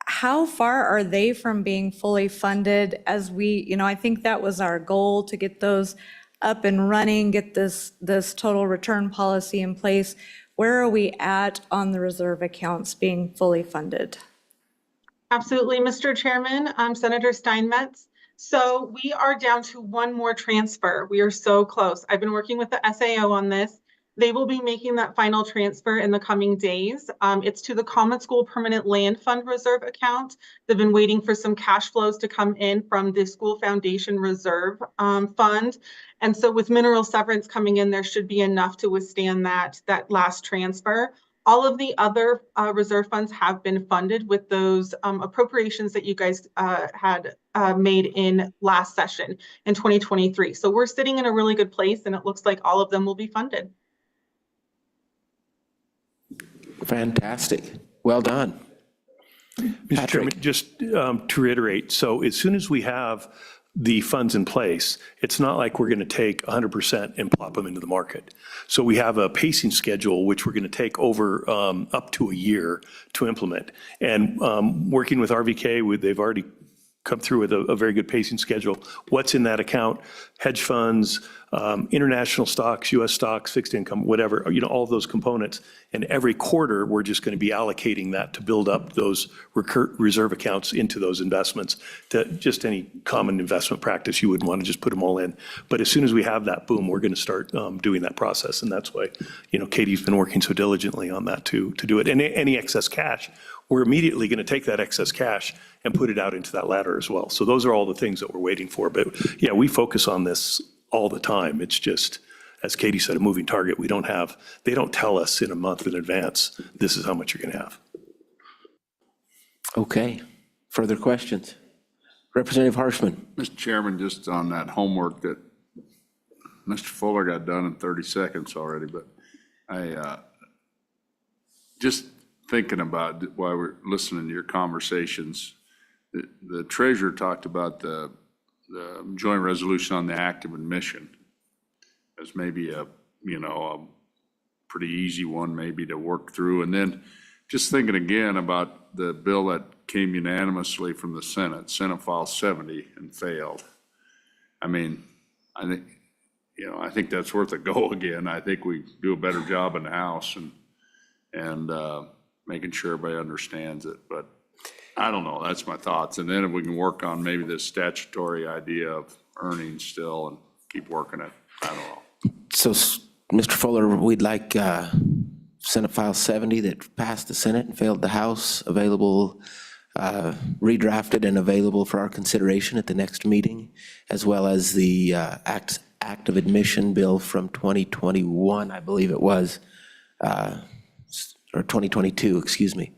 how far are they from being fully funded as we, I think that was our goal, to get those up and running, get this total return policy in place. Where are we at on the reserve accounts being fully funded? Absolutely, Mr. Chairman, Senator Steinmetz. So we are down to one more transfer. We are so close. I've been working with the SAO on this. They will be making that final transfer in the coming days. It's to the Common School Permanent Land Fund Reserve account. They've been waiting for some cash flows to come in from the School Foundation Reserve Fund. And so with mineral severance coming in, there should be enough to withstand that last transfer. All of the other reserve funds have been funded with those appropriations that you guys had made in last session in 2023. So we're sitting in a really good place, and it looks like all of them will be funded. Fantastic. Well done. Mr. Chairman, just to reiterate, so as soon as we have the funds in place, it's not like we're going to take 100% and plop them into the market. So we have a pacing schedule, which we're going to take over up to a year to implement. And working with RVK, they've already come through with a very good pacing schedule. What's in that account? Hedge funds, international stocks, US stocks, fixed income, whatever, all of those components. And every quarter, we're just going to be allocating that to build up those reserve accounts into those investments. To just any common investment practice, you wouldn't want to just put them all in. But as soon as we have that, boom, we're going to start doing that process. And that's why, Katie's been working so diligently on that to do it. And any excess cash, we're immediately going to take that excess cash and put it out into that ladder as well. So those are all the things that we're waiting for. But yeah, we focus on this all the time. It's just, as Katie said, a moving target. They don't tell us in a month in advance, this is how much you're going to have. Okay. Further questions? Representative Harshman. Mr. Chairman, just on that homework that Mr. Fuller got done in 30 seconds already, but I just thinking about while we're listening to your conversations, the treasurer talked about the joint resolution on the active admission as maybe a pretty easy one maybe to work through. And then just thinking again about the bill that came unanimously from the Senate File 70 and failed. I mean, I think that's worth a go again. I think we do a better job in the House and making sure everybody understands it. But I don't know, that's my thoughts. And then if we can work on maybe this statutory idea of earnings still and keep working it, I don't know. So, Mr. Fuller, we'd like Senate File 70 that passed the Senate and failed the House, available, redrafted and available for our consideration at the next meeting, as well as the Act of Admission bill from 2021, I believe it was, or 2022, excuse me,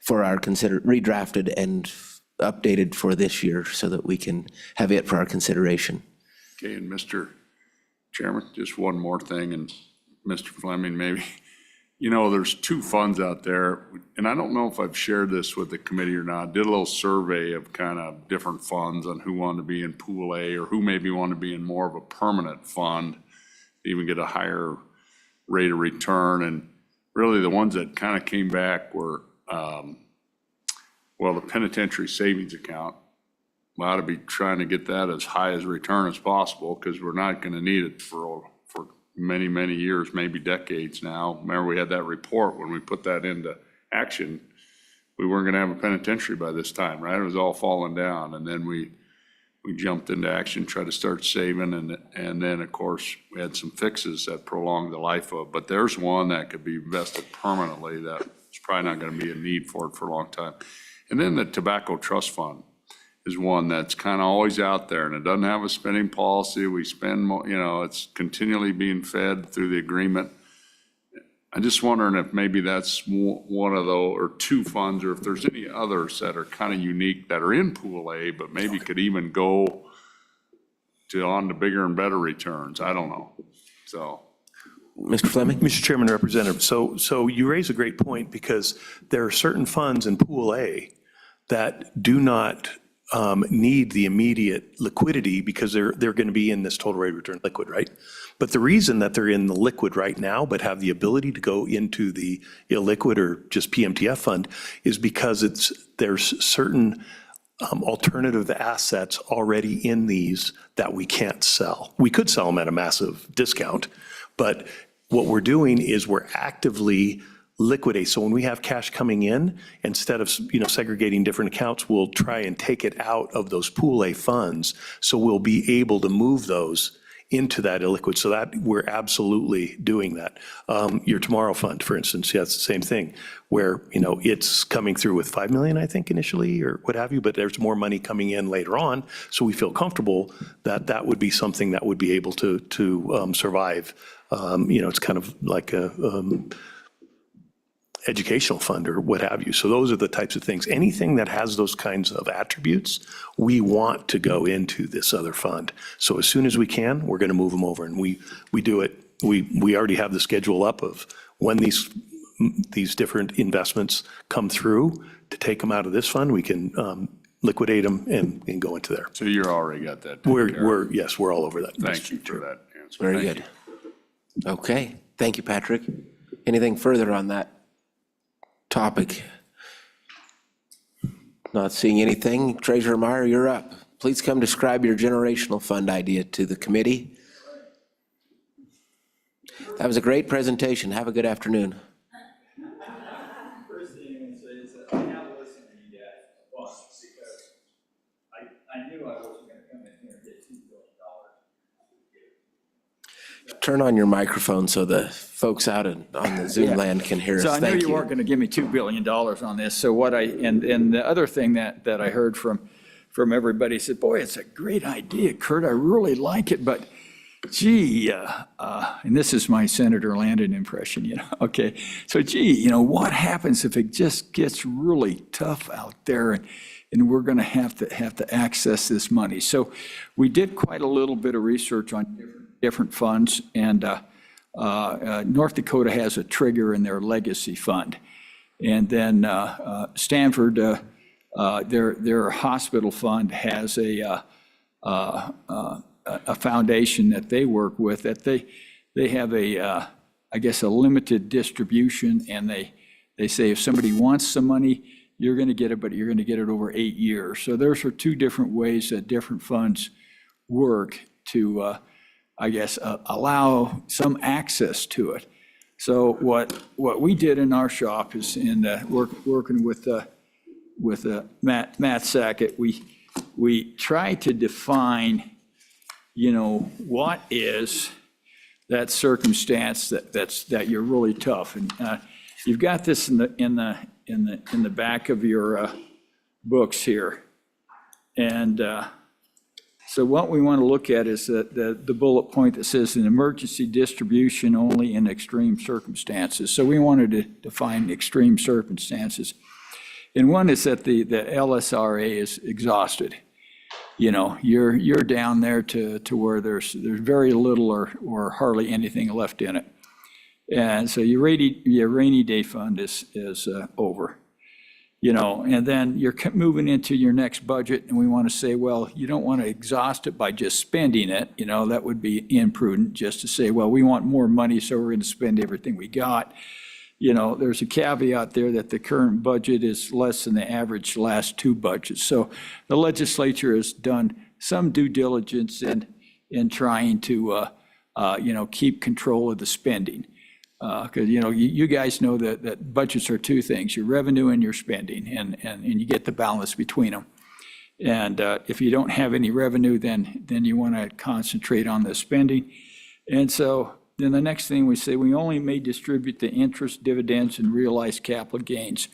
for our redrafted and updated for this year so that we can have it for our consideration. Okay, and Mr. Chairman, just one more thing, and Mr. Fleming, maybe you know, there's two funds out there, and I don't know if I've shared this with the committee or not. Did a little survey of kind of different funds on who wanted to be in Pool A or who maybe want to be in more of a permanent fund, even get a higher rate of return. And really the ones that kind of came back were, well, the penitentiary savings account. We ought to be trying to get that as high as return as possible because we're not going to need it for many, many years, maybe decades now. Remember, we had that report when we put that into action. We weren't going to have a penitentiary by this time, right? It was all falling down. And then we jumped into action, tried to start saving. And then, of course, we had some fixes that prolonged the life of it. But there's one that could be invested permanently that it's probably not going to be a need for it for a long time. And then the Tobacco Trust Fund is one that's kind of always out there, and it doesn't have a spending policy. We spend more, you know, it's continually being fed through the agreement. I'm just wondering if maybe that's one of those, or two funds, or if there's any others that are kind of unique that are in Pool A, but maybe could even go to on to bigger and better returns. I don't know. So. Mr. Fleming? Mr. Chairman, Representative, so you raise a great point because there are certain funds in Pool A that do not need the immediate liquidity because they're going to be in this total rate of return liquid, right? But the reason that they're in the liquid right now, but have the ability to go into the illiquid or just PMTF fund is because there's certain alternative assets already in these that we can't sell. We could sell them at a massive discount, but what we're doing is we're actively liquidate. So when we have cash coming in, instead of, segregating different accounts, we'll try and take it out of those Pool A funds. So we'll be able to move those into that illiquid. So that we're absolutely doing that. Your Tomorrow Fund, for instance, yeah, it's the same thing where, it's coming through with 5 million, I think, initially or what have you, but there's more money coming in later on. So we feel comfortable that that would be something that would be able to survive. It's kind of like a, educational fund or what have you. So those are the types of things. Anything that has those kinds of attributes, we want to go into this other fund. So as soon as we can, we're going to move them over, and we do it. We already have the schedule up of when these different investments come through to take them out of this fund. We can liquidate them and go into there. So you're already got that taken care of. Yes, we're all over that. Thank you for that answer. Very Thank good. Okay, thank you, Patrick. Anything further on that topic? Not seeing anything. Treasurer Meyer, you're up. Please come describe your generational fund idea to the committee. That was a great presentation. Have a good afternoon. First thing I would say is that I have listened to you guys once because I knew I wasn't going to come in here and get $2 billion. Turn on your microphone so the folks out on the Zoom land can hear us. So I knew Thank you weren't going to give me $2 billion on this. So and the other thing that I heard from everybody said, boy, it's a great idea, Kurt. I really like it, but gee, and this is my Senator Landon impression, okay. So gee, what happens if it just gets really tough out there and we're going to have to access this money? So we did quite a little bit of research on different funds, and North Dakota has a trigger in their legacy fund. And then Stanford, their hospital fund has a foundation that they work with that they have I guess a limited distribution, and they say if somebody wants some money, you're going to get it, but you're going to get it over 8 years. So those are two different ways that different funds work to I guess, allow some access to it. So what we did in our shop is working with Matt Sackett, we tried to define, what is that circumstance that you're really tough. And you've got this in the back of your books here, and. So what we want to look at is the bullet point that says an emergency distribution only in extreme circumstances. So we wanted to define extreme circumstances. And one is that the LSRA is exhausted. You're down there to where there's very little or hardly anything left in it. And so your rainy day fund is over. And then you're moving into your next budget, and we want to say, well, you don't want to exhaust it by just spending it. That would be imprudent just to say, well, we want more money, so we're going to spend everything we got. There's a caveat there that the current budget is less than the average last 2 budgets. So the legislature has done some due diligence in trying to, keep control of the spending. Because, you guys know that budgets are 2 things, your revenue and your spending, and you get the balance between them. And if you don't have any revenue, then you want to concentrate on the spending. And so then the next thing we say, we only may distribute the interest, dividends, and realized capital gains.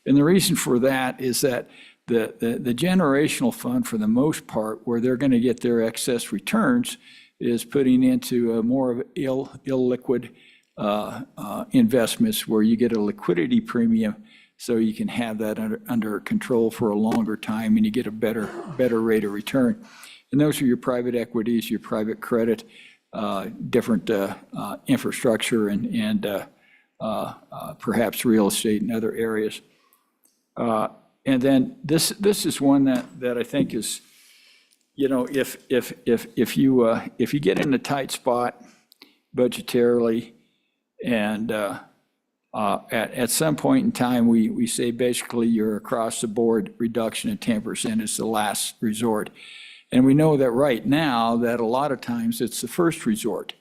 And the reason for that is that the generational fund, for the most part, where they're going to get their excess returns, is putting into more of illiquid investments where you get a liquidity premium, so you can have that under control for a longer time, and you get a better rate of return. And those are your private equities, your private credit, different infrastructure, and perhaps real estate and other areas. And then this is one that I think is, if you get in a tight spot budgetarily, and at some point in time, we say basically your across-the-board reduction of 10% is the last resort. And we know that right now, that a lot of times it's the first resort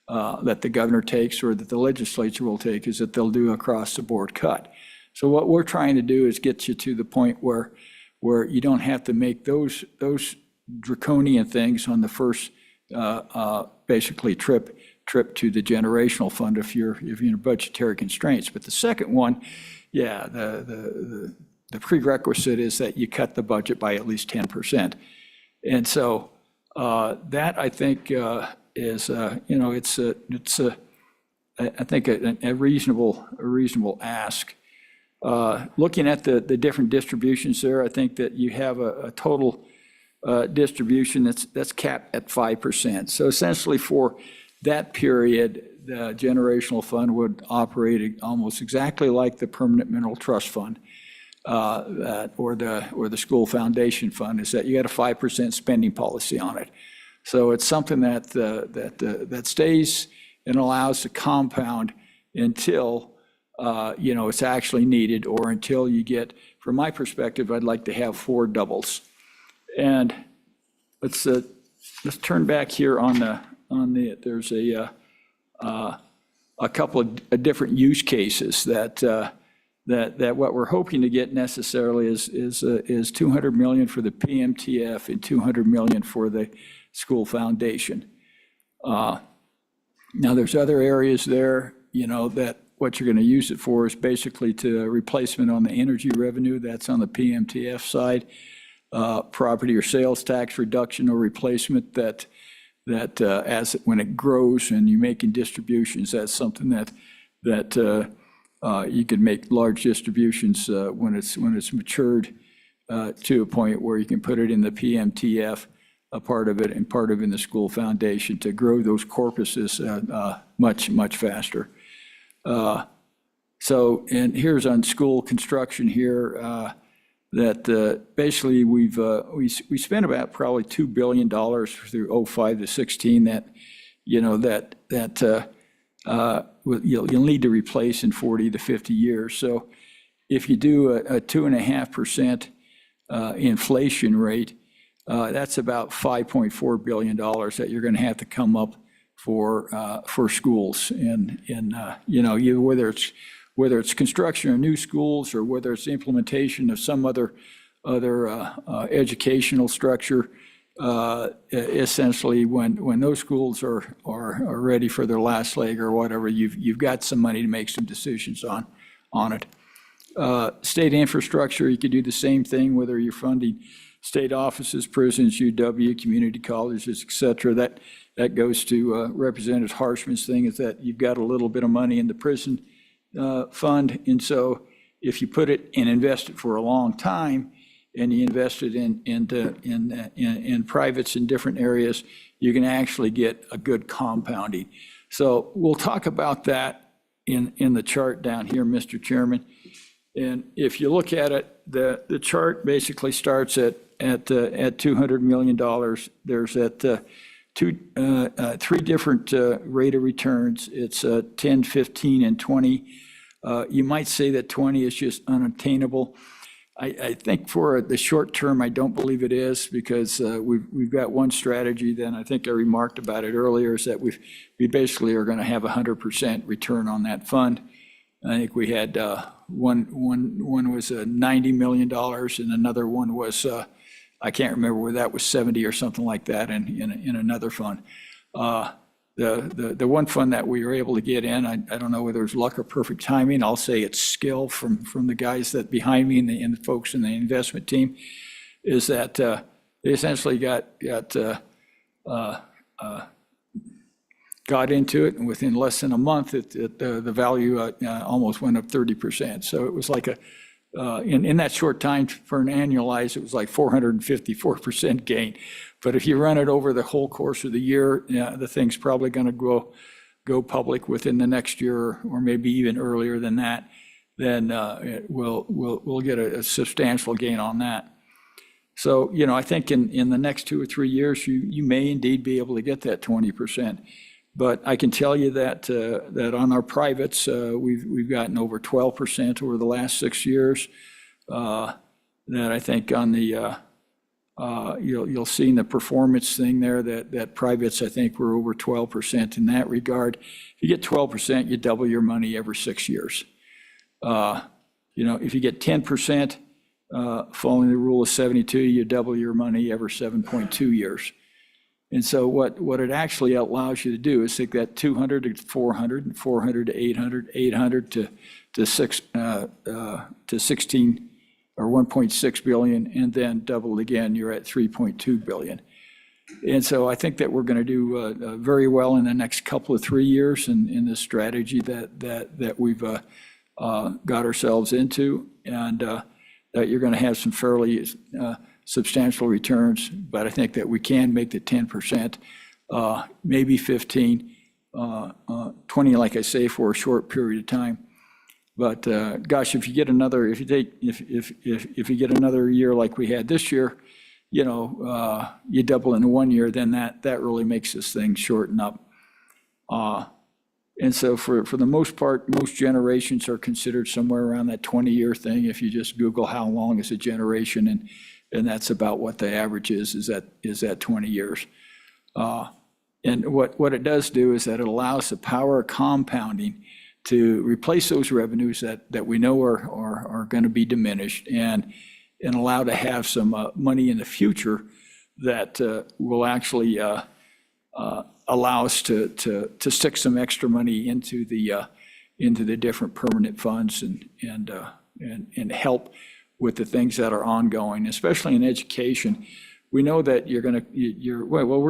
that the governor takes, or that the legislature will take, is that they'll do across-the-board cut. So what we're trying to do is get you to the point where you don't have to make those draconian things on the first basically trip to the generational fund if you're in budgetary constraints. But the second one, the prerequisite is that you cut the budget by at least 10%. And so that, I think, is it's I think a reasonable ask. Looking at the different distributions there, I think that you have a total distribution that's capped at 5%. So essentially, for that period, the generational fund would operate almost exactly like the permanent mineral trust fund, or the school foundation fund, is that you got a 5% spending policy on it. So it's something that stays and allows to compound until it's actually needed, or until you get, from my perspective, I'd like to have 4 doubles. And let's turn back here there's a couple of different use cases that what we're hoping to get necessarily is $200 million for the PMTF and $200 million for the school foundation. Now, there's other areas there, that what you're going to use it for is basically to replacement on the energy revenue. That's on the PMTF side. Property or sales tax reduction or replacement that when it grows and you're making distributions, that's something that you can make large distributions when it's matured to a point where you can put it in the PMTF, a part of it, and part of it in the school foundation to grow those corpuses much faster. So, and here's on school construction here, that basically we spent about probably $2 billion through 05 to 16 that you'll need to replace in 40 to 50 years. So if you do a 2.5% inflation rate, that's about $5.4 billion that you're going to have to come up for schools, and whether it's construction of new schools, or whether it's implementation of some other educational structure. Essentially, when those schools are ready for their last leg or whatever, you've got some money to make some decisions on it. State infrastructure, you could do the same thing, whether you're funding state offices, prisons, UW, community colleges, et cetera. That goes to Representative Harshman's thing, is that you've got a little bit of money in the prison fund. And so if you put it and invest it for a long time, and you invest it in privates in different areas, you can actually get a good compounding. So we'll talk about that in the chart down here, Mr. Chairman. And if you look at it, the chart basically starts at $200 million. There's three different rate of returns. It's 10, 15, and 20. You might say that 20 is just unattainable. I think for the short term, I don't believe it is, because we've got one strategy, then I think I remarked about it earlier, is that we basically are going to have 100% return on that fund. I think we had one was $90 million, and another one was, I can't remember whether that was 70 or something like that in another fund. The one fund that we were able to get in, I don't know whether it's luck or perfect timing. I'll say it's skill from the guys that behind me and the folks in the investment team, is that they essentially got into it, and within less than a month, the value almost went up 30%. So it was like in that short time, for an annualized, it was like 454% gain. But if you run it over the whole course of the year, the thing's probably going to go public within the next year, or maybe even earlier than that. Then we'll get a substantial gain on that. So, I think in the next 2 or 3 years, you may indeed be able to get that 20%. But I can tell you that on our privates, we've gotten over 12% over the last 6 years. That I think on the you'll see in the performance thing there that privates, I think, were over 12% in that regard. If you get 12%, you double your money every 6 years. If you get 10%, following the rule of 72, you double your money every 7.2 years. And so what it actually allows you to do is take that 200 to 400, and 400 to 800, 800 to 16 or 1.6 billion, and then double again, you're at 3.2 billion. And so I think that we're going to do very well in the next couple of 3 years in this strategy that we've got ourselves into, and that you're going to have some fairly substantial returns. But I think that we can make the 10%, maybe 15, 20, like I say, for a short period of time. But gosh, if you get another year like we had this year, you double in 1 year, then that really makes this thing shorten up. And so for the most part, most generations are considered somewhere around that 20-year thing. If you just Google how long is a generation, and that's about what the average is that 20 years. And what it does do is that it allows the power of compounding to replace those revenues that we know are going to be diminished, and allow to have some money in the future that will actually allow us to stick some extra money into the different permanent funds and help with the things that are ongoing, especially in education. We know that we're going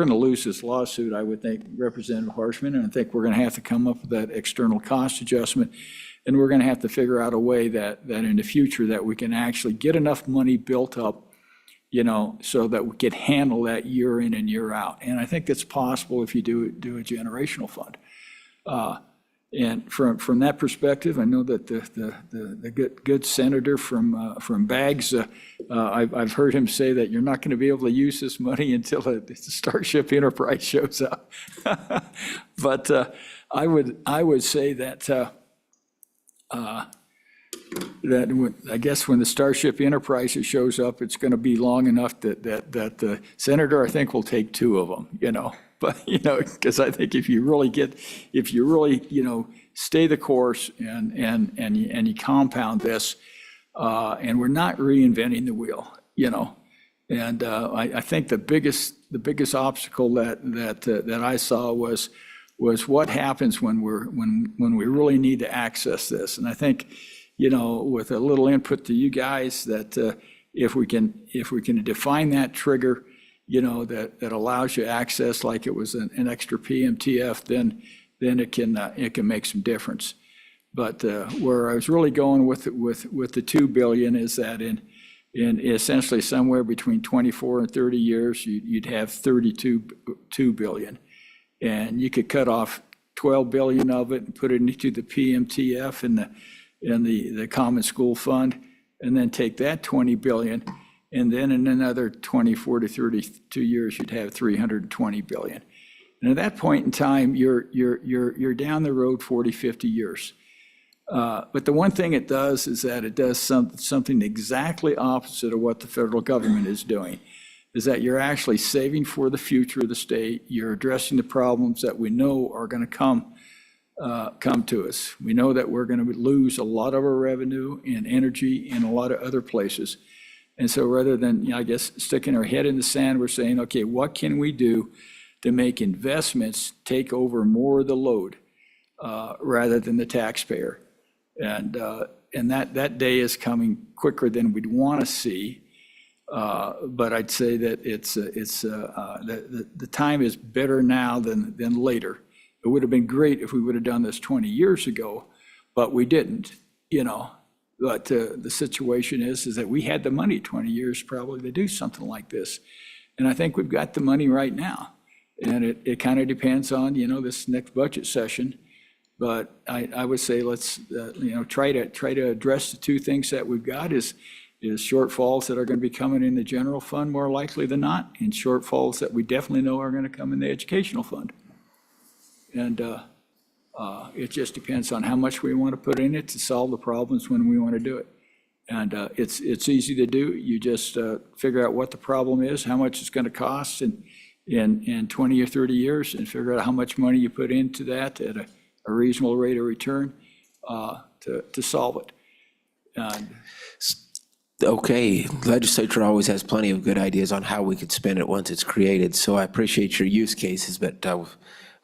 to lose this lawsuit, I would think, Representative Harshman, and I think we're going to have to come up with that external cost adjustment. And we're going to have to figure out a way that in the future that we can actually get enough money built up, so that we can handle that year in and year out. And I think that's possible if you do a generational fund. And from that perspective, I know that the good senator from Baggs, I've heard him say that you're not going to be able to use this money until the Starship Enterprise shows up. But I would say that I guess when the Starship Enterprise shows up, it's going to be long enough that the senator, I think, will take 2 of them. But because I think if you really stay the course and you compound this, and we're not reinventing the wheel, and I think the biggest obstacle that I saw was what happens when we really need to access this. And I think, with a little input to you guys, that if we can define that trigger, that allows you access like it was an extra PMTF, then it can make some difference. But where I was really going with the 2 billion is that in essentially somewhere between 24 and 30 years, you'd have 32 billion. And you could cut off 12 billion of it and put it into the PMTF and the Common School Fund, and then take that 20 billion, and then in another 24 to 32 years, you'd have 320 billion. And at that point in time, you're down the road 40, 50 years. But the one thing it does is that it does something exactly opposite of what the federal government is doing, is that you're actually saving for the future of the state. You're addressing the problems that we know are going to come to us. We know that we're going to lose a lot of our revenue in energy in a lot of other places. And so rather than, I guess, sticking our head in the sand, we're saying, okay, what can we do to make investments take over more of the load rather than the taxpayer? And that day is coming quicker than we'd want to see. But I'd say that the time is better now than later. It would have been great if we would have done this 20 years ago, but we didn't, But the situation is that we had the money 20 years probably to do something like this. And I think we've got the money right now. And it kind of depends on, this next budget session. But I would say let's, try to address the two things that we've got is shortfalls that are going to be coming in the general fund more likely than not, and shortfalls that we definitely know are going to come in the educational fund. And it just depends on how much we want to put in it to solve the problems when we want to do it. And it's easy to do. You just figure out what the problem is, how much it's going to cost in 20 or 30 years, and figure out how much money you put into that at a reasonable rate of return to solve it. And Okay, legislature always has plenty of good ideas on how we could spend it once it's created, so I appreciate your use cases, but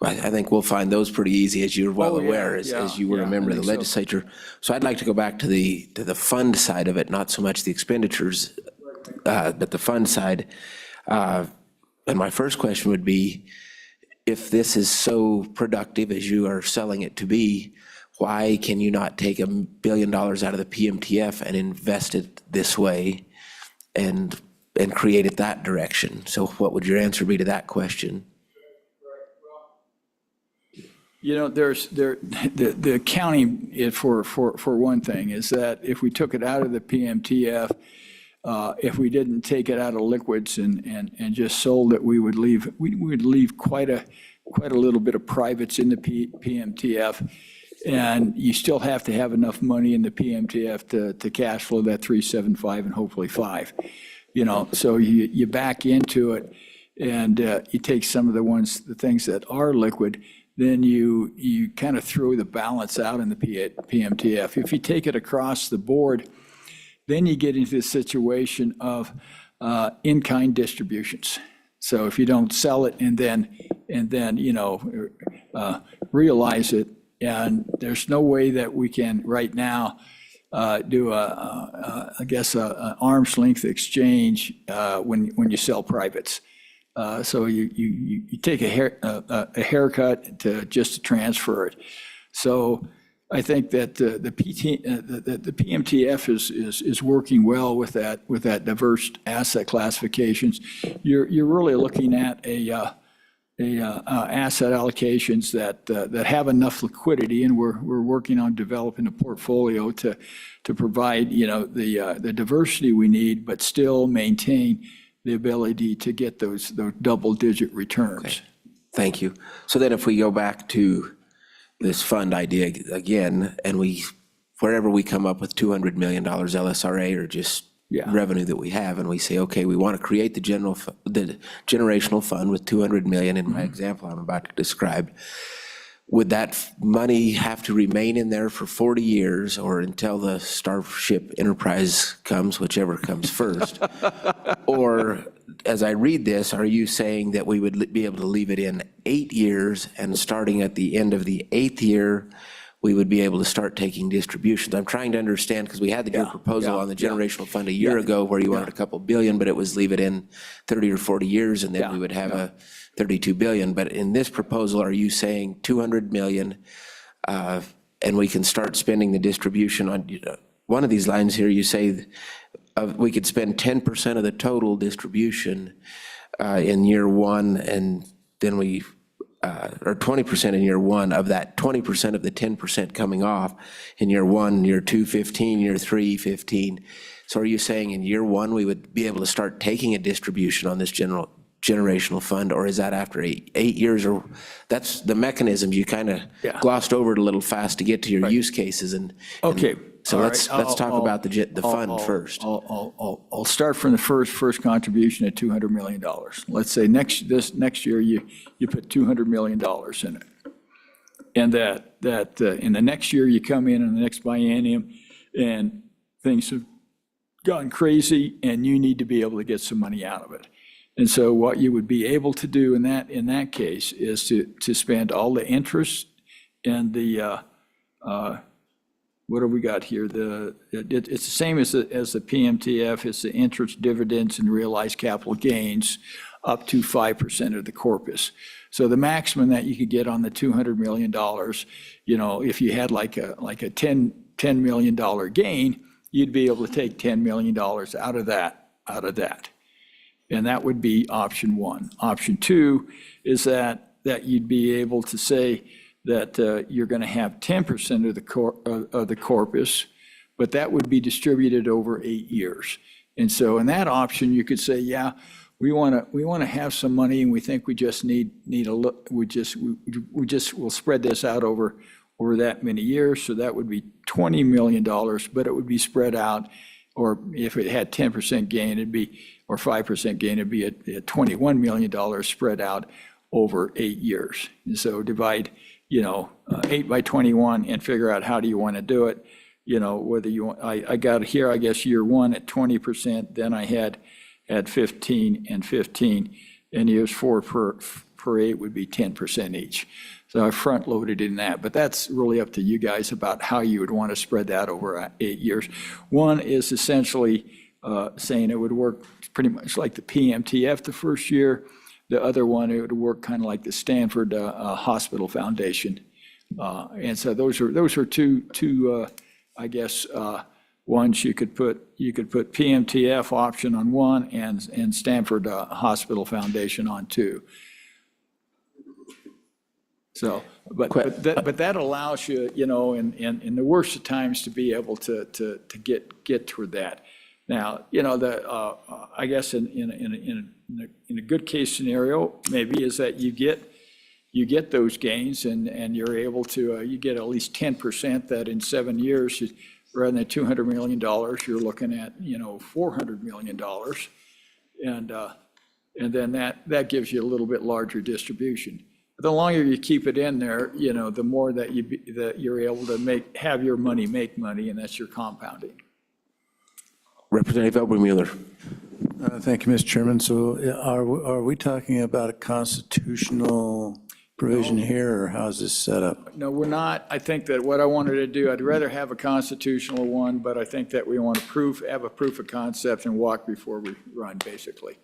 I think we'll find those pretty easy, as you're well aware, as you were a member of the legislature. So I'd like to go back to the fund side of it, not so much the expenditures, but the fund side. And my first question would be, if this is so productive as you are selling it to be, why can you not take $1 billion out of the PMTF and invest it this way and create it that direction? So what would your answer be to that question? The accounting, for one thing, is that if we took it out of the PMTF, if we didn't take it out of liquids and just sold it, we would leave quite a little bit of privates in the PMTF. And you still have to have enough money in the PMTF to cash flow that 375 and hopefully 5. So you back into it and you take some of the things that are liquid, then you kind of throw the balance out in the PMTF. If you take it across the board, then you get into the situation of in-kind distributions. So if you don't sell it and then realize it, and there's no way that we can right now do an arm's length exchange when you sell privates. So you take a haircut just to transfer it. So I think that the PMTF is working well with that diverse asset classifications. You're really looking at asset allocations that have enough liquidity, and we're working on developing a portfolio to provide the diversity we need, but still maintain the ability to get those double-digit returns. Okay. Thank you. So then if we go back to this fund idea again, and wherever we come up with $200 million LSRA or just revenue that we have, and we say, okay, we want to create the generational fund with $200 million in my example I'm about to describe, would that money have to remain in there for 40 years or until the Starship Enterprise comes, whichever comes first? Or, as I read this, are you saying that we would be able to leave it in 8 years, and starting at the end of the 8th year, we would be able to start taking distributions? I'm trying to understand, because we had your proposal on the generational fund a year ago where you wanted a couple billion, but it was leave it in 30 or 40 years, and then we would have a $32 billion. But in this proposal, are you saying $200 million, and we can start spending the distribution on one of these lines here? You say we could spend 10% of the total distribution in year one, and then we or 20% in year one, of that 20% of the 10% coming off in year one, year two, 15, year three, 15. So are you saying in year one, we would be able to start taking a distribution on this generational fund, or is that after 8 years? Or that's the mechanism you kind of glossed over it a little fast to get to your use cases. Okay. So all let's right. talk about the fund first. I'll start from the first contribution at $200 million. Let's say next year, you put $200 million in it. And that in the next year, you come in the next biennium, and things have gone crazy, and you need to be able to get some money out of it. And so what you would be able to do in that case is to spend all the interest and the, what have we got here? It's the same as the PMTF. It's the interest, dividends, and realized capital gains up to 5% of the corpus. So the maximum that you could get on the $200 million, if you had like a $10 million gain, you'd be able to take $10 million out of that. And that would be option one. Option two is that you'd be able to say that you're going to have 10% of the corpus, but that would be distributed over 8 years. And so in that option, you could say, yeah, we want to have some money, and we think we just need a look. We'll spread this out over that many years. So that would be $20 million, but it would be spread out. Or if it had 10% gain, or 5% gain, it'd be a $21 million spread out over 8 years. And so divide 8 by 21 and figure out how do you want to do it. Whether you want, I got here, I guess, year one at 20%, then I had 15 and 15, and years 4 per 8 would be 10% each. So I front loaded in that, but that's really up to you guys about how you would want to spread that over 8 years. One is essentially saying it would work pretty much like the PMTF the first year. The other one, it would work kind of like the Stanford Hospital Foundation. And so those are two I guess, ones you could put PMTF option on one and Stanford Hospital Foundation on two. So, but that allows you, in the worst of times to be able to get toward that. Now, I guess in a good case scenario, maybe is that you get those gains and you're able to, you get at least 10% that in 7 years, rather than $200 million, you're looking at, $400 million. And then that gives you a little bit larger distribution. The longer you keep it in there, the more that you're able to have your money make money, and that's your compounding. Representative Obermueller. Thank you, Mr. Chairman. So are we talking about a constitutional provision here, or how's this set up? No, we're not. I think that what I wanted to do, I'd rather have a constitutional one, but I think that we want to have a proof of concept and walk before we run, basically.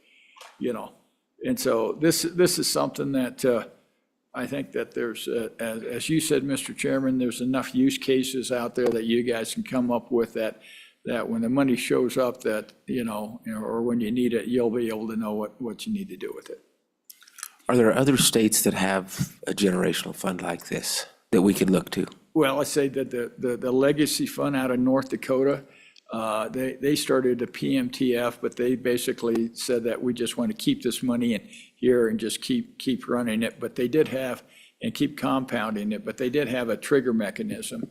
And so this is something that I think that there's, as you said, Mr. Chairman, there's enough use cases out there that you guys can come up with that when the money shows up that, or when you need it, you'll be able to know what you need to do with it. Are there other states that have a generational fund like this that we could look to? Well, I say that the Legacy Fund out of North Dakota, they started a PMTF, but they basically said that we just want to keep this money in here and just keep running it. But they did have, and keep compounding it, but they did have a trigger mechanism.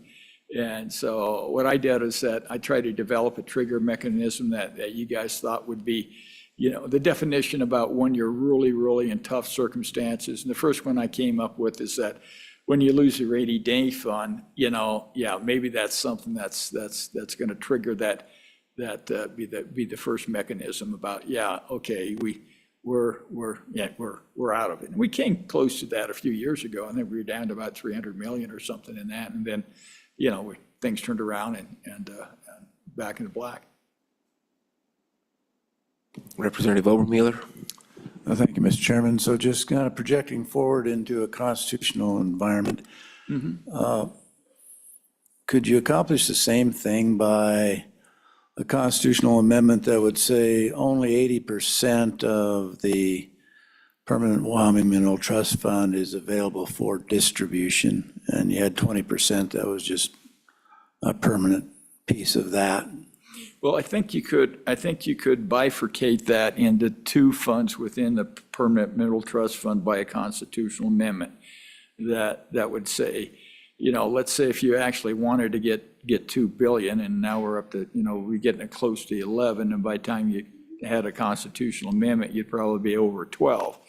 And so what I did is that I tried to develop a trigger mechanism that you guys thought would be, the definition about when you're really, really in tough circumstances. And the first one I came up with is that when you lose a rainy day fund, maybe that's something that's going to trigger that be the first mechanism about, okay, we're out of it. And we came close to that a few years ago. I think we were down to about 300 million or something in that, and then things turned around and back in the black. Representative Obermueller. Thank you, Mr. Chairman. So just kind of projecting forward into a constitutional environment, could you accomplish the same thing by a constitutional amendment that would say only 80% of the Permanent Wyoming Mineral Trust Fund is available for distribution, and you had 20%, that was just a permanent piece of that. Well, I think you could bifurcate that into two funds within the Permanent Mineral Trust Fund by a constitutional amendment that would say, let's say if you actually wanted to get 2 billion, and now we're up to, we're getting close to 11, and by the time you had a constitutional amendment, you'd probably be over 12.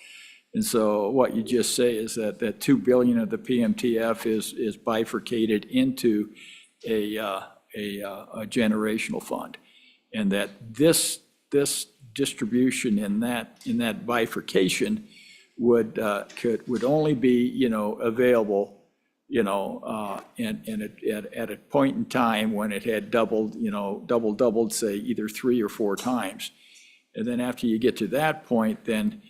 And so what you just say is that 2 billion of the PMTF is bifurcated into a generational fund. And that this distribution in that bifurcation would only be, available, and at a point in time when it had doubled, say, either 3 or 4 times. And then after you get to that point, then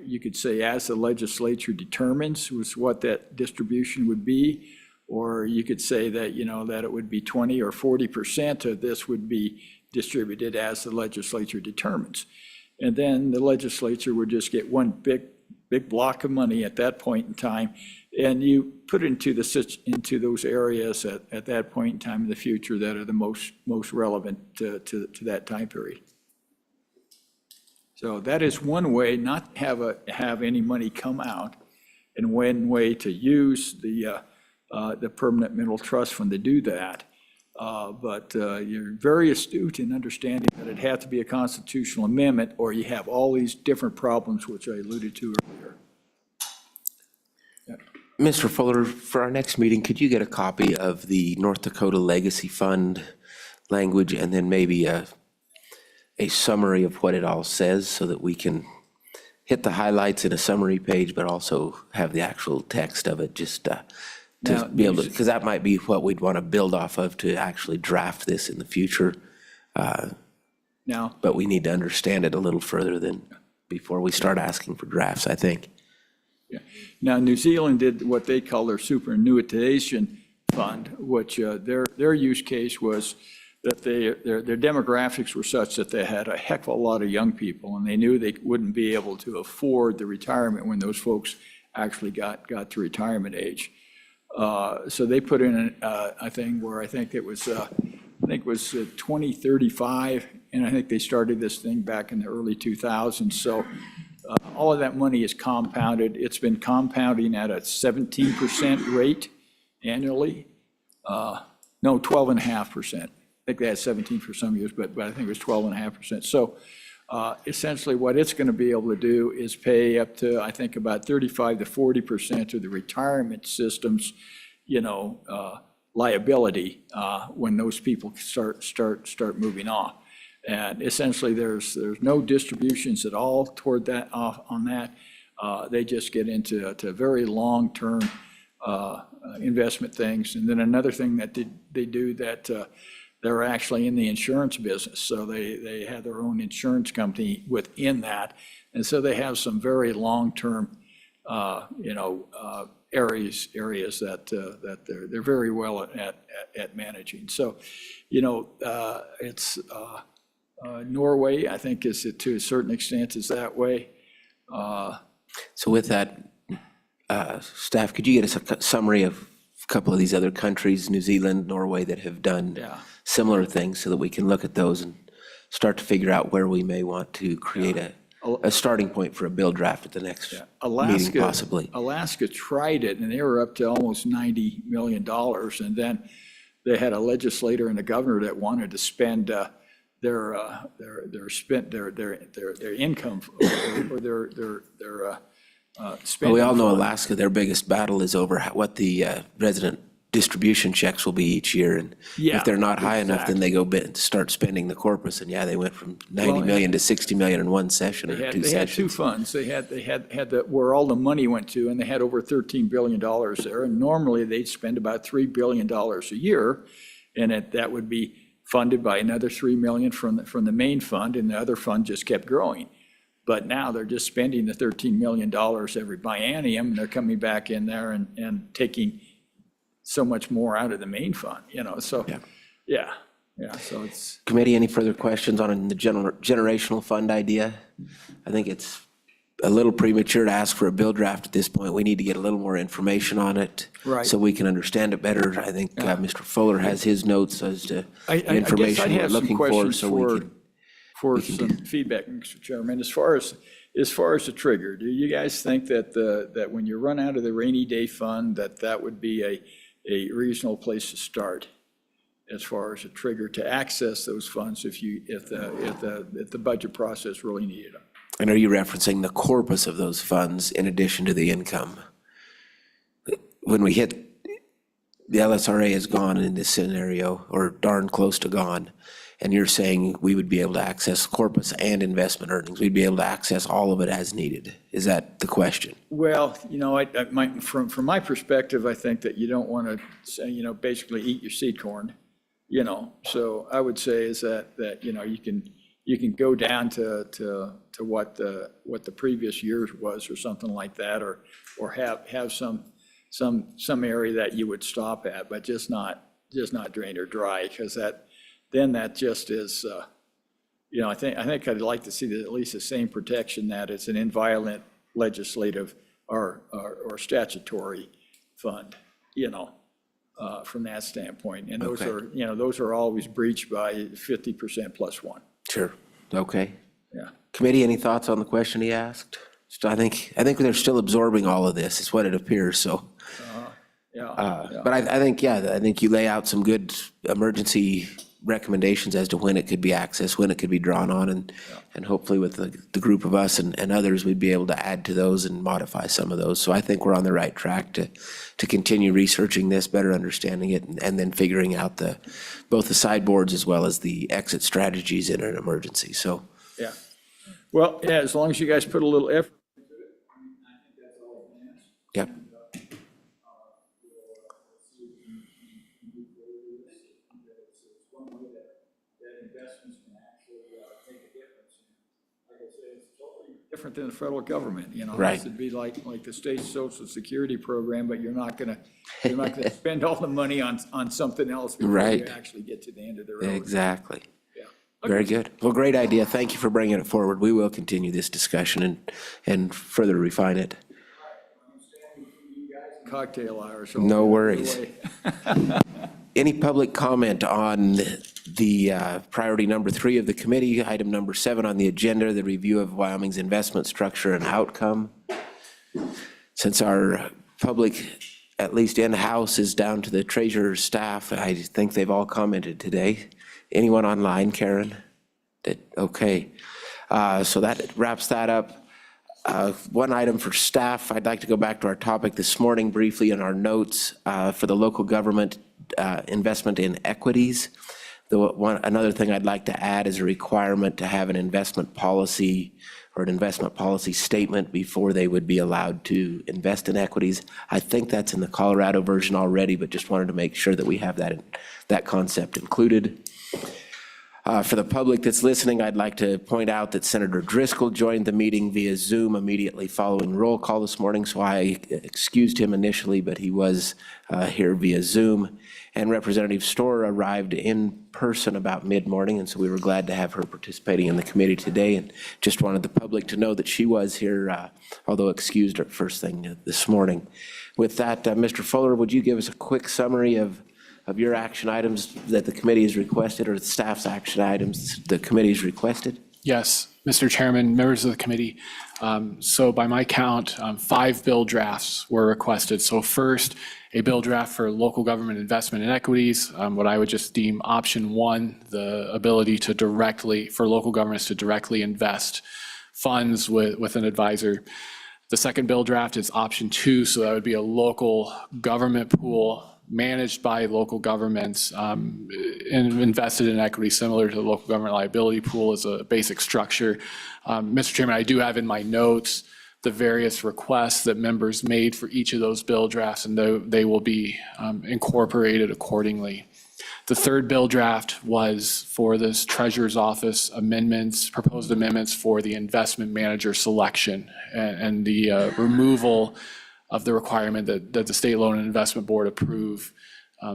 you could say, as the legislature determines, was what that distribution would be. Or you could say that, that it would be 20 or 40% of this would be distributed as the legislature determines. And then the legislature would just get one big block of money at that point in time, and you put it into those areas at that point in time in the future that are the most relevant to that time period. So that is one way not to have any money come out, and one way to use the Permanent Mineral Trust Fund to do that. But you're very astute in understanding that it had to be a constitutional amendment, or you have all these different problems, which I alluded to earlier. Mr. Fuller, for our next meeting, could you get a copy of the North Dakota Legacy Fund language and then maybe a summary of what it all says so that we can hit the highlights in a summary page, but also have the actual text of it just to be able to, because that might be what we'd want to build off of to actually draft this in the future. But we need to understand it a little further than before we start asking for drafts, I think. Yeah. Now, New Zealand did what they call their superannuitization fund, which their use case was that their demographics were such that they had a heck of a lot of young people, and they knew they wouldn't be able to afford the retirement when those folks actually got to retirement age. So they put in a thing where I think it was 2035, and I think they started this thing back in the early 2000s. So all of that money is compounded. It's been compounding at a 17% rate annually. No, 12.5%. I think they had 17 for some years, but I think it was 12.5%. So essentially what it's going to be able to do is pay up to, I think, about 35 to 40% of the retirement system's, liability when those people start moving off. And essentially there's no distributions at all toward that on that. They just get into very long-term investment things. And then another thing that they do that they're actually in the insurance business. So they have their own insurance company within that. And so they have some very long-term, areas that they're very well at managing. So, it's Norway, I think, is to a certain extent is that way. So with that, staff, could you get us a summary of a couple of these other countries, New Zealand, Norway, that have done similar things so that we can look at those and start to figure out where we may want to create a starting point for a bill draft at the next meeting, possibly. Alaska tried it, and they were up to almost $90 million. And then they had a legislator and a governor that wanted to spend their income or their spending. We all know Alaska, their biggest battle is over what the resident distribution checks will be each year. And if they're not high enough, then they go start spending the corpus. And they went from 90 million to 60 million in one session or two sessions. They had two funds. They had where all the money went to, and they had over $13 billion there. And normally they'd spend about $3 billion a year, and that would be funded by another $3 million from the main fund, and the other fund just kept growing. But now they're just spending the $13 million every biennium, and they're coming back in there and taking so much more out of the main fund, so, so it's. Committee, any further questions on the generational fund idea? I think it's a little premature to ask for a bill draft at this point. We need to get a little more information on it. Right. So we can understand it better. I think Mr. Fuller has his notes as to I the information we're looking for, so we can. for some feedback, Mr. Chairman. As far as the trigger, do you guys think that that when you run out of the rainy day fund, that would be a reasonable place to start as far as a trigger to access those funds if the budget process really needed them? And are you referencing the corpus of those funds in addition to the income? When we hit, the LSRA is gone in this scenario, or darn close to gone, and you're saying we would be able to access corpus and investment earnings. We'd be able to access all of it as needed. Is that the question? Well, from my perspective, I think that you don't want to say, basically eat your seed corn, So I would say is that you can go down to what the previous years was or something like that, or have some area that you would stop at, but just not drained or dry, because that just is, I think I'd like to see at least the same protection that it's an inviolate legislative or statutory fund, from that standpoint. And those those are always breached by 50% plus one. Sure. Okay. Yeah. Committee, any thoughts on the question he asked? So I think they're still absorbing all of this, is what it appears, so. But I think you lay out some good emergency recommendations as to when it could be accessed, when it could be drawn on, and hopefully with the group of us and others, we'd be able to add to those and modify some of those. So I think we're on the right track to continue researching this, better understanding it, and then figuring out both the sideboards as well as the exit strategies in an emergency, so. Yeah. Well, yeah, as long as you guys put a little effort. Yep. Different than the federal government, Right. This would be like the state social security program, but you're not gonna spend all the money on something else before Right. you actually get to the end of the road. Exactly. Yeah. Very good. Well, great idea. Thank you for bringing it forward. We will continue this discussion and further refine it. Cocktail hour. So No worries. Any public comment on the priority number 3 of the committee, item number 7 on the agenda, the review of Wyoming's investment structure and outcome? Since our public, at least in-house, is down to the treasurer's staff, I think they've all commented today. Anyone online, Karen? Okay. So that wraps that up. One item for staff, I'd like to go back to our topic this morning briefly in our notes for the local government investment in equities. Another thing I'd like to add is a requirement to have an investment policy or an investment policy statement before they would be allowed to invest in equities. I think that's in the Colorado version already, but just wanted to make sure that we have that concept included. For the public that's listening, I'd like to point out that Senator Driscoll joined the meeting via Zoom immediately following roll call this morning, so I excused him initially, but he was here via Zoom. And Representative Storer arrived in person about mid-morning, and so we were glad to have her participating in the committee today, and just wanted the public to know that she was here, although excused her first thing this morning. With that, Mr. Fuller, would you give us a quick summary of your action items that the committee has requested, or the staff's action items the committee has requested? Yes, Mr. Chairman, members of the committee. So by my count, 5 bill drafts were requested. So first, a bill draft for local government investment in equities, what I would just deem option 1, the ability for local governments to directly invest funds with an advisor. The second bill draft is option 2, so that would be a local government pool managed by local governments and invested in equity similar to the local government liability pool as a basic structure. Mr. Chairman, I do have in my notes the various requests that members made for each of those bill drafts, and they will be incorporated accordingly. The third bill draft was for this Treasurer's Office proposed amendments for the investment manager selection and the removal of the requirement that the State Loan and Investment Board approve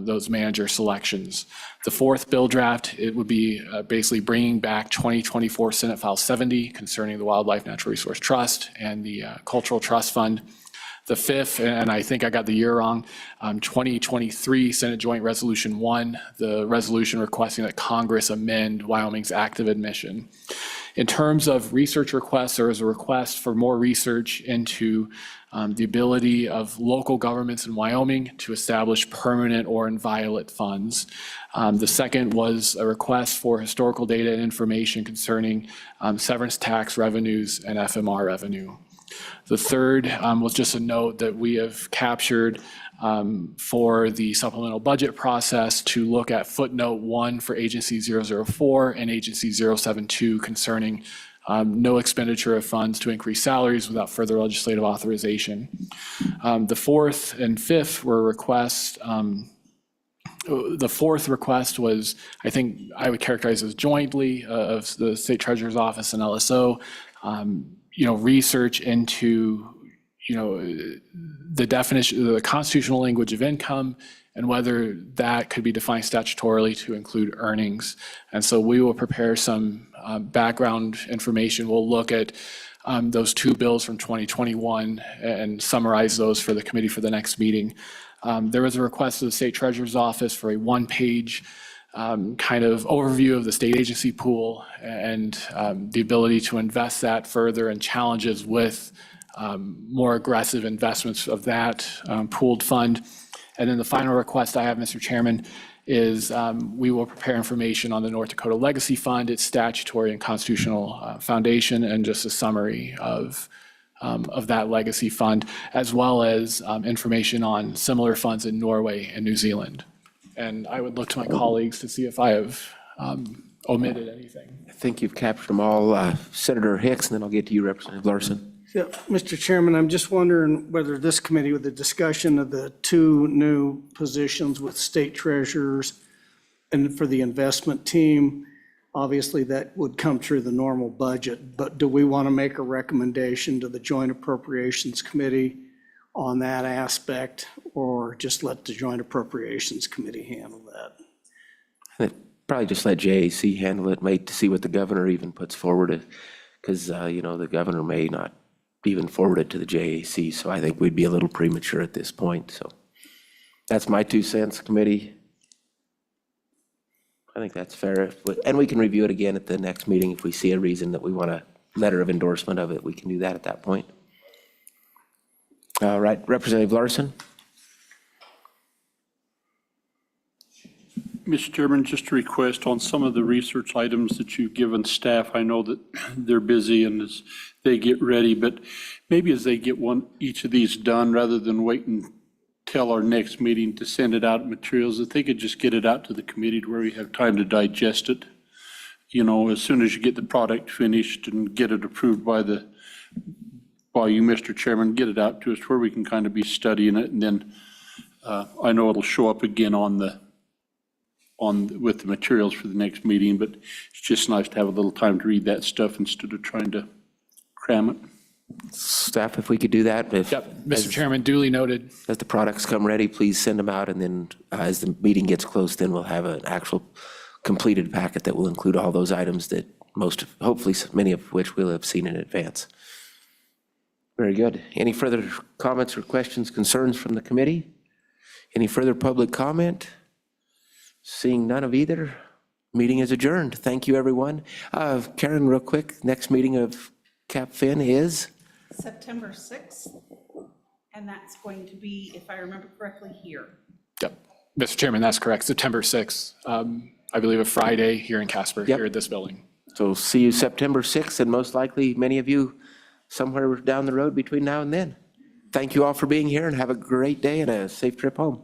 those manager selections. The fourth bill draft, it would be basically bringing back 2024 Senate File 70 concerning the Wildlife Natural Resource Trust and the Cultural Trust Fund. The fifth, and I think I got the year wrong, 2023 Senate Joint Resolution 1, the resolution requesting that Congress amend Wyoming's active admission. In terms of research requests, there is a request for more research into the ability of local governments in Wyoming to establish permanent or inviolate funds. The second was a request for historical data and information concerning severance tax revenues and FMR revenue. The third was just a note that we have captured for the supplemental budget process to look at footnote 1 for Agency 004 and Agency 072 concerning no expenditure of funds to increase salaries without further legislative authorization. The fourth and fifth were requests. The fourth request was, I think I would characterize as jointly of the State Treasurer's Office and LSO, research into, the definition, the constitutional language of income and whether that could be defined statutorily to include earnings. And so we will prepare some background information. We'll look at those two bills from 2021 and summarize those for the committee for the next meeting. There was a request of the State Treasurer's Office for a one-page kind of overview of the state agency pool and the ability to invest that further and challenges with more aggressive investments of that pooled fund. And then the final request I have, Mr. Chairman, is we will prepare information on the North Dakota Legacy Fund, its statutory and constitutional foundation, and just a summary of that legacy fund, as well as information on similar funds in Norway and New Zealand. And I would look to my colleagues to see if I have omitted anything. I think you've captured them all. Senator Hicks, and then I'll get to you, Representative Larson. Yeah, Mr. Chairman, I'm just wondering whether this committee, with the discussion of the two new positions with state treasurers and for the investment team, obviously that would come through the normal budget, but do we want to make a recommendation to the Joint Appropriations Committee on that aspect, or just let the Joint Appropriations Committee handle that? Probably just let JAC handle it, wait to see what the governor even puts forward, because, the governor may not even forward it to the JAC, so I think we'd be a little premature at this point. So that's my 2 cents, committee. I think that's fair. And we can review it again at the next meeting if we see a reason that we want a letter of endorsement of it. We can do that at that point. All right, Representative Larson. Mr. Chairman, just a request on some of the research items that you've given staff. I know that they're busy and as they get ready, but maybe as they get each of these done, rather than waiting till our next meeting to send it out materials, if they could just get it out to the committee to where we have time to digest it. As soon as you get the product finished and get it approved by you, Mr. Chairman, get it out to us where we can kind of be studying it. And then I know it'll show up again with the materials for the next meeting, but it's just nice to have a little time to read that stuff instead of trying to cram it. Staff, if we could do that. Yep, Mr. Chairman, duly noted. As the products come ready, please send them out, and then as the meeting gets close, then we'll have an actual completed packet that will include all those items that hopefully many of which we'll have seen in advance. Very good. Any further comments or questions, concerns from the committee? Any further public comment? Seeing none of either, meeting is adjourned. Thank you, everyone. Karen, real quick, next meeting of CapFin is? September 6th, and that's going to be, if I remember correctly, here. Yep, Mr. Chairman, that's correct. September 6th, I believe a Friday here in Casper, here at this building. So see you September 6th, and most likely many of you somewhere down the road between now and then. Thank you all for being here, and have a great day and a safe trip home.